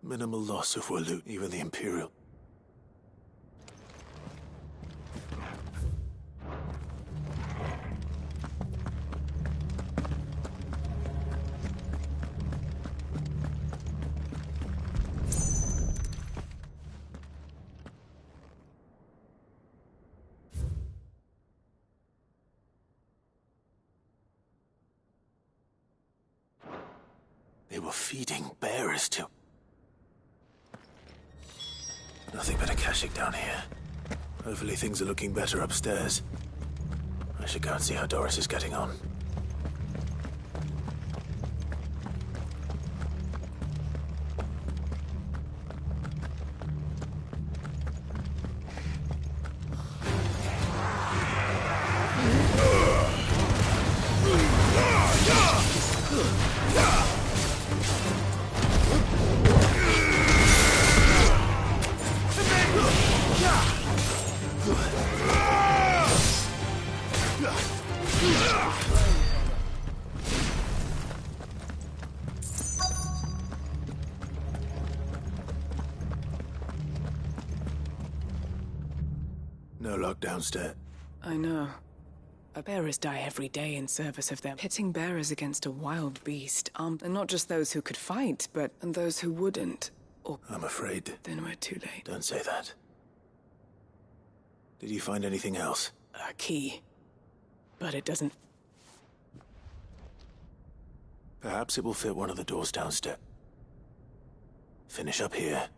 Minimal loss if we're loot, even the Imperial. They were feeding bears to... Nothing but a caching down here. Hopefully things are looking better upstairs. I should go and see how Doris is getting on. No luck downstairs. I know. Bearers die every day in service of them. Pitting bearers against a wild beast, armed, and not just those who could fight, but and those who wouldn't. Or I'm afraid. Then we're too late. Don't say that. Did you find anything else? A key. But it doesn't... Perhaps it will fit one of the doors downstairs. Finish up here.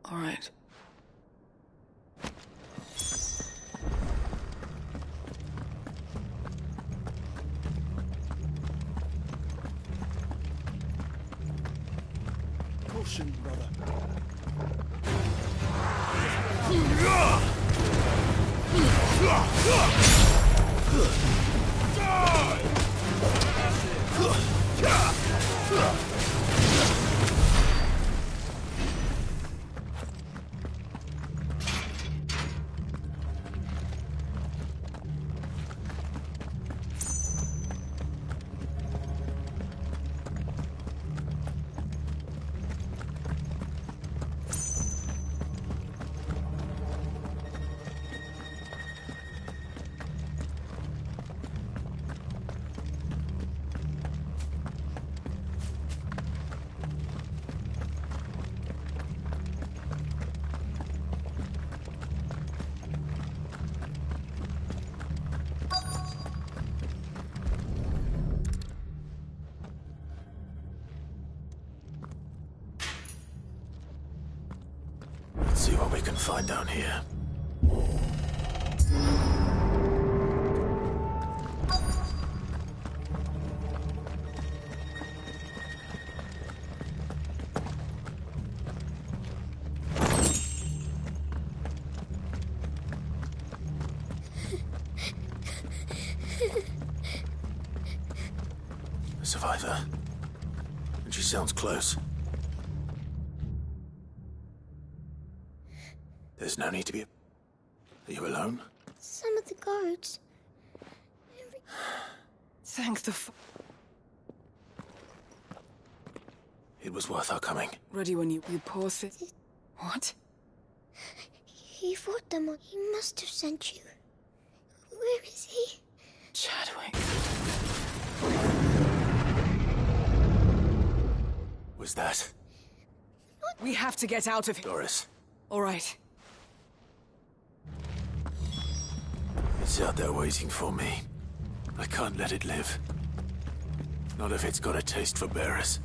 All right. Caution, brother. Let's see what we can find down here. A survivor. And she sounds close. There's no need to be... Are you alone? Some of the guards. Thank the It was worth our coming. Ready when you poor thing. What? He fought them all. He must have sent you. Where is he? Chadwick. Was that? We have to get out of here. Doris. All right. It's out there waiting for me. I can't let it live. Not if it's got a taste for bearers.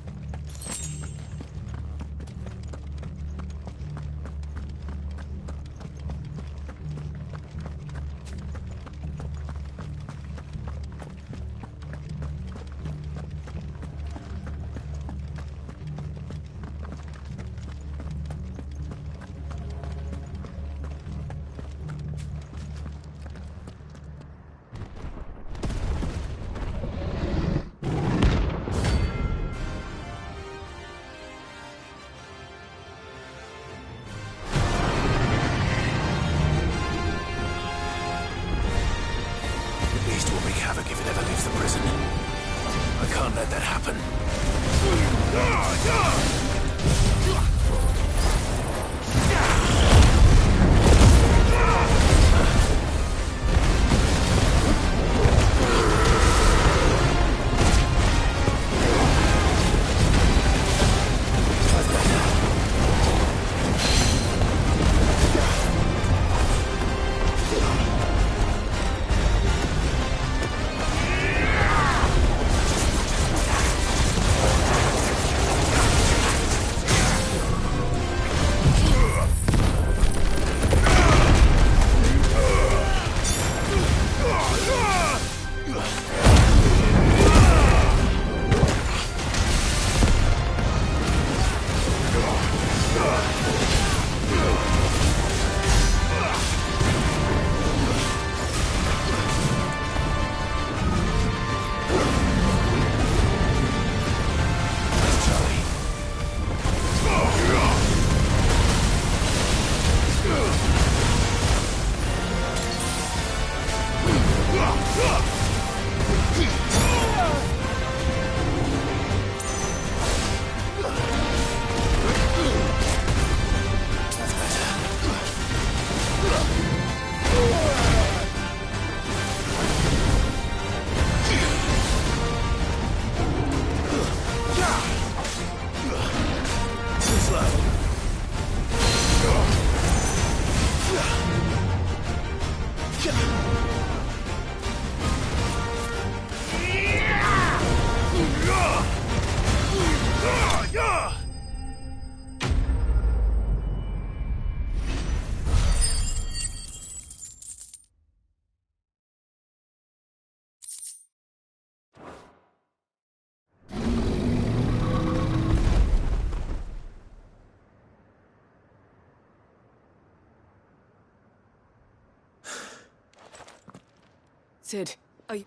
Cid, are you...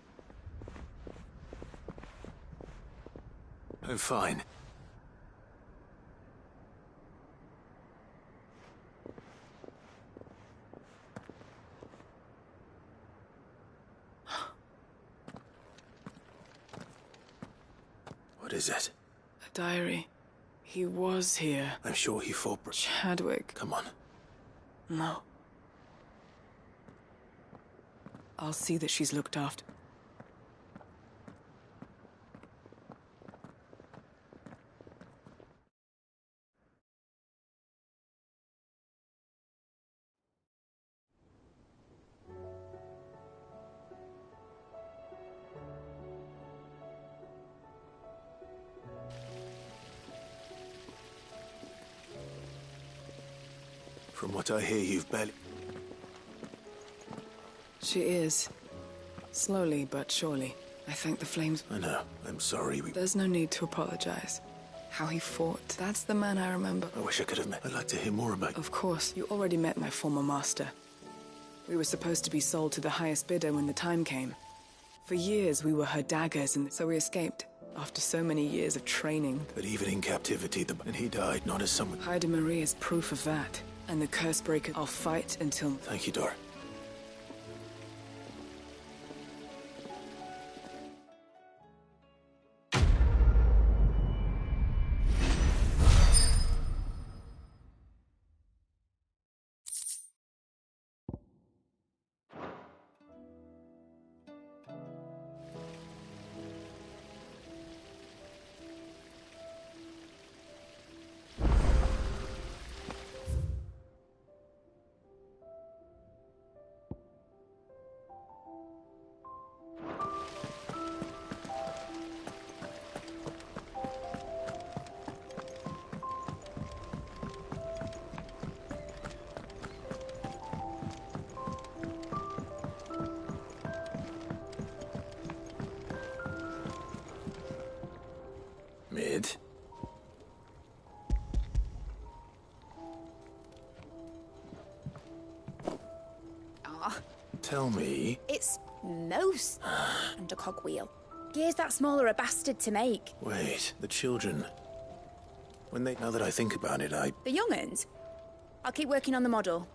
I'm fine. What is it? A diary. He was here. I'm sure he fought... Chadwick. Come on. No. I'll see that she's looked after. From what I hear, you've barely... She is. Slowly but surely. I thank the flames. I know. I'm sorry. There's no need to apologize. How he fought. That's the man I remember. I wish I could have met. I'd like to hear more about... Of course. You already met my former master. We were supposed to be sold to the highest bidder when the time came. For years, we were her daggers, and so we escaped. After so many years of training. But even in captivity, and he died, not as someone... Hyde Marie is proof of that. And the Cursebreaker, I'll fight until... Thank you, Dora. Mid. Ah, Tell me. it's most and a cogwheel. Gears that small are a bastard to make. Wait, the children. Now that I think about it, The young'uns? I'll keep working on the model.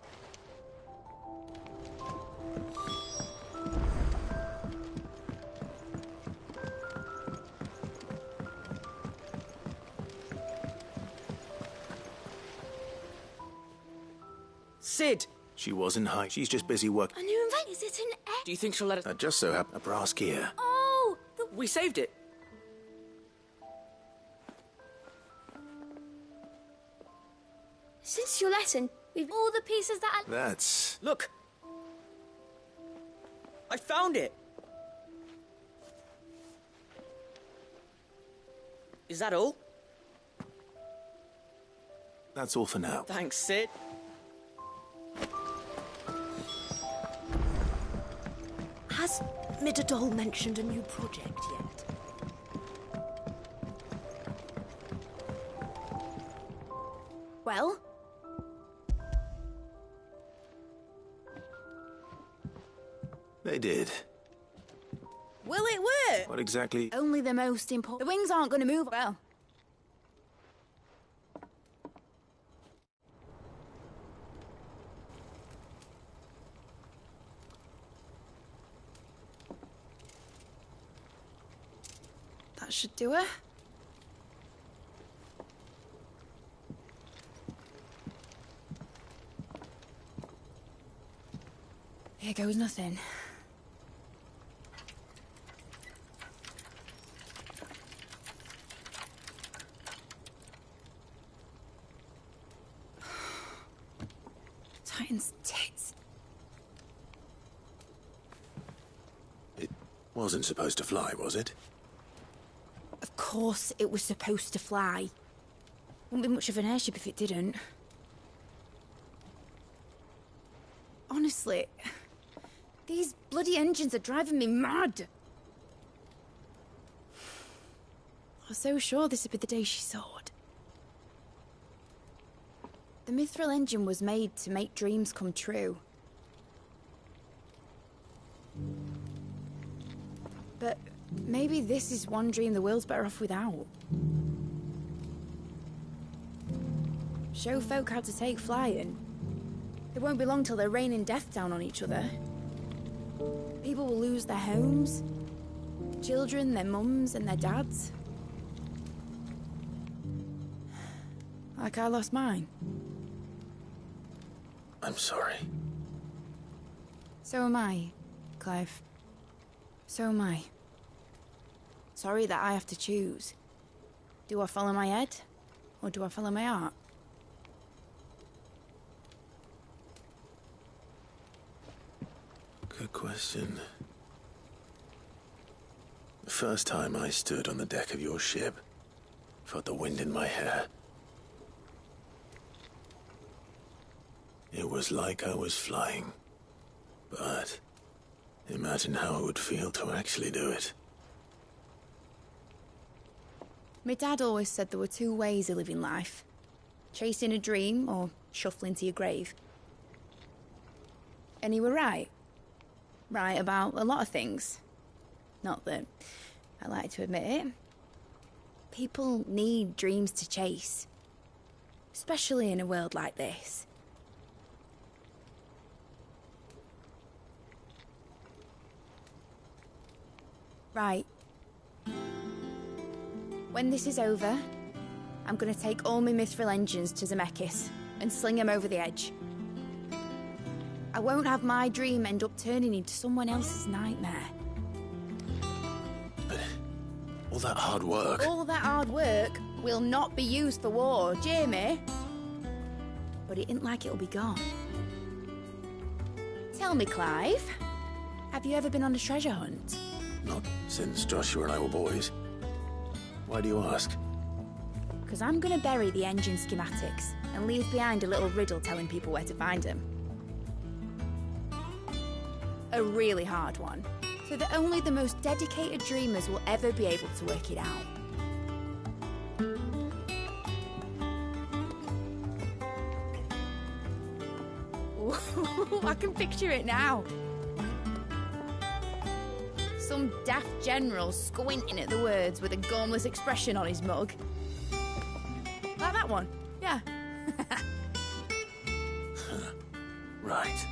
Sid! She wasn't high. She's just busy working. A new invention? Is it an egg? Do you think she'll let us... That just so happened. A brass gear. Oh, We saved it. Since your lesson, we've all the pieces that That's... Look! I found it! Is that all? That's all for now. Thanks, Sid. Has Midadol mentioned a new project yet? Well? They did. Will it work? What exactly? Only the most important. The wings aren't going to move well. That should do it. Here goes nothing. Titan's tits. It wasn't supposed to fly, was it? Of course it was supposed to fly. Wouldn't be much of an airship if it didn't. Honestly, these bloody engines are driving me mad. I was so sure this would be the day she soared. The Mithril engine was made to make dreams come true. But maybe this is one dream the world's better off without. Show folk how to take flying. It won't be long till they're raining death down on each other. People will lose their homes. Children, their mums and their dads. Like I lost mine. I'm sorry. So am I, Clive. So am I. Sorry that I have to choose. Do I follow my head, or do I follow my heart? Good question. The first time I stood on the deck of your ship, felt the wind in my hair. It was like I was flying. But imagine how it would feel to actually do it. My dad always said there were two ways of living life. Chasing a dream or shuffling to your grave. And he were right. Right about a lot of things. Not that I like to admit it. People need dreams to chase. Especially in a world like this. Right. When this is over, I'm gonna take all my Mithril engines to Zemeckis and sling them over the edge. I won't have my dream end up turning into someone else's nightmare. But all that hard work... All that hard work will not be used for war, Jamie. But it isn't like it'll be gone. Tell me, Clive, have you ever been on a treasure hunt? Not since Joshua and I were boys. Why do you ask? Because I'm going to bury the engine schematics and leave behind a little riddle telling people where to find them. A really hard one, so that only the most dedicated dreamers will ever be able to work it out. Oh, I can picture it now. Some daft general squinting at the words with a gormless expression on his mug. Like that one, yeah. Right.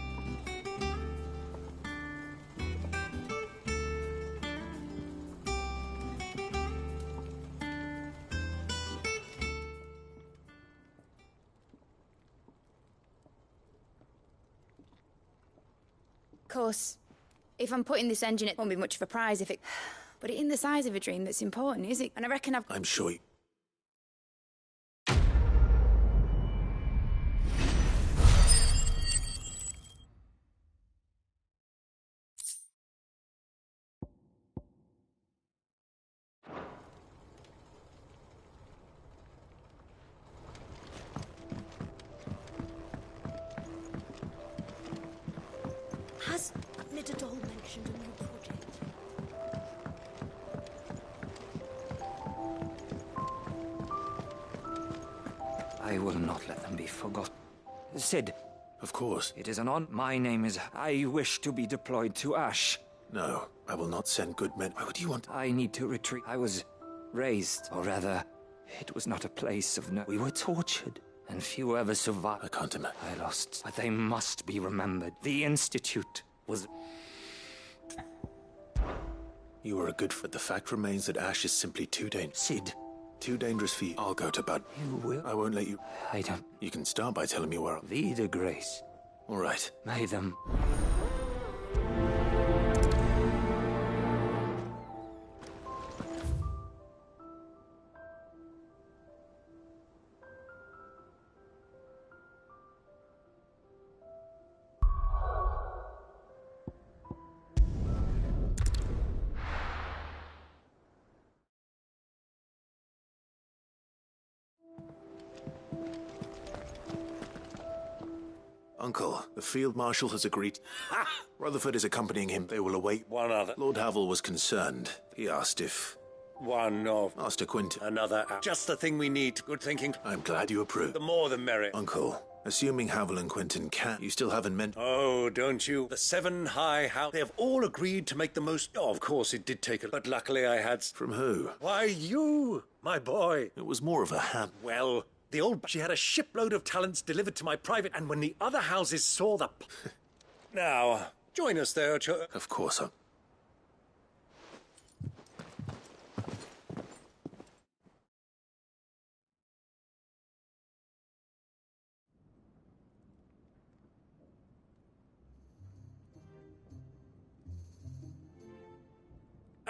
Of course, if I'm putting this engine, it won't be much of a prize if it... But it ain't the size of a dream that's important, is it? And I reckon I'm sure you... Has Nidalee mentioned a new project? I will not let them be forgotten. Cid. Of course. It is an honor. My name is... I wish to be deployed to Ash. No, I will not send good men. Why would you want... I need to retreat. I was raised, or rather, it was not a place of no... We were tortured, and few ever survived. I can't imagine. I lost, but they must be remembered. The Institute was... You were a good... But the fact remains that Ash is simply too dangerous. Cid. Too dangerous for you. I'll go to Bud. You will? I won't let you... I don't... You can start by telling me where I'm... Vida Grace. All right. May them... Uncle, the Field Marshal has agreed. Ha! Rutherford is accompanying him. They will await... One other. Lord Havel was concerned. He asked if... One of... Master Quinton. Another. Just the thing we need. Good thinking. I'm glad you approve. The more the merrier. Uncle, assuming Havel and Quinton can, you still haven't meant... Oh, don't you? The Seven High House. They have all agreed to make the most... Oh, of course, it did take a... But luckily I had... From who? Why, you, my boy. It was more of a hand. Well... The old... She had a shipload of talents delivered to my private... And when the other houses saw the... Now, join us there, Of course,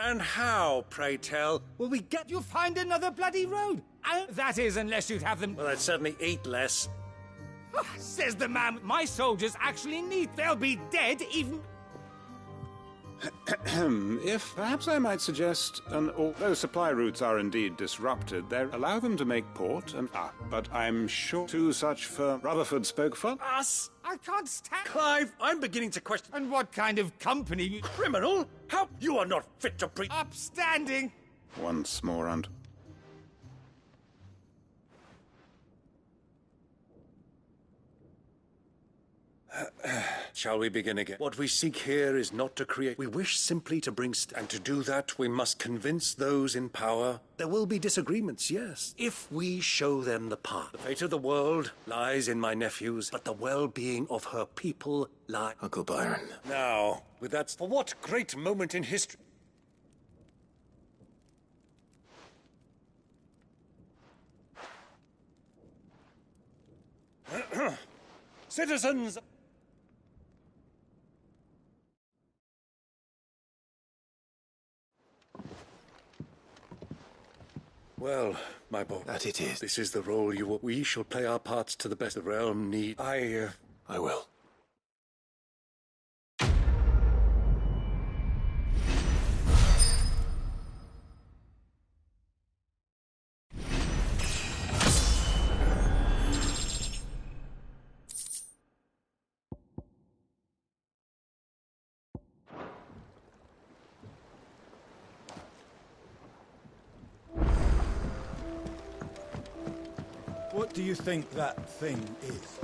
And how, pray tell, will we get... You find another bloody road? That is, unless you'd have them... Well, I'd certainly eat less. Says the man. My soldiers actually need... They'll be dead even... If perhaps I might suggest, although supply routes are indeed disrupted, they allow them to make port and... but I'm sure two such firm... Rutherford spoke for... Us? I can't stand... Clive, I'm beginning to question... And what kind of company... Criminal? How? You are not fit to preach... Upstanding! Once more, and... Shall we begin again? What we seek here is not to create. We wish simply to bring... And to do that, we must convince those in power. There will be disagreements, yes. If we show them the path. The fate of the world lies in my nephews, but the well-being of her people lies... Uncle Byron. Now, with that... For what great moment in history... Citizens... Well, my boy. That it is. This is the role you... We shall play our parts to the best the realm need. I will. What do you think that thing is?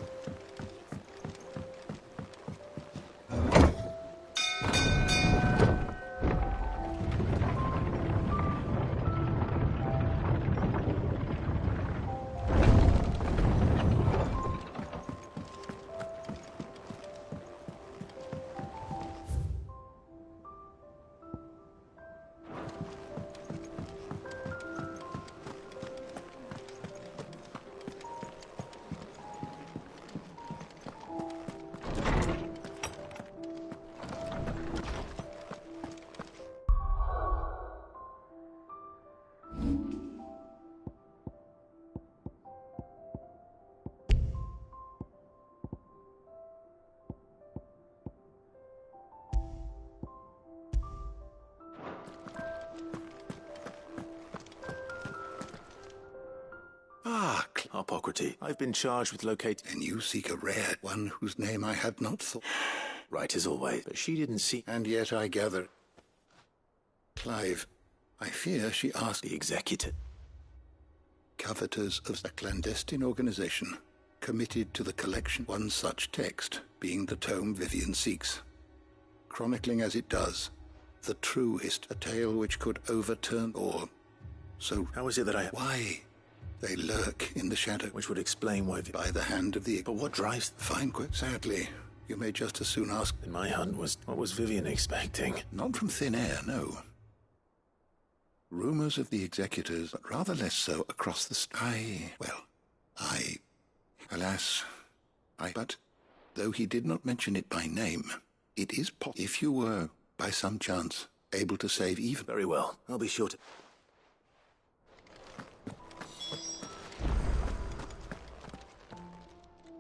Harpocrates. I've been charged with locating... And you seek a rare one whose name I had not thought. Right as always. But she didn't see... And yet I gather... Clive, I fear she asked... The Executor. Coveters of a clandestine organization committed to the collection one such text, being the tome Vivian seeks. Chronicling as it does, the truest, a tale which could overturn or... So... How is it that I... Why? They lurk in the shadow. Which would explain why... By the hand of the... But what drives... Fine, sadly, you may just as soon ask... In my hunt was... What was Vivian expecting? Not from thin air, no. Rumors of the Executors, but rather less so across the... Alas, but, though he did not mention it by name, it is possible. If you were, by some chance, able to save even... Very well. I'll be sure to...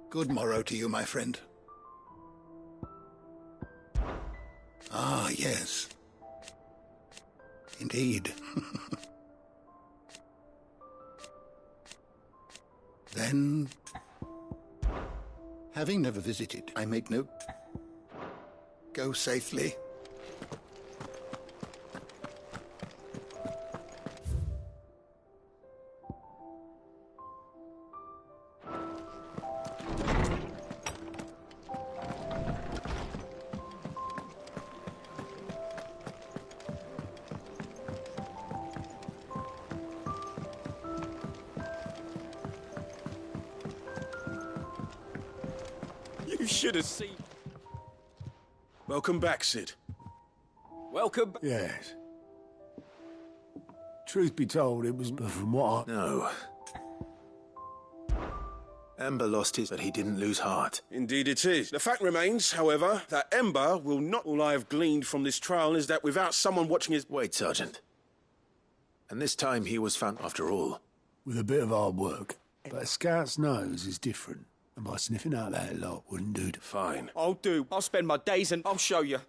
Good morrow to you, my friend. Ah, yes. Indeed. Then, having never visited, I make no... Go safely. You should have seen... Welcome back, Cid. Welcome... Yes. Truth be told, it was from what I... No. Ember lost his, but he didn't lose heart. Indeed it is. The fact remains, however, that Ember will not... All I have gleaned from this trial is that without someone watching his... Wait, Sergeant. And this time he was found after all. With a bit of hard work. But a scout's nose is different. And by sniffing out that lot wouldn't do. Fine. I'll do. I'll spend my days and I'll show you.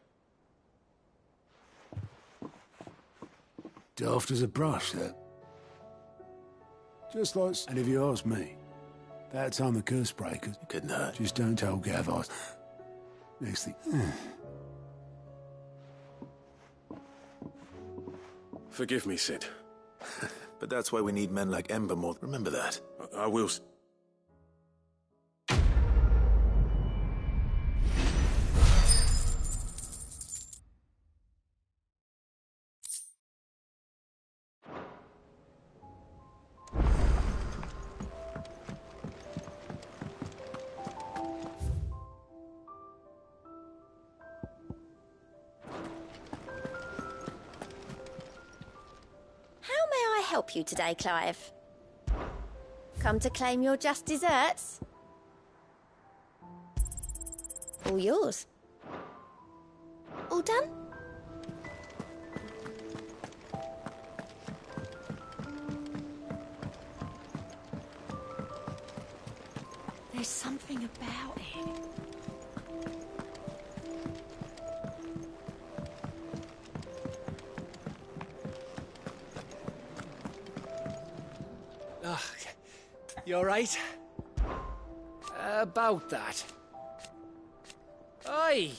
Daft as a brush, that. Just like... And if you ask me, that time the curse breakers... It couldn't hurt. Just don't tell Gav I... Next thing... Forgive me, Cid. But that's why we need men like Ember more. Remember that. I will... Help you today, Clive? Come to claim your just desserts? All yours. All done? There's something about it. You all right? About that. Aye.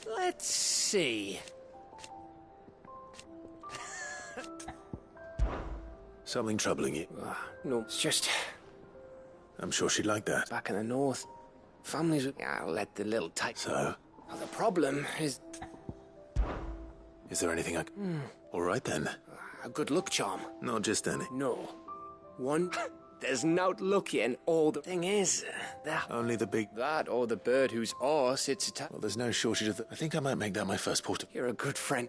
Let's see. Something troubling you? No, it's just... I'm sure she'd like that. Back in the north, families would... I'll let the little type... So? Well, the problem is... Is there anything I can... All right, then. A good luck charm. Not just any. No. One, there's no looking. All the thing is, that... Only the big... That or the bird whose oar sits atop... Well, there's no shortage of... I think I might make that my first port of... You're a good friend.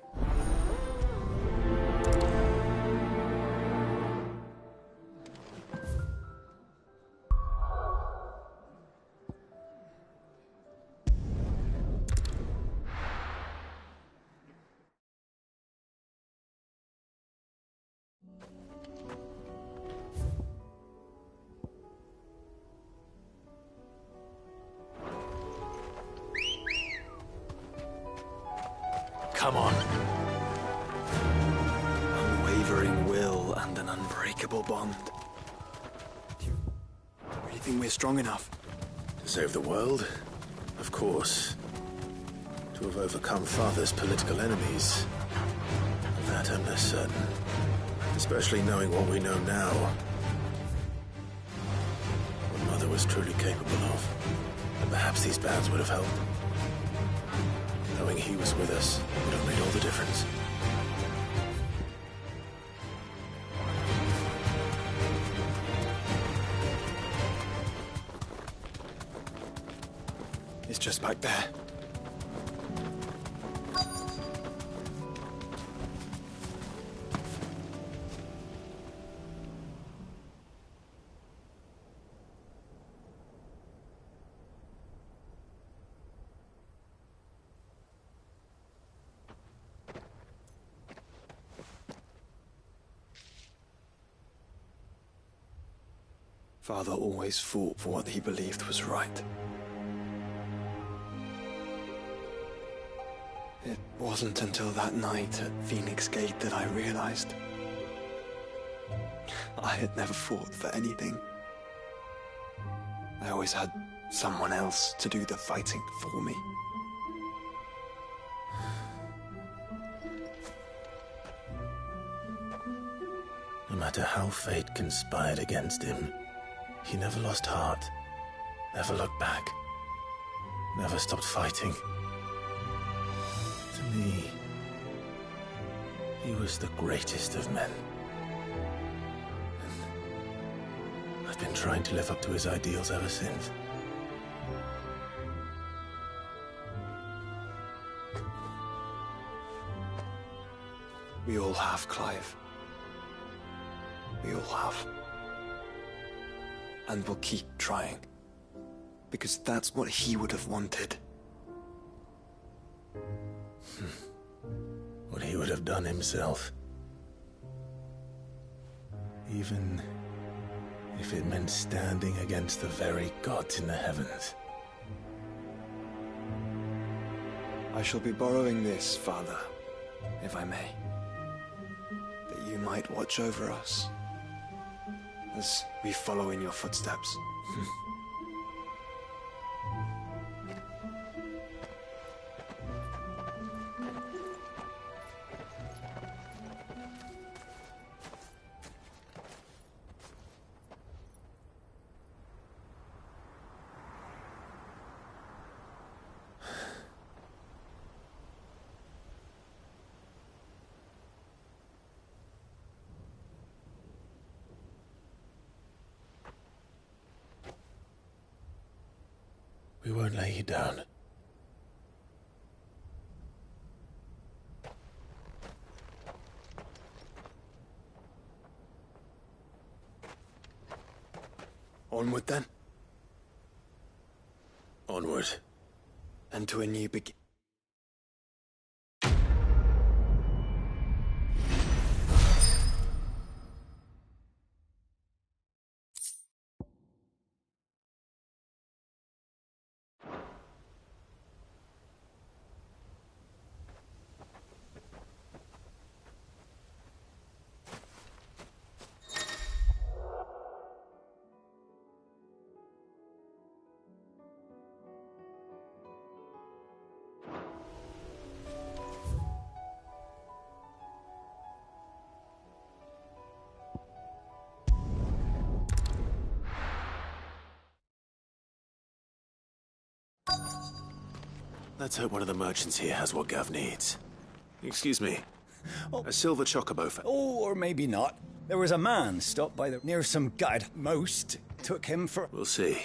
Come on. unwavering will and an unbreakable bond. Do you really think we're strong enough? To save the world? Of course. To have overcome Father's political enemies? Of that I'm less certain. Especially knowing what we know now. What Mother was truly capable of. And perhaps these bands would have helped. Knowing he was with us would have made all the difference. It's just back there. Father always fought for what he believed was right. It wasn't until that night at Phoenix Gate that I realized I had never fought for anything. I always had someone else to do the fighting for me. No matter how fate conspired against him, he never lost heart, never looked back, never stopped fighting. To me, he was the greatest of men. And I've been trying to live up to his ideals ever since. We all have, Clive. We all have. And we'll keep trying. Because that's what he would have wanted. What he would have done himself. Even if it meant standing against the very gods in the heavens. I shall be borrowing this, Father, if I may. That you might watch over us as we follow in your footsteps. We won't lay you down. Onward then. Onward. And to a new beginning. Let's hope one of the merchants here has what Gav needs. Excuse me. A silver chocobo for... Oh, or maybe not. There was a man stopped by near some guide. Most took him for... We'll see.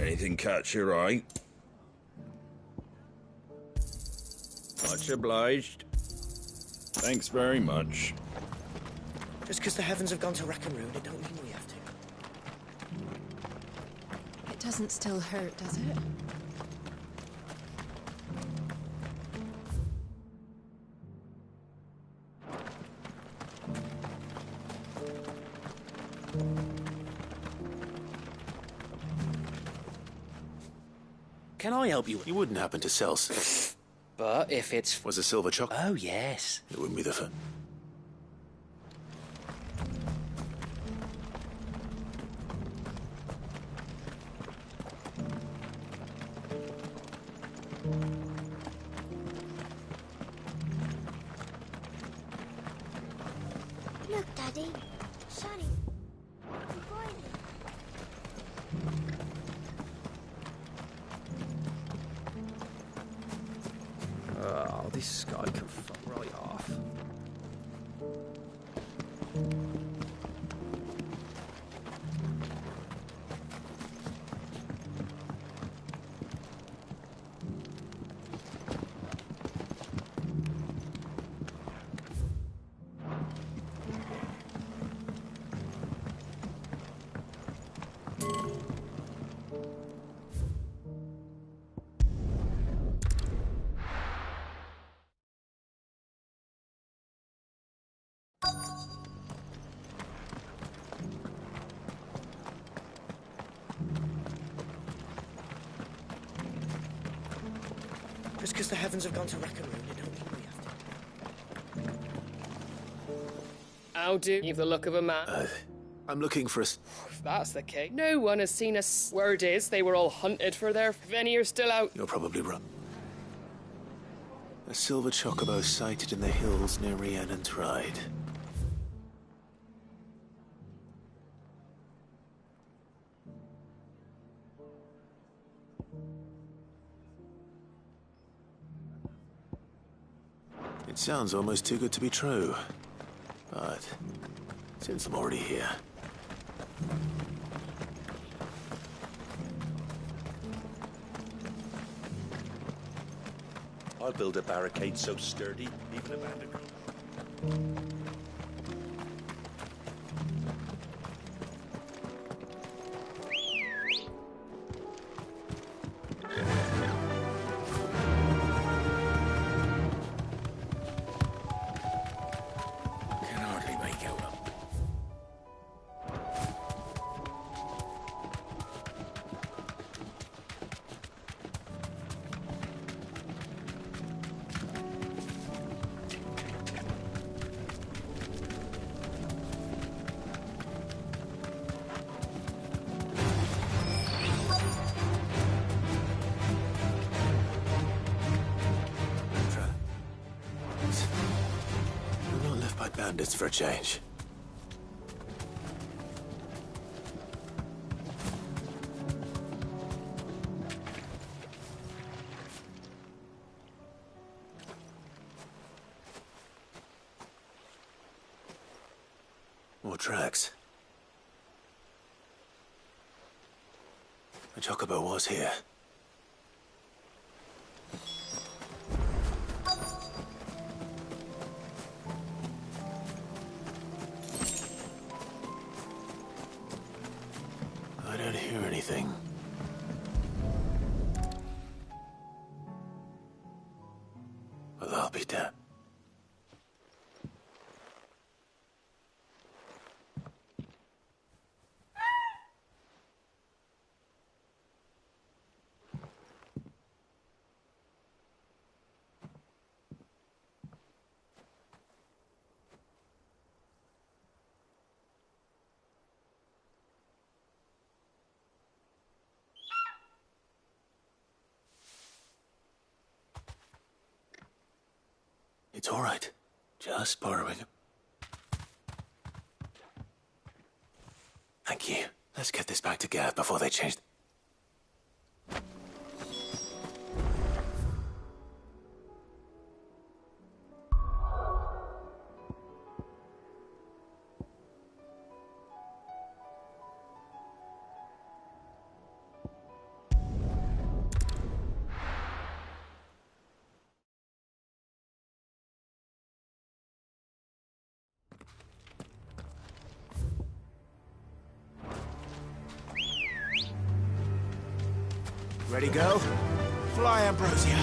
Anything catch your eye? Much obliged. Thanks very much. Just because the heavens have gone to Rackaroon, it don't mean we have to. It doesn't still hurt, does it? Can I help you? You wouldn't happen to sell... s- But if it's... Was a silver chocolate? Oh, yes. It wouldn't be the first. Look, Daddy. Shiny. Embroidery. Oh, this guy can fuck right off. Just because the heavens have gone to Rackaroon, it don't mean we have to. How do you have the look of a man? I'm looking for a... If that's the case, no one has seen us. Word is, they were all hunted for their... If any are still out... You're probably right. A silver chocobo sighted in the hills near Rhiannon's Ride. It sounds almost too good to be true. But since I'm already here... I'll build a barricade so sturdy, even a bandit. Can hardly make out. We're not left by bandits for a change. More tracks. The chocobo was here. I don't hear anything. Well, I'll be damned. It's all right. Just borrowing it. Thank you. Let's get this back to Gav before they change... Ready, go? Fly, Ambrosia.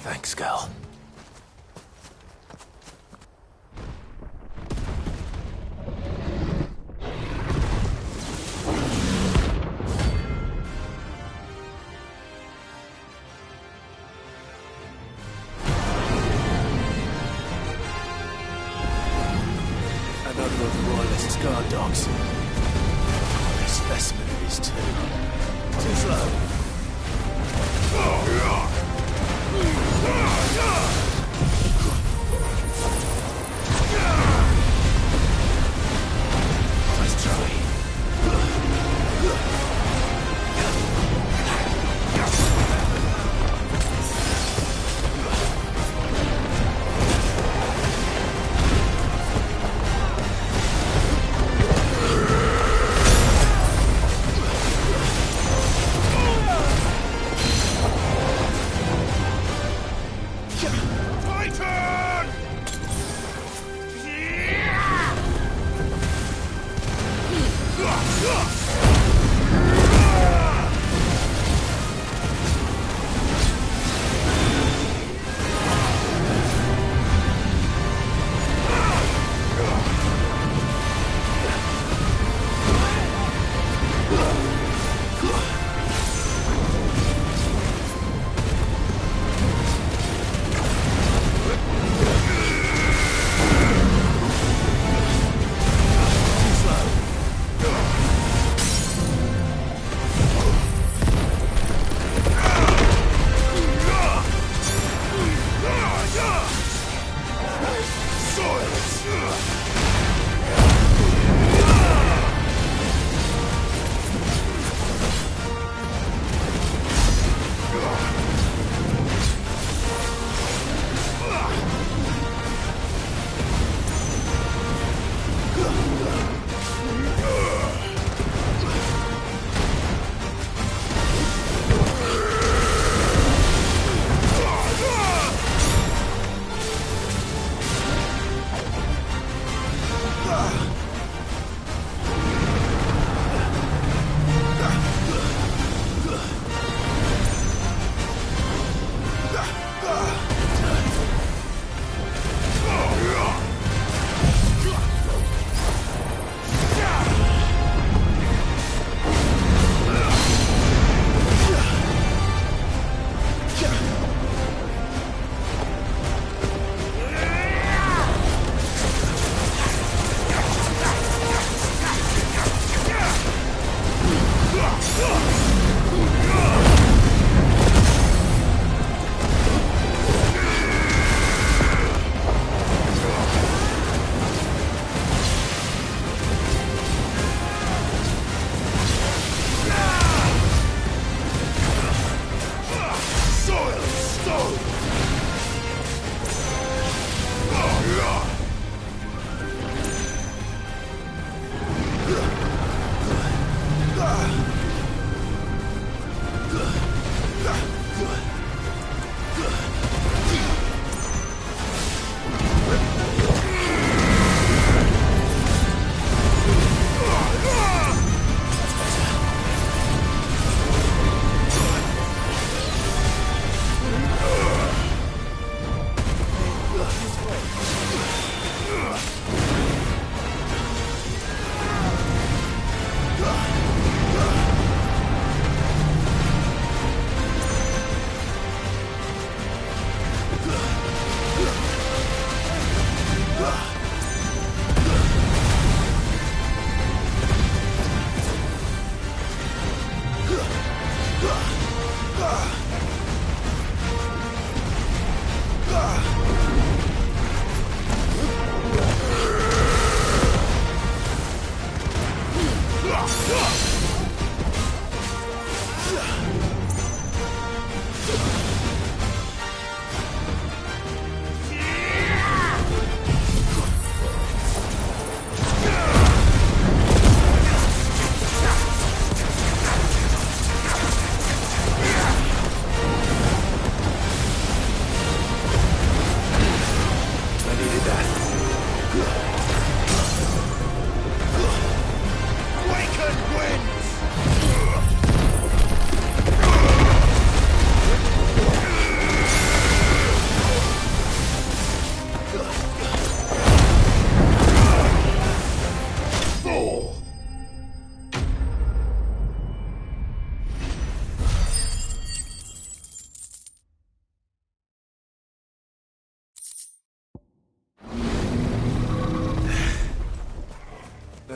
Thanks, girl. Another of the Royalists' guard dogs. What a specimen it is, too. Too slow. Nice try.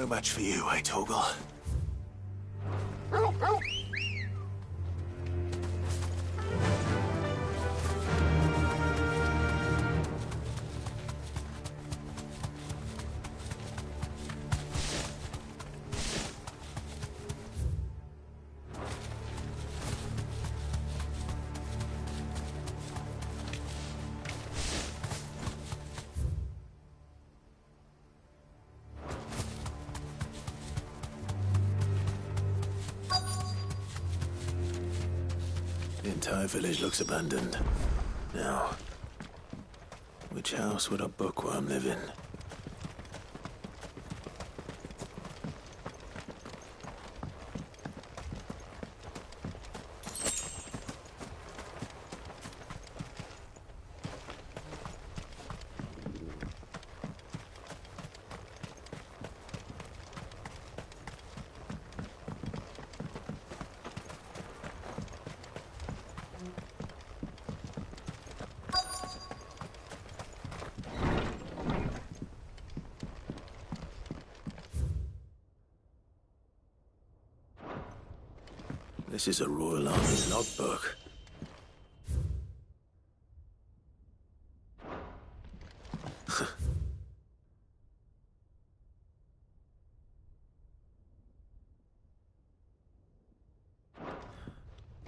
No match for you, eh, Torgal? The entire village looks abandoned. Now, which house would a bookworm live in? This is a Royal Army logbook.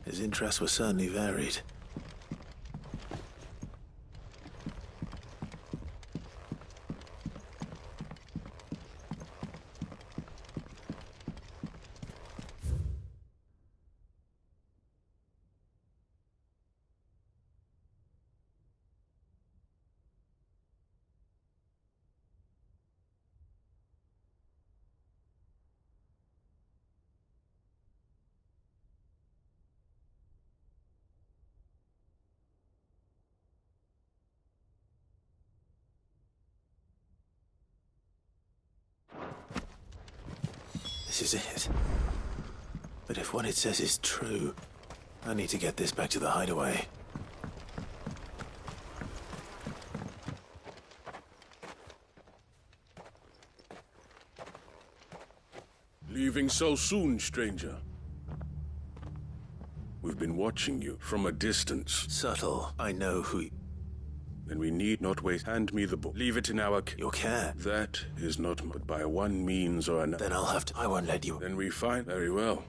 His interests were certainly varied. This is it. But if what it says is true, I need to get this back to the hideaway. Leaving so soon, stranger? We've been watching you from a distance. Subtle. I know who... Then we need not wait. Hand me the book. Leave it in our... Your care. That is not... But by one means or another... Then I'll have to... I won't let you... Then we find... Very well.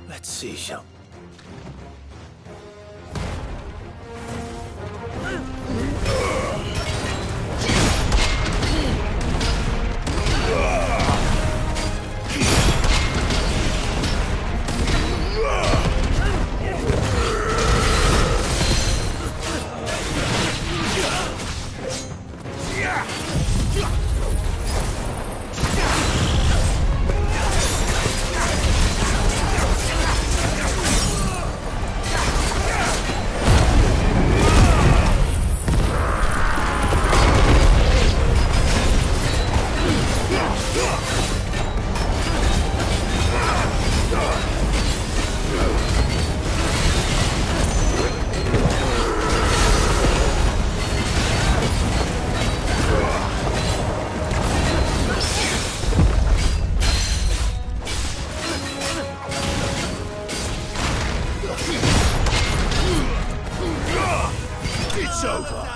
Let's see, shall... It's over.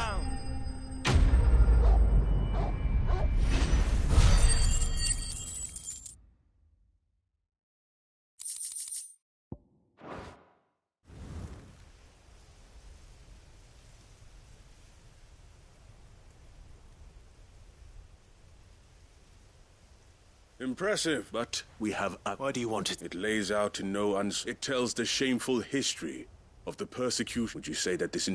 Impressive, but we have a... Why do you want it? It lays out in no It tells the shameful history of the persecution. Would you say that this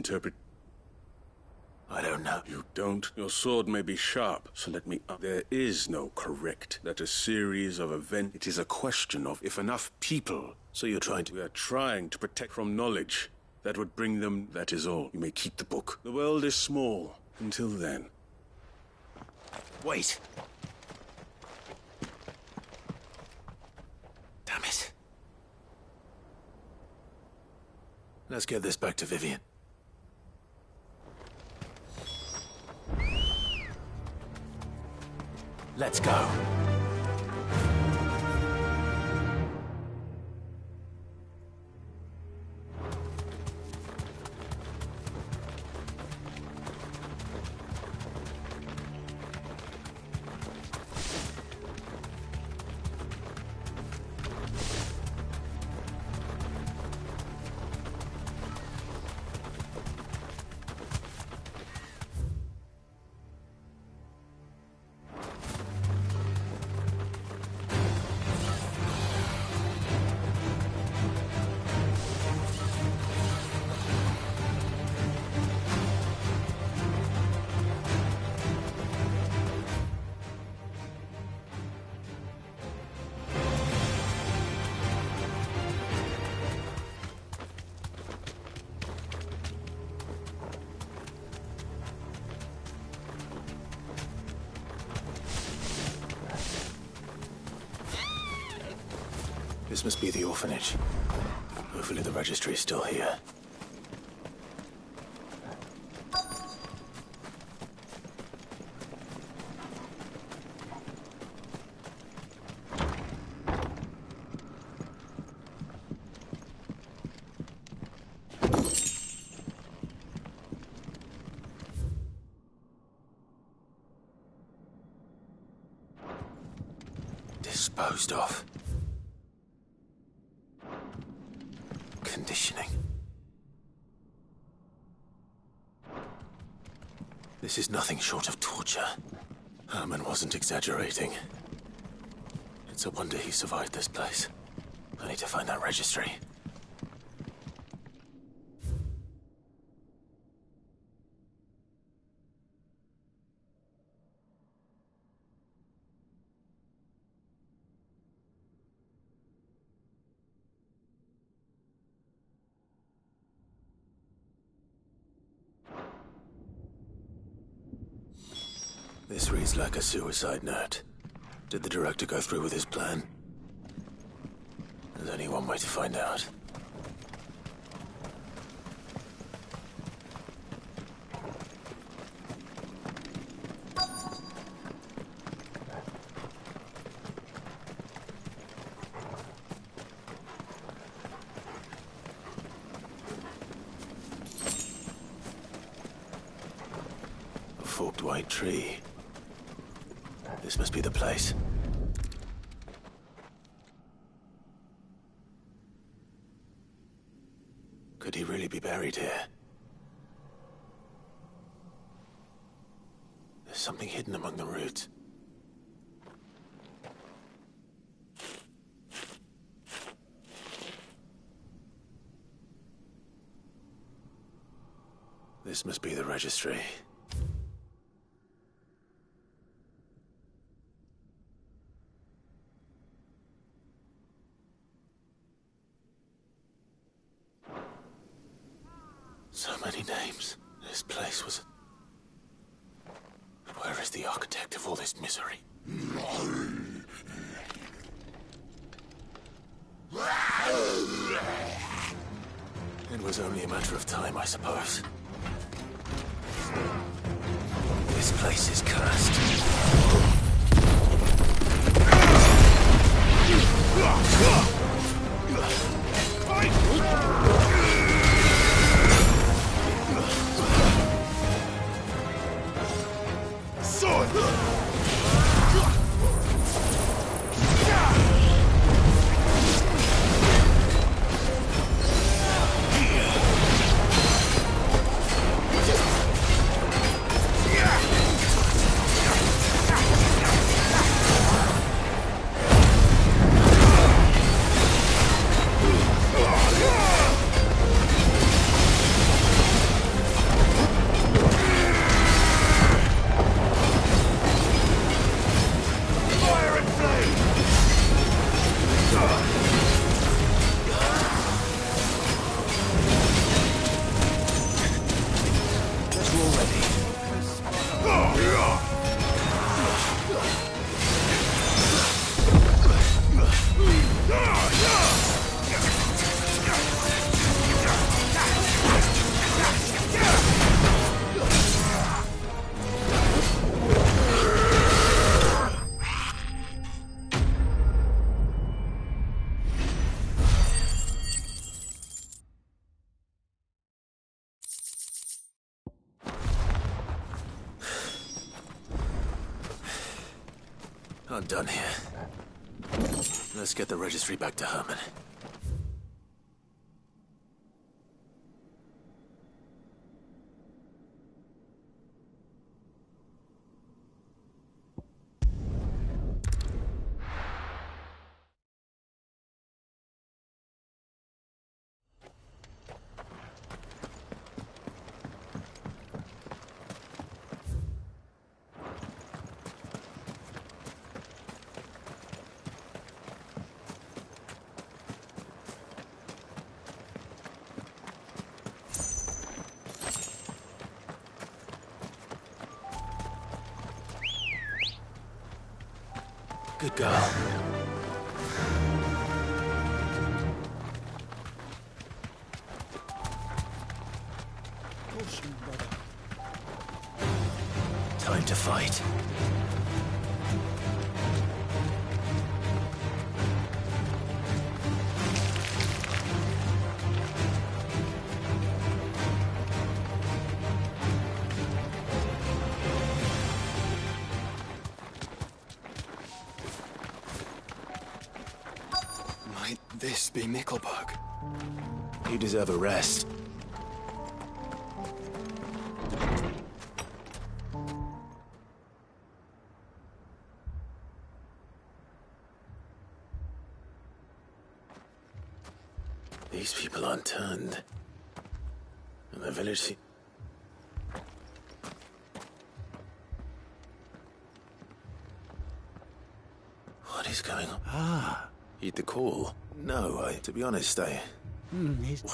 I don't know. You don't? Your sword may be sharp, so let me... There is no correct. That a series of events... It is a question of if enough people... So you're trying to... We are trying to protect from knowledge. That would bring them... That is all. You may keep the book. The world is small. Until then. Wait. Damn it. Let's get this back to Vivian. Let's go. This must be the orphanage. Hopefully the registry is still here. Disposed of. Conditioning. This is nothing short of torture. Herman wasn't exaggerating. It's a wonder he survived this place. I need to find that registry. This reads like a suicide note. Did the director go through with his plan? There's only one way to find out. A forked white tree. This must be the place. Could he really be buried here? There's something hidden among the roots. This must be the registry. So many names. This place was... But where is the architect of all this misery? It was only a matter of time, I suppose. This place is cursed. I'm done here. Let's get the registry back to Herman. Good girl. Time to fight. Might this be Mickelberg? You deserve a rest. These people aren't turned. And the village... What is going on? Ah. Heed the call. No, to be honest, What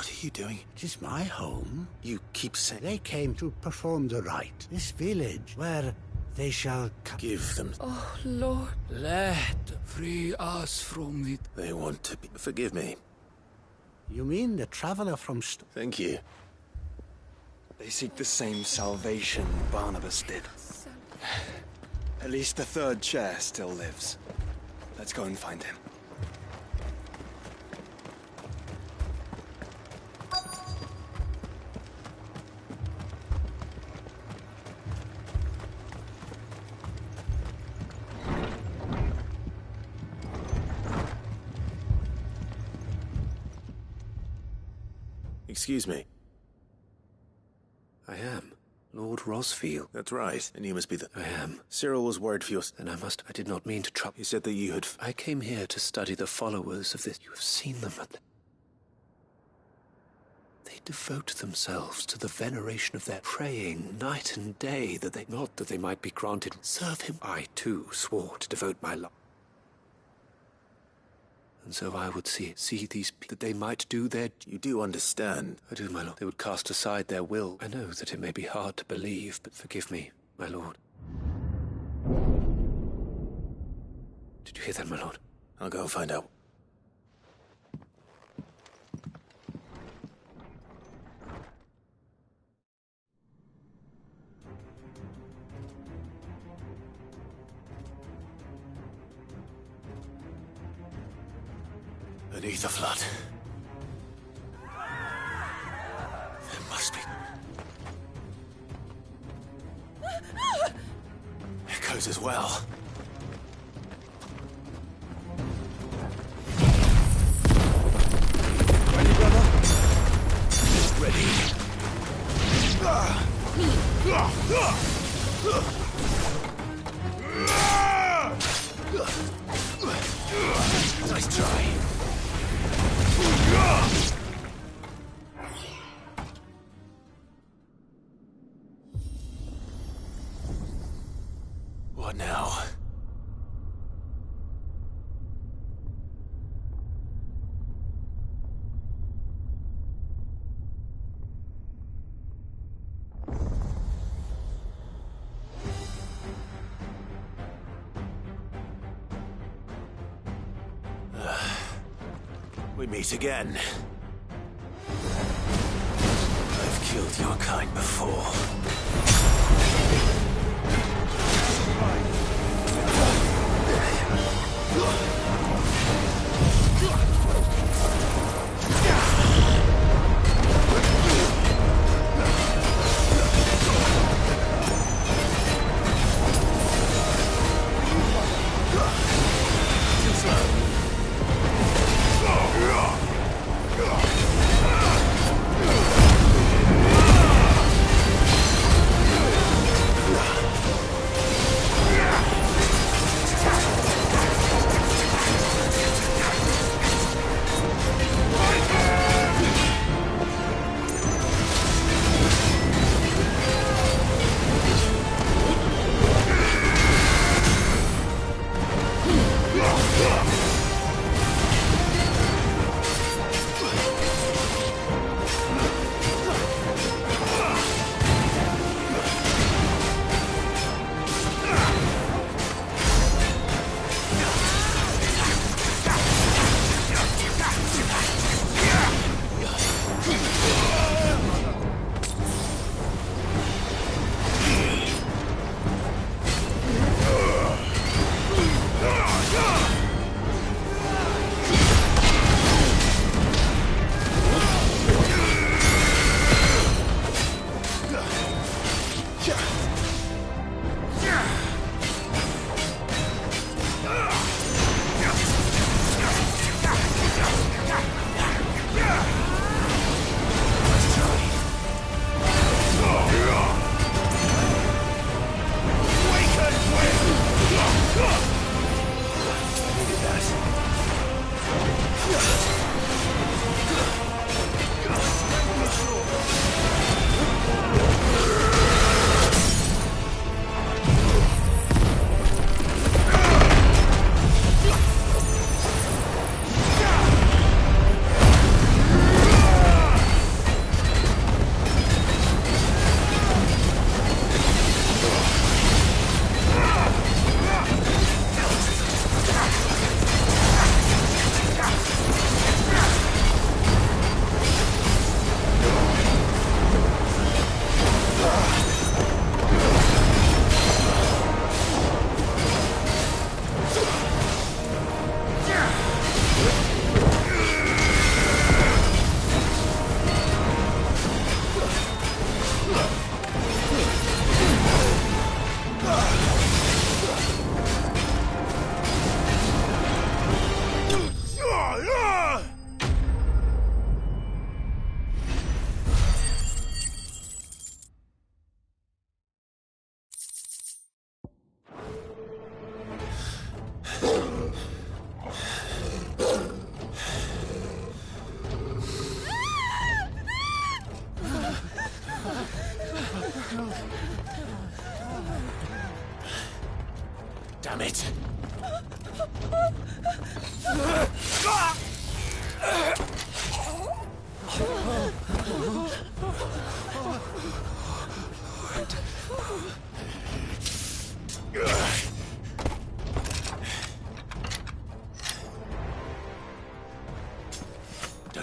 are you doing? It is my home. You keep saying... They came to perform the rite. This village, where they shall come. Give them... Oh, Lord. Let free us from it. They want to be... Forgive me. You mean the traveler from... Thank you. They seek the same salvation Barnabas did. At least the third chair still lives. Let's go and find him. Excuse me. I am. Lord Rosfield. That's right. And you must be the... I am. Cyril was worried for your... Then I did not mean to trouble. He said that you had... I came here to study the followers of this. You have seen them. They devote themselves to the veneration of their praying night and day, not that they might be granted serve him. I, too, swore to devote my life. And so I would see these people, that they might do their... You do understand? I do, my lord. They would cast aside their will. I know that it may be hard to believe, but forgive me, my lord. Did you hear that, my lord? I'll go and find out. Beneath the flood. There must be... Echoes as well. Ready, brother? Ready. Nice try. What now? We meet again. I've killed your kind before.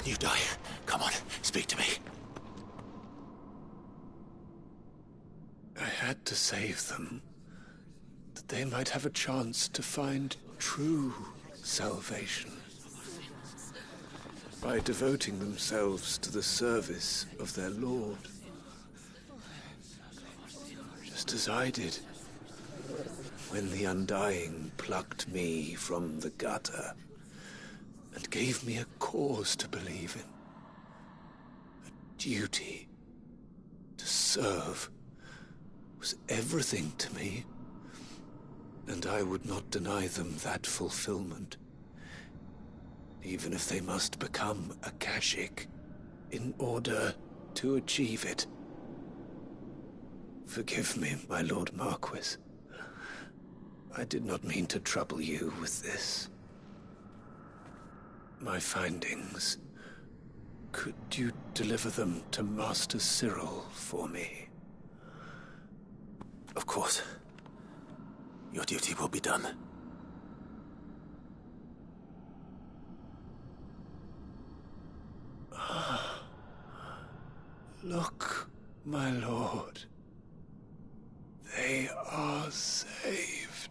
You die. Come on, speak to me. I had to save them, that they might have a chance to find true salvation by devoting themselves to the service of their Lord. Just as I did when the Undying plucked me from the gutter and gave me a cause to believe in. A duty to serve was everything to me, and I would not deny them that fulfillment, even if they must become a Kashyyyk in order to achieve it. Forgive me, my Lord Marquis. I did not mean to trouble you with this. My findings. Could you deliver them to Master Cyril for me? Of course. Your duty will be done. Look, my lord. They are saved.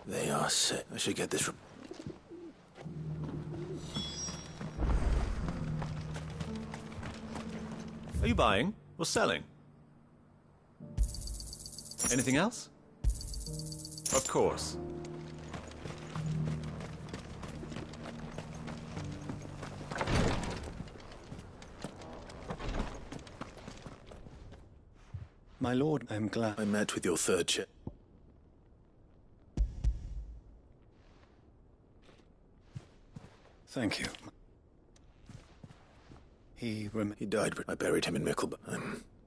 They are sick. I should get this. Are you buying or selling? Anything else? Of course. My lord, I'm glad. I met with your third chair. Thank you. He died, but I buried him in Mickleby.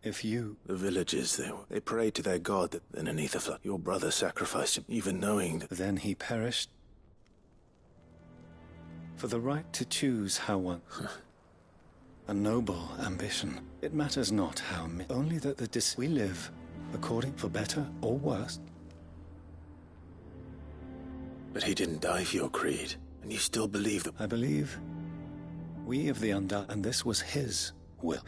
If you... The villagers, they prayed to their god, then an Aetherflood. Your brother sacrificed him, even knowing that... Then he perished? For the right to choose how one... A noble ambition. It matters not how... Only that we live, according for better or worse. But he didn't die for your creed, and you still believe that... I believe... We of the Undone, and this was his will.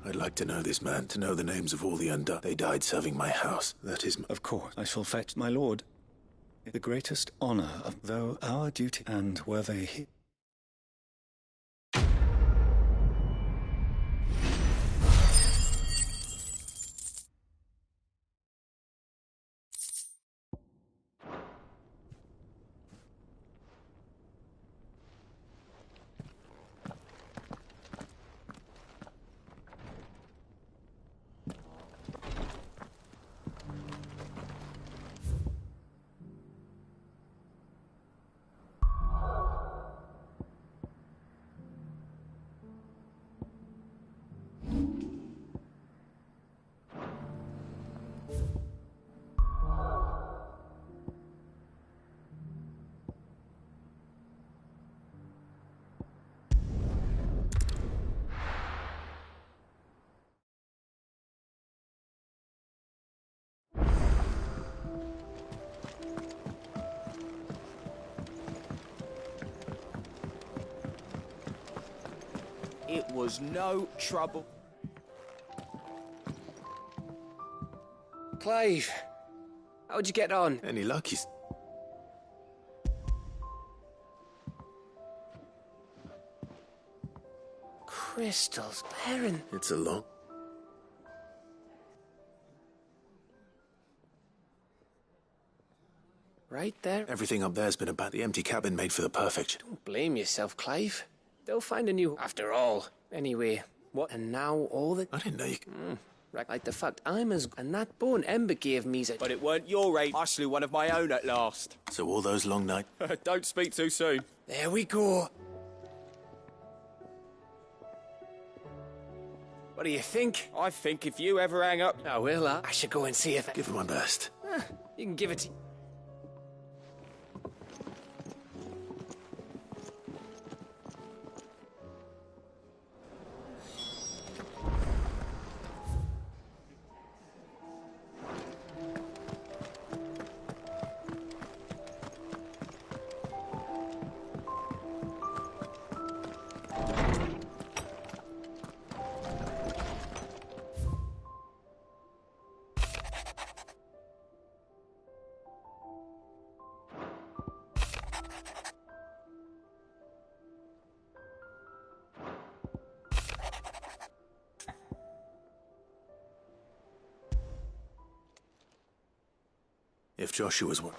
I'd like to know this man, to know the names of all the Undone. They died serving my house. That is... Of course, I shall fetch my lord. The greatest honor of, though our duty, and were they here. It was no trouble. Clive, how'd you get on? Any luck? He's... Crystals, Perrin. It's a long... Right there. Everything up there's been about the empty cabin made for the perfect. Don't blame yourself, Clive. They'll find a new... After all. Anyway, what? And now all the... I didn't know you... Right, like the fact I'm as... And that bone Ember gave me's a... But it weren't your aid. I slew one of my own at last. So all those long nights... Don't speak too soon. There we go. What do you think? I think if you ever hang up... I will, I should go and see if... Give it my best. You can give it to... If Joshua's one...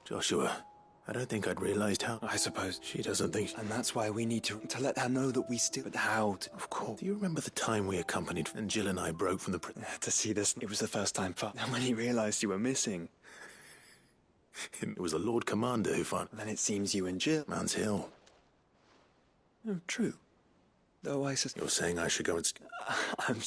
Joshua, I don't think I'd realized how... I suppose. She doesn't think... And that's why we need to let her know that we still... But how to... Of course. Do you remember the time we accompanied and Jill and I broke from the... To see this, it was the first time for... And when he realized you were missing... It was the Lord Commander who found... And then it seems you and Jill... Man's Hill. Oh, true. Though I suspect... You're saying I should go and... I'm...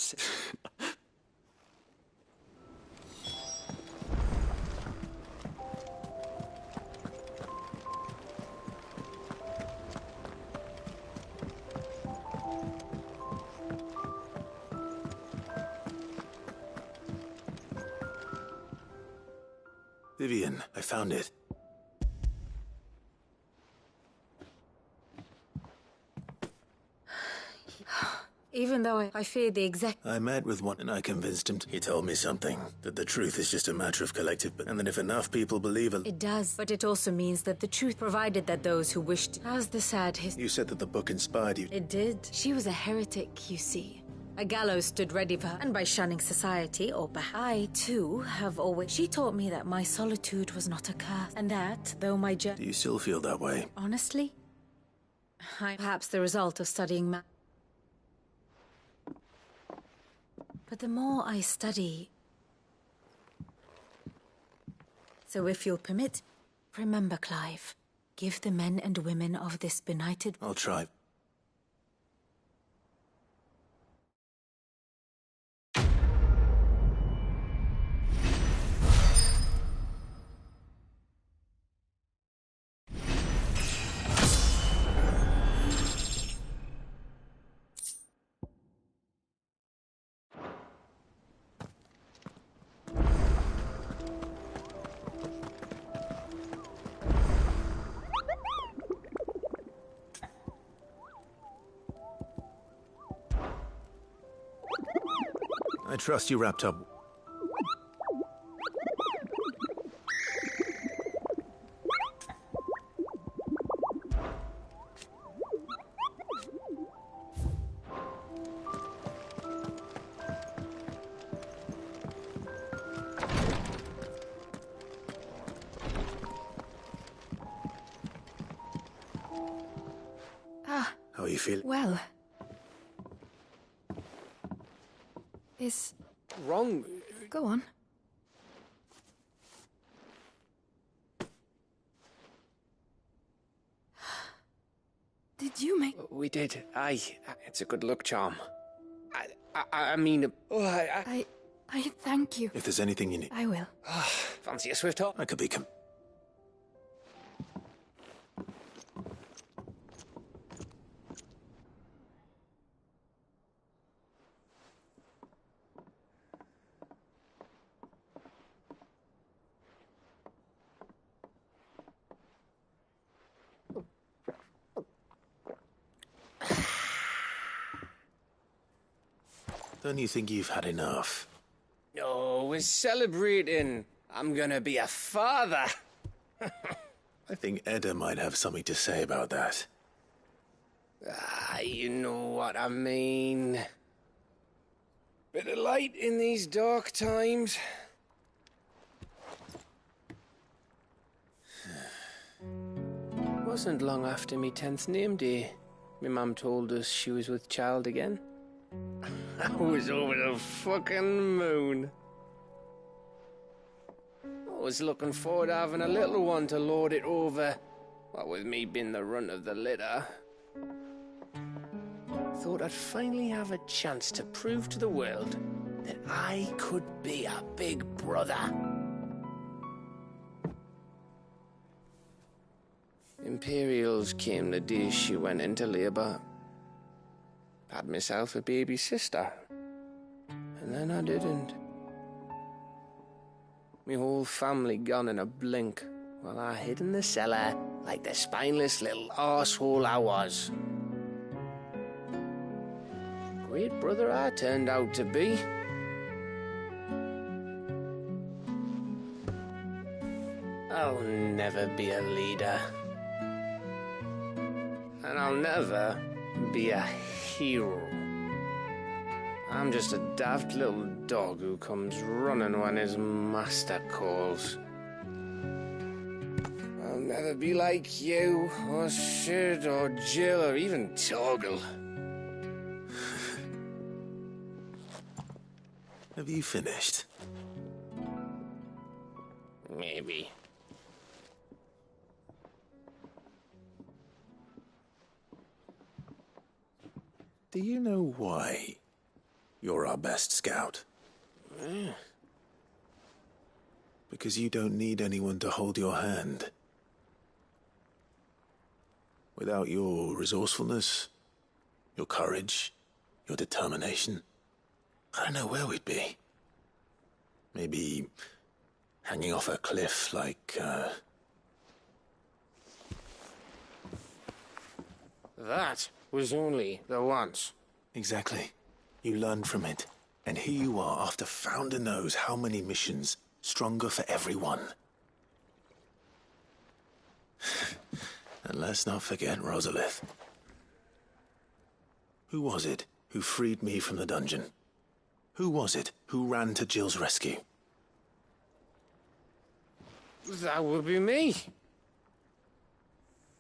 Vivian, I found it. Even though I feared the exact... I met with one and I convinced him. He told me something, that the truth is just a matter of collective... And that if enough people believe it... It does, but it also means that the truth provided that those who wished... As the sad history... You said that the book inspired you. It did. She was a heretic, you see. A gallows stood ready for her, and by shunning society, or perhaps I, too, have always... She taught me that my solitude was not a curse, and that, though my journey... Do you still feel that way? Honestly? Perhaps the result of studying But the more I study... So if you'll permit, remember, Clive, give the men and women of this benighted... I'll try. I trust you wrapped up. How are you feeling? Well... Is... Wrong. Go on. Did you make... We did. Aye. It's a good luck charm. I mean... I thank you. If there's anything you need... I will. Fancy a swift hop? I could be... Don't you think you've had enough? Oh, we're celebrating. I'm gonna be a father. I think Edda might have something to say about that. You know what I mean. Bit of light in these dark times. Wasn't long after me 10th name day. My mum told us she was with child again. I was over the fucking moon. I was looking forward to having a little one to lord it over. What with me being the runt of the litter. Thought I'd finally have a chance to prove to the world that I could be a big brother. Imperials came the day she went into labour. Had myself a baby sister. And then I didn't. My whole family gone in a blink, while I hid in the cellar like the spineless little arsehole I was. Great brother I turned out to be. I'll never be a leader. And I'll never be a hero. I'm just a daft little dog who comes running when his master calls. I'll never be like you, or Sid, or Jill, or even Torgal. Have you finished? Maybe. Do you know why you're our best scout? Because you don't need anyone to hold your hand. Without your resourcefulness, your courage, your determination, I don't know where we'd be. Maybe hanging off a cliff like, That was only the once. Exactly. You learned from it. And here you are, after Founder knows how many missions, stronger for everyone. And let's not forget Rosalith. Who was it who freed me from the dungeon? Who was it who ran to Jill's rescue? That would be me.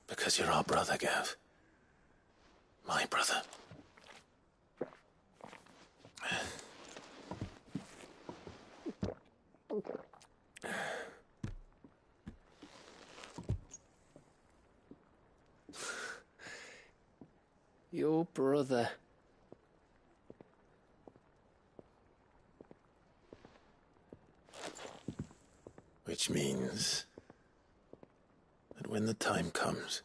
Because you're our brother, Gav. My brother. Your brother. Which means that when the time comes,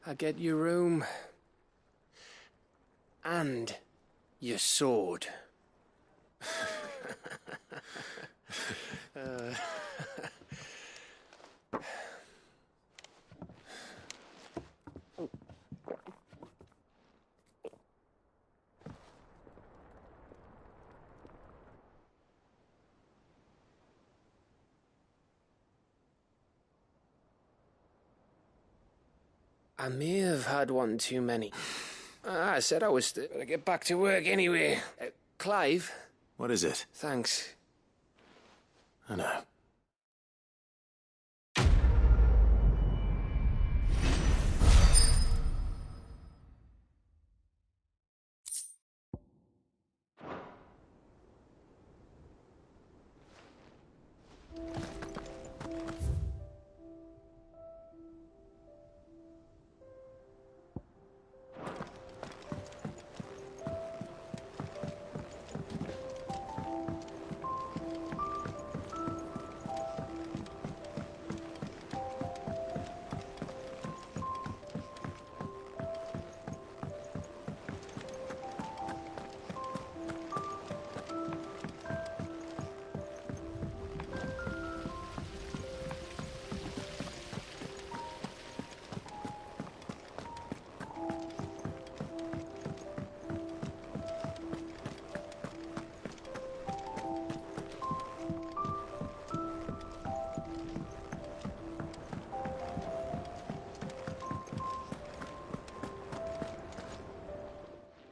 I get your room. And your sword. I may have had one too many. I said I was gonna get back to work anyway. Clive? What is it? Thanks. I know.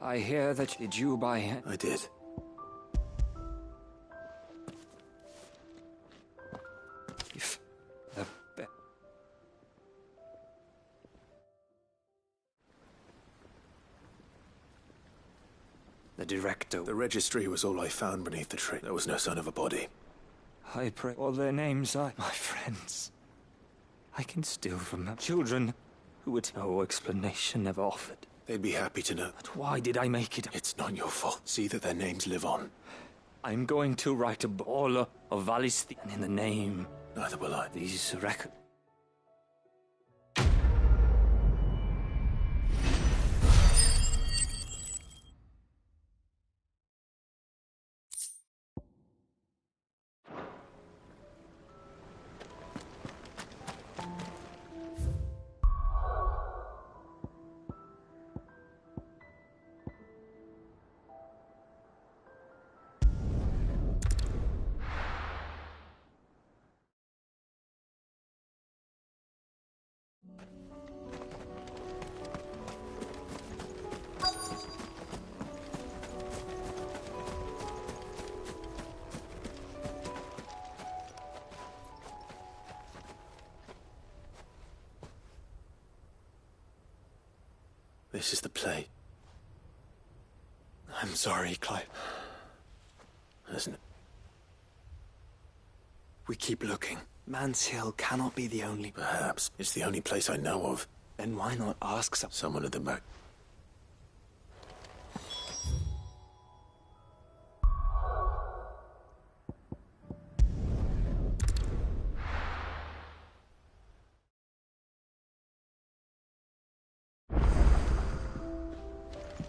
I hear that did you buy... I did. If the... The director... The registry was all I found beneath the tree. There was no sign of a body. I pray all their names are my friends. I can still remember children who would no explanation ever offered. They'd be happy to know. But why did I make it? It's not your fault. See that their names live on. I'm going to write a ball of Valisthi, and in the name... Neither will I. These records... This is the plate. I'm sorry, Clive. Isn't it? We keep looking. Man's Hill cannot be the only... Perhaps. It's the only place I know of. Then why not ask someone at the back?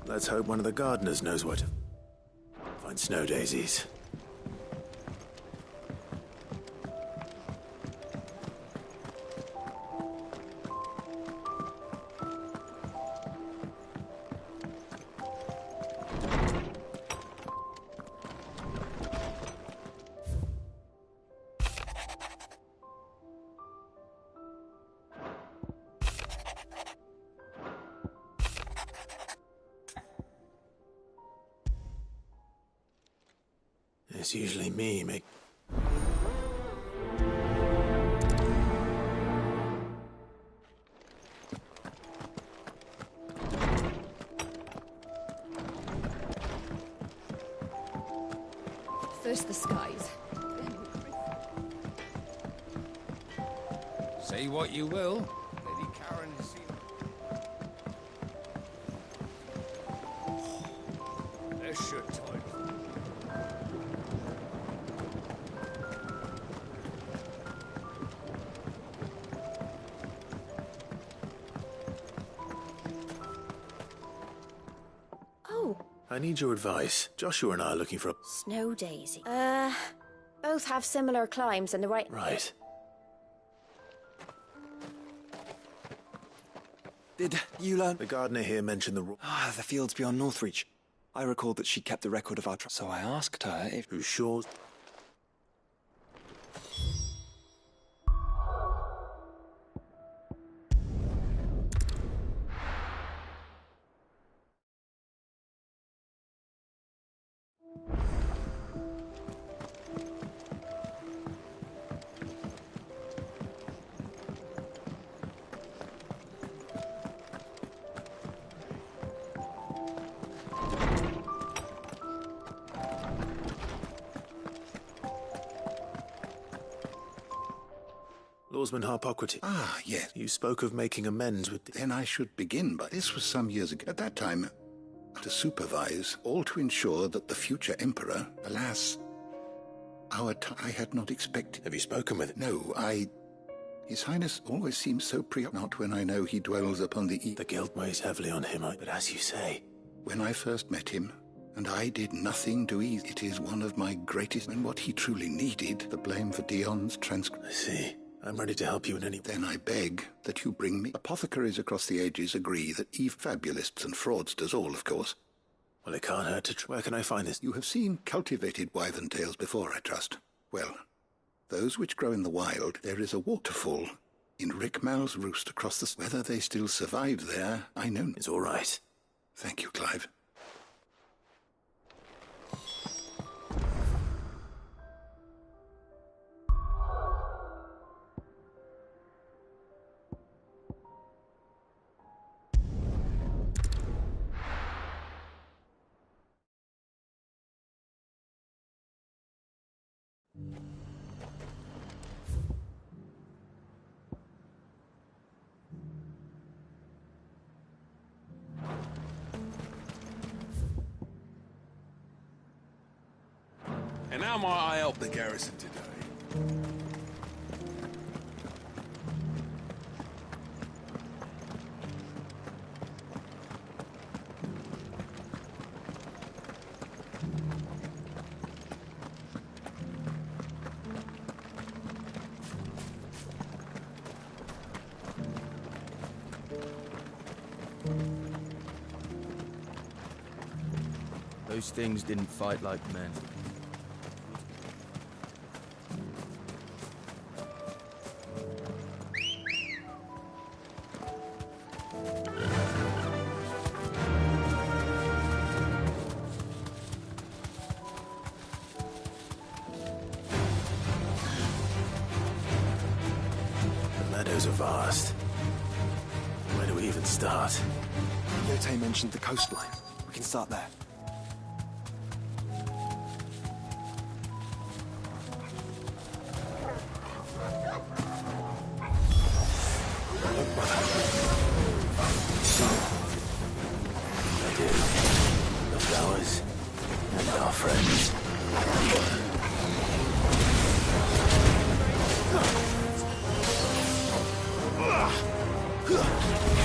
Let's hope one of the gardeners knows where to find snow daisies. It's usually me, Mick. First the skies. Say what you will, Lady Karen has seen... Their shirt time. I need your advice. Joshua and I are looking for a... Snow daisy. Both have similar climbs and the right... Right. Did you learn... The gardener here mentioned the... the fields beyond Northreach. I recalled that she kept the record of our... So I asked her if... Who's sure... Lawsman Harpocrates. Ah, yes. You spoke of making amends with... Then I should begin, but this was some years ago. At that time, to supervise, all to ensure that the future emperor, alas, I had not expected... Have you spoken with him? No, His Highness always seems so not when I know he dwells upon the... The guilt weighs heavily on him, but as you say... When I first met him, and I did nothing to ease, it is one of my greatest... And what he truly needed, the blame for Dion's transgression. I see. I'm ready to help you in any... Then I beg that you bring me... Apothecaries across the ages agree that fabulists and fraudsters all, of course. Well, it can't hurt to... Where can I find this? You have seen cultivated wyvern tails before, I trust. Well, those which grow in the wild, there is a waterfall in Rickmal's roost across the... Whether they still survive there, I know... It's all right. Thank you, Clive. And how might I help the garrison today? Those things didn't fight like men. The meadows are vast. Where do we even start? Yote mentioned the coastline. We can start there. The flowers and our friends.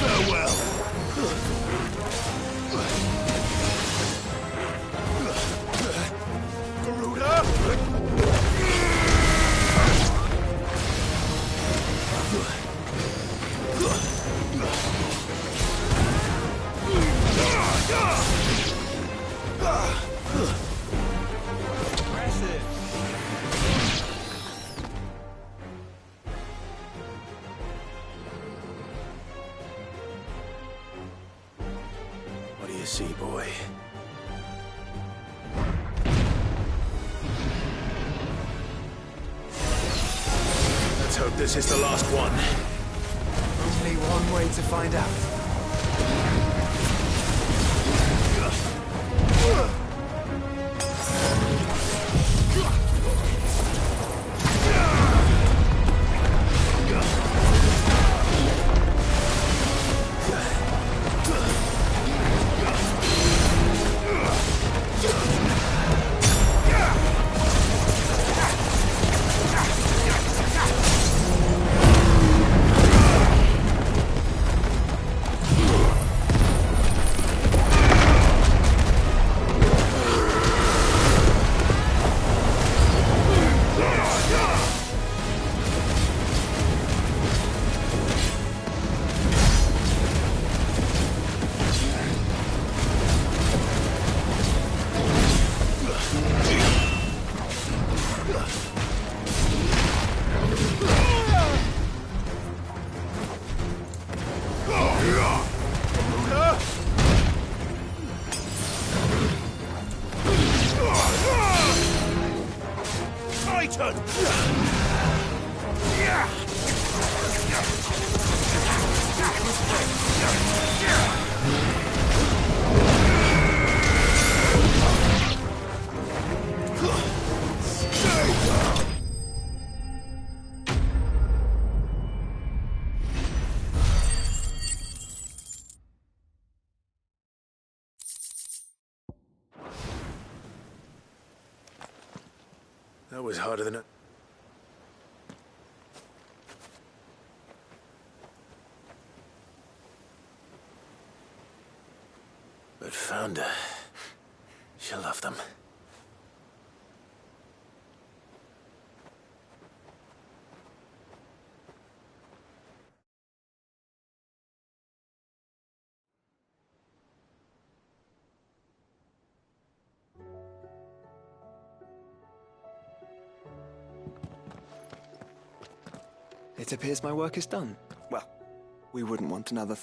Farewell. What do you see, boy? Let's hope this is the last one. Only one way to find out. That was harder than it. But found her. She'll love them. It appears my work is done. Well, we wouldn't want another